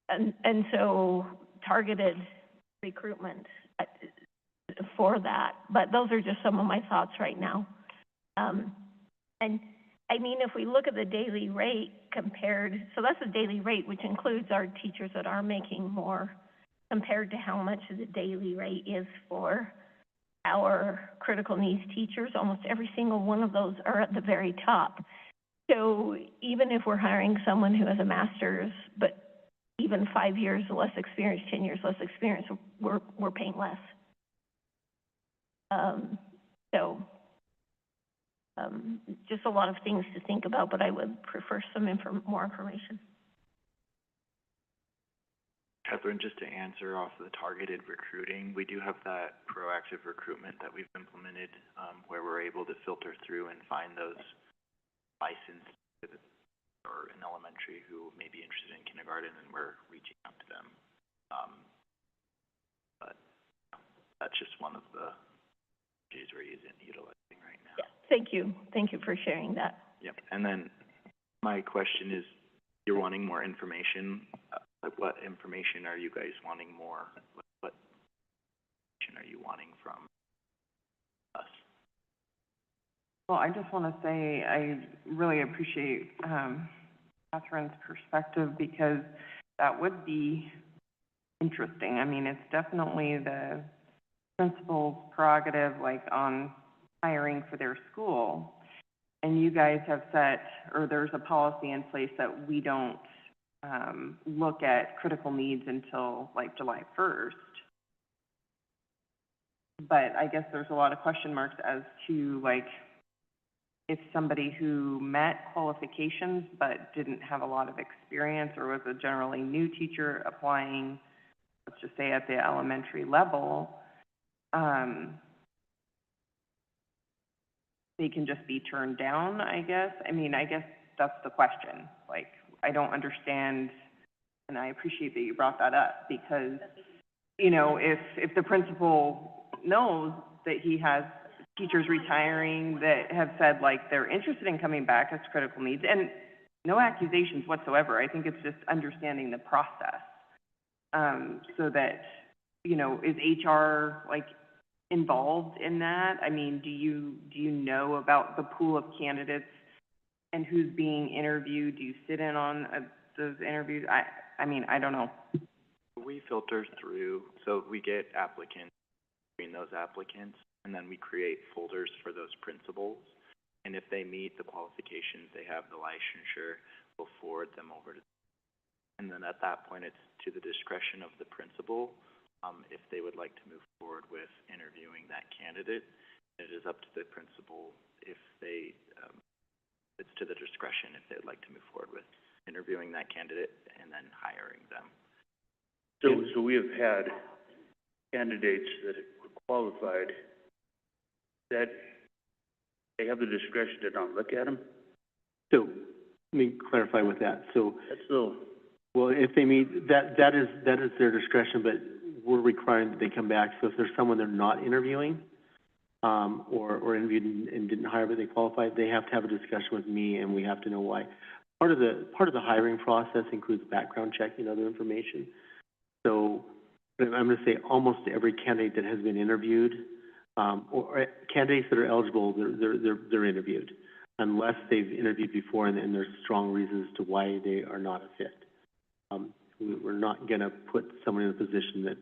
and so targeted recruitment for that. But those are just some of my thoughts right now. And I mean, if we look at the daily rate so that's the daily rate, which includes our teachers that are making more, compared to how much the daily rate is for our critical needs teachers. Almost every single one of those are at the very top. So even if we're hiring someone who has a master's, but even 5 years less experience, 10 years less experience, we're paying less. Just a lot of things to think about, but I would prefer some more information. Catherine, just to answer off the targeted recruiting, we do have that proactive recruitment that we've implemented, where we're able to filter through and find those licensed or in elementary who may be interested in kindergarten, and we're reaching out to them. But that's just one of the strategies we're utilizing right now. Yeah, thank you. Thank you for sharing that. Yep. And then my question is, you're wanting more information. Like, what information are you guys wanting more? What information are you wanting from us? Well, I just want to say I really appreciate Catherine's perspective, because that would be interesting. I mean, it's definitely the principal's prerogative, like on hiring for their school. And you guys have there's a policy in place that we don't look at critical needs until like July 1st. But I guess there's a lot of question marks as to like if somebody who met qualifications but didn't have a lot of experience or was a generally new teacher applying, let's just say at the elementary level, they can just be turned down, I guess. I mean, I guess that's the question. Like, I don't understand, and I appreciate that you brought that up, because, you know, if the principal knows that he has teachers retiring that have said, like, they're interested in coming back as critical needs, and no accusations whatsoever. I think it's just understanding the process, so that, you know, is HR, like, involved in that? I mean, do you know about the pool of candidates and who's being interviewed? Do you sit in on those interviews? I mean, I don't know. We filter through, so we get applicants, screen those applicants, and then we create folders for those principals. And if they meet the qualifications, they have the licensure, we'll forward them over to them. And then at that point, it's to the discretion of the principal if they would like to move forward with interviewing that candidate. It is up to the principal if they, it's to the discretion if they'd like to move forward with interviewing that candidate and then hiring them. So we have had candidates that were qualified that they have the discretion to not look at them? So, let me clarify with that. So, That's a little, well, if they meet, that is their discretion, but we're requiring that they come back. So if there's someone they're not interviewing, or interviewed and didn't hire but they qualified, they have to have a discussion with me and we have to know why. Part of the hiring process includes background checking and other information. So I'm going to say almost every candidate that has been interviewed, or candidates that are eligible, they're interviewed, unless they've interviewed before and there's strong reasons to why they are not a fit. We're not going to put someone in a position that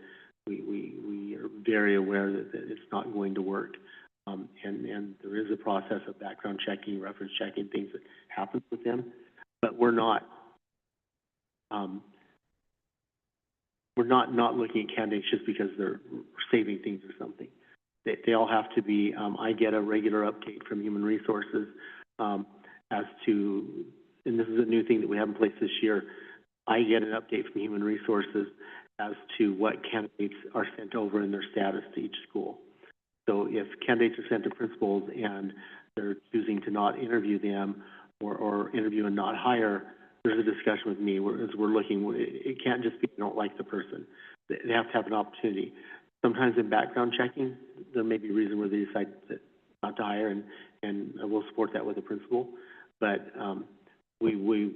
we are very aware that it's not going to work. And there is a process of background checking, reference checking, things that happen with them. But we're not looking at candidates just because they're saving things or something. They all have to be, I get a regular update from Human Resources as to, and this is a new thing that we have in place this year, I get an update from Human Resources as to what candidates are sent over in their status to each school. So if candidates are sent to principals and they're choosing to not interview them or interview and not hire, there's a discussion with me as we're looking. It can't just be, don't like the person. They have to have an opportunity. Sometimes in background checking, there may be a reason where they decide not to hire, and we'll support that with the principal. But we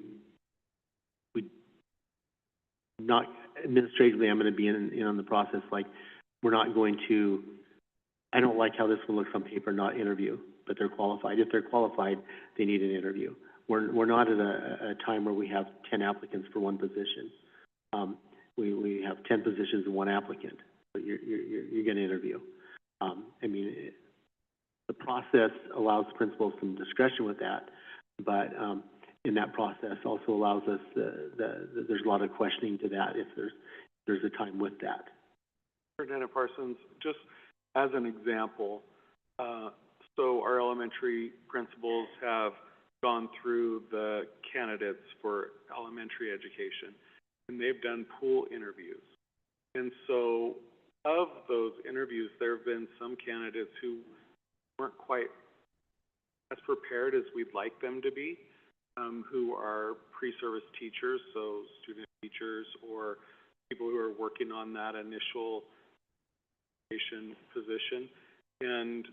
not administratively, I'm going to be in on the process. Like, we're not going to, I don't like how this one looks on paper, not interview, but they're qualified. If they're qualified, they need an interview. We're not at a time where we have 10 applicants for one position. We have 10 positions and one applicant, but you're going to interview. I mean, the process allows principals some discretion with that, but in that process also allows us there's a lot of questioning to that if there's a time with that. Superintendent Parsons, just as an example, so our elementary principals have gone through the candidates for elementary education, and they've done pool interviews. And so of those interviews, there have been some candidates who weren't quite as prepared as we'd like them to be, who are pre-service teachers, so student teachers or people who are working on that initial position, and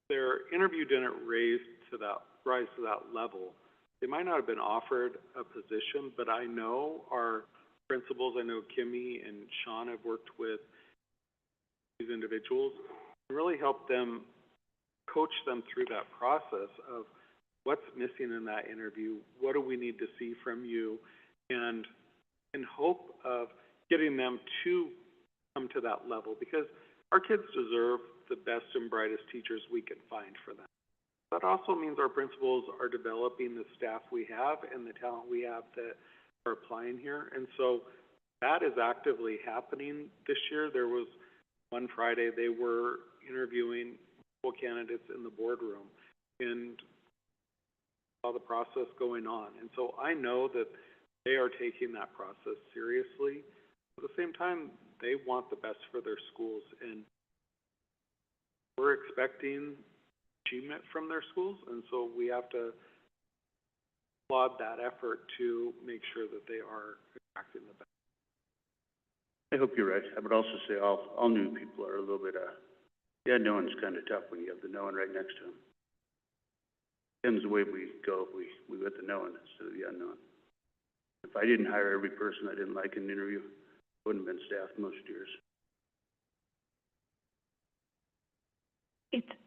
their interview didn't rise to that level. They might not have been offered a position, but I know our principals, I know Kimmy and Sean have worked with these individuals and really helped them, coach them through that process of what's missing in that interview, what do we need to see from you, and in hope of getting them to come to that level, because our kids deserve the best and brightest teachers we can find for them. That also means our principals are developing the staff we have and the talent we have that are applying here. And so that is actively happening this year. There was one Friday they were interviewing candidates in the boardroom. and saw the process going on. And so I know that they are taking that process seriously. At the same time, they want the best for their schools, and we're expecting achievement from their schools, and so we have to applaud that effort to make sure that they are attracting the best. I hope you're right. I would also say all new people are a little bit, the unknown's kind of tough when you have the known right next to them. Depends the way we go. We let the known instead of the unknown. If I didn't hire every person I didn't like in an interview, I wouldn't have been staffed most years.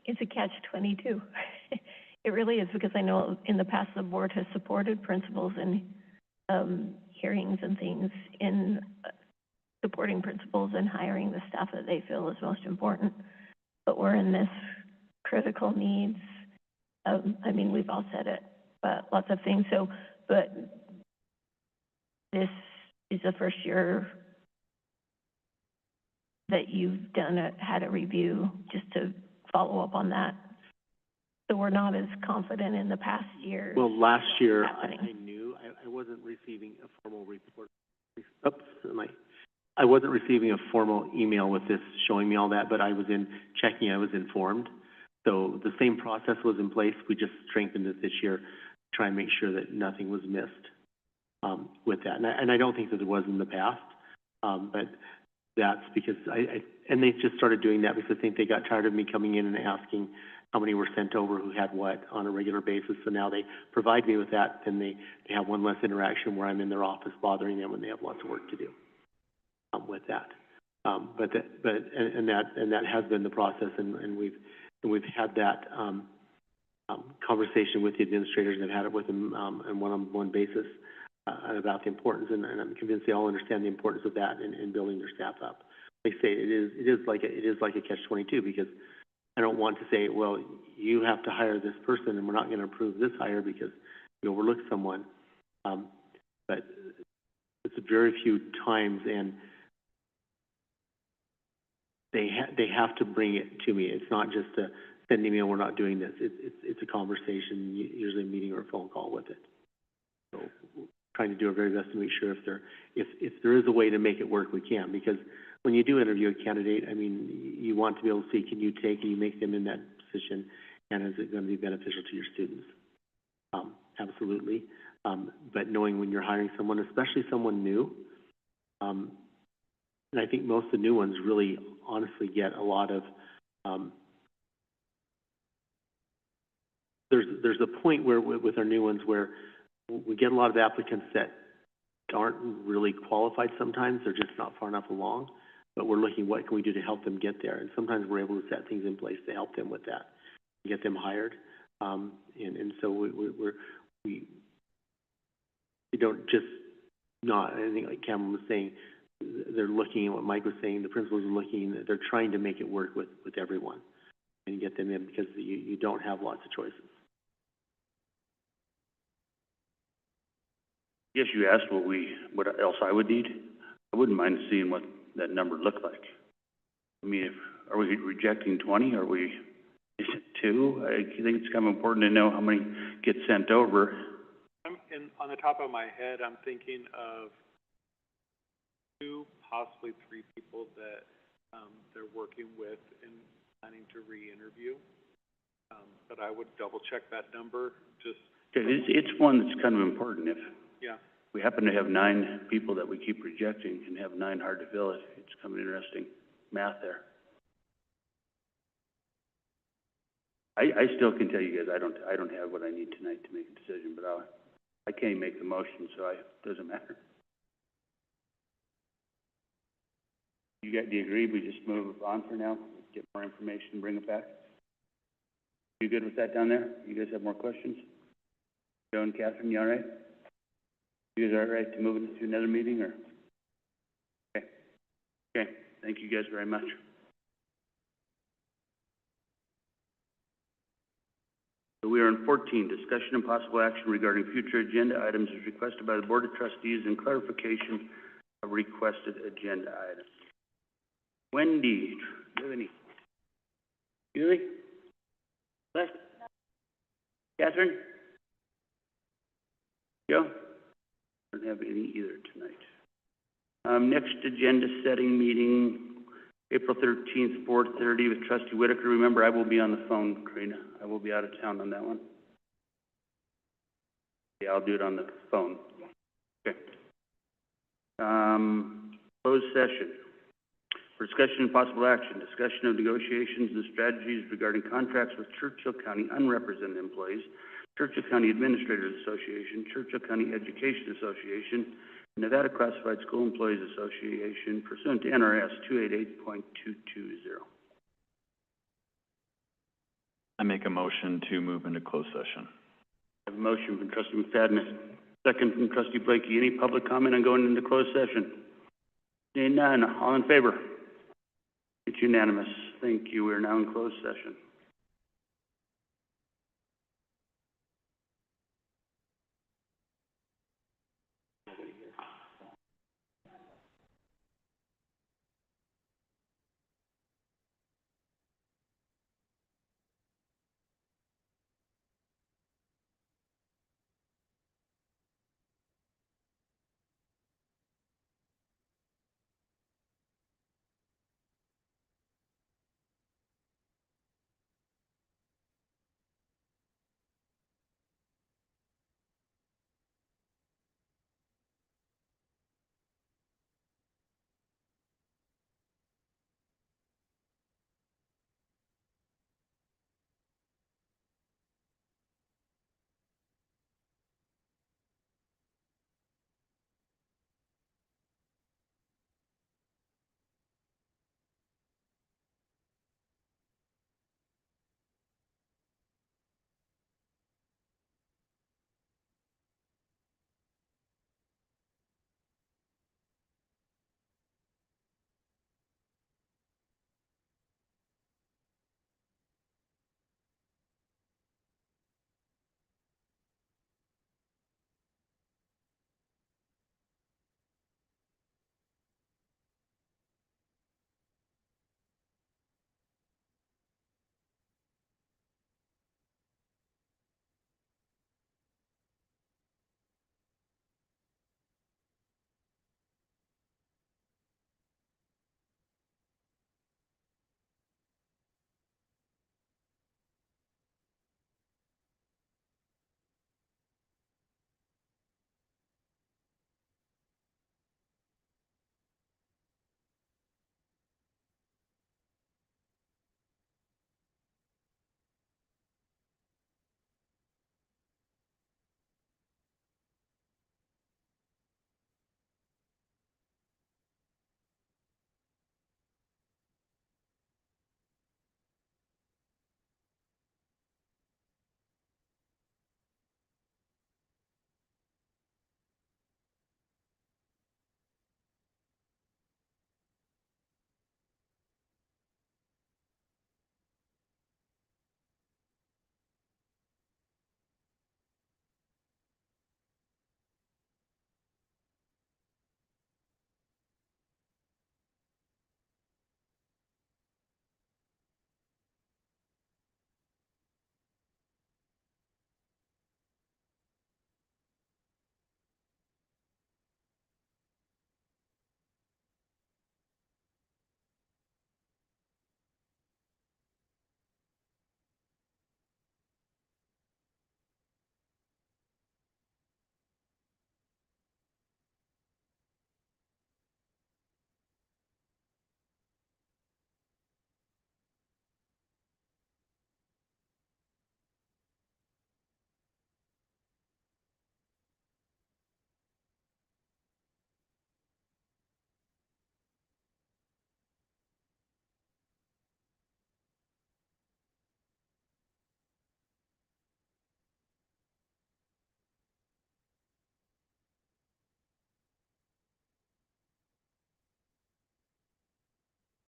It's a catch-22. It really is, because I know in the past the board has supported principals in hearings and things in supporting principals and hiring the staff that they feel is most important. But we're in this critical needs. I mean, we've all said it, but lots of things. So, but this is the first year that you've had a review, just to follow up on that. So we're not as confident in the past year. Well, last year, I knew I wasn't receiving a formal report. Oops, I wasn't receiving a formal email with this showing me all that, but I was I was informed. So the same process was in place. We just strengthened it this year to try and make sure that nothing was missed with that. And I don't think that it was in the past, but that's because and they just started doing that because I think they got tired of me coming in and asking how many were sent over, who had what on a regular basis. So now they provide me with that, and they have one less interaction where I'm in their office bothering them when they have lots of work to do with that. But that has been the process, and we've had that conversation with the administrators, and I've had it with them on one-on-one basis about the importance, and I'm convinced they all understand the importance of that in building their staff up. Like I say, it is like a catch-22, because I don't want to say, well, you have to hire this person, and we're not going to approve this hire because you overlooked someone. But it's very few times, and they have to bring it to me. It's not just a send an email, we're not doing this. It's a conversation, usually a meeting or a phone call with it. So trying to do our very best to make sure if there is a way to make it work, we can. Because when you do interview a candidate, I mean, you want to be able to see, can you make them in that position, and is it going to be beneficial to your students? Absolutely. But knowing when you're hiring someone, especially someone new, and I think most of the new ones really honestly get a lot of, there's a point where with our new ones where we get a lot of applicants that aren't really qualified sometimes. They're just not far enough along, but we're looking, what can we do to help them get there? And sometimes we're able to set things in place to help them with that, get them hired. And so we don't just not, I think like Cameron was saying, they're looking at what Mike was saying, the principals are looking, they're trying to make it work with everyone and get them in, because you don't have lots of choices. Yes, you asked what else I would need. I wouldn't mind seeing what that number looked like. I mean, are we rejecting 20? Is it 2? I think it's kind of important to know how many get sent over. On the top of my head, I'm thinking of 2, possibly 3 people that they're working with and planning to re-interview. But I would double check that number. It's one that's kind of important. If yeah. we happen to have 9 people that we keep rejecting and have 9 hard to fill, it's kind of interesting math there. I still can tell you guys I don't have what I need tonight to make a decision, but I can't make the motion, so it doesn't matter. Do you agree we just move on for now, get more information, bring it back? You good with that down there? You guys have more questions? Joe and Catherine, you all right? You guys all right to move into another meeting, or? Okay, thank you guys very much. So we are in 14, discussion and possible action regarding future agenda items as requested by the Board of Trustees and clarification of requested agenda items. Wendy, do you have any? Julie? Les? Catherine? Joe? I don't have any either tonight. Next agenda setting meeting, April 13th, 4:30 with Trustee Whitaker. Remember, I will be on the phone, Karina. I will be out of town on that one. Yeah, I'll do it on the phone. Okay. Closed session. For discussion and possible action, discussion of negotiations and strategies regarding contracts with Churchill County unrepresented employees, Churchill County Administrators Association, Churchill County Education Association, Nevada Classified School Employees Association pursuant to NRS 288.220. I make a motion to move into closed session. I have a motion from Trustee McFadden, second from Trustee Blakey. Any public comment on going into closed session? Seeing none, all in favor? It's unanimous. Thank you. We are now in closed session.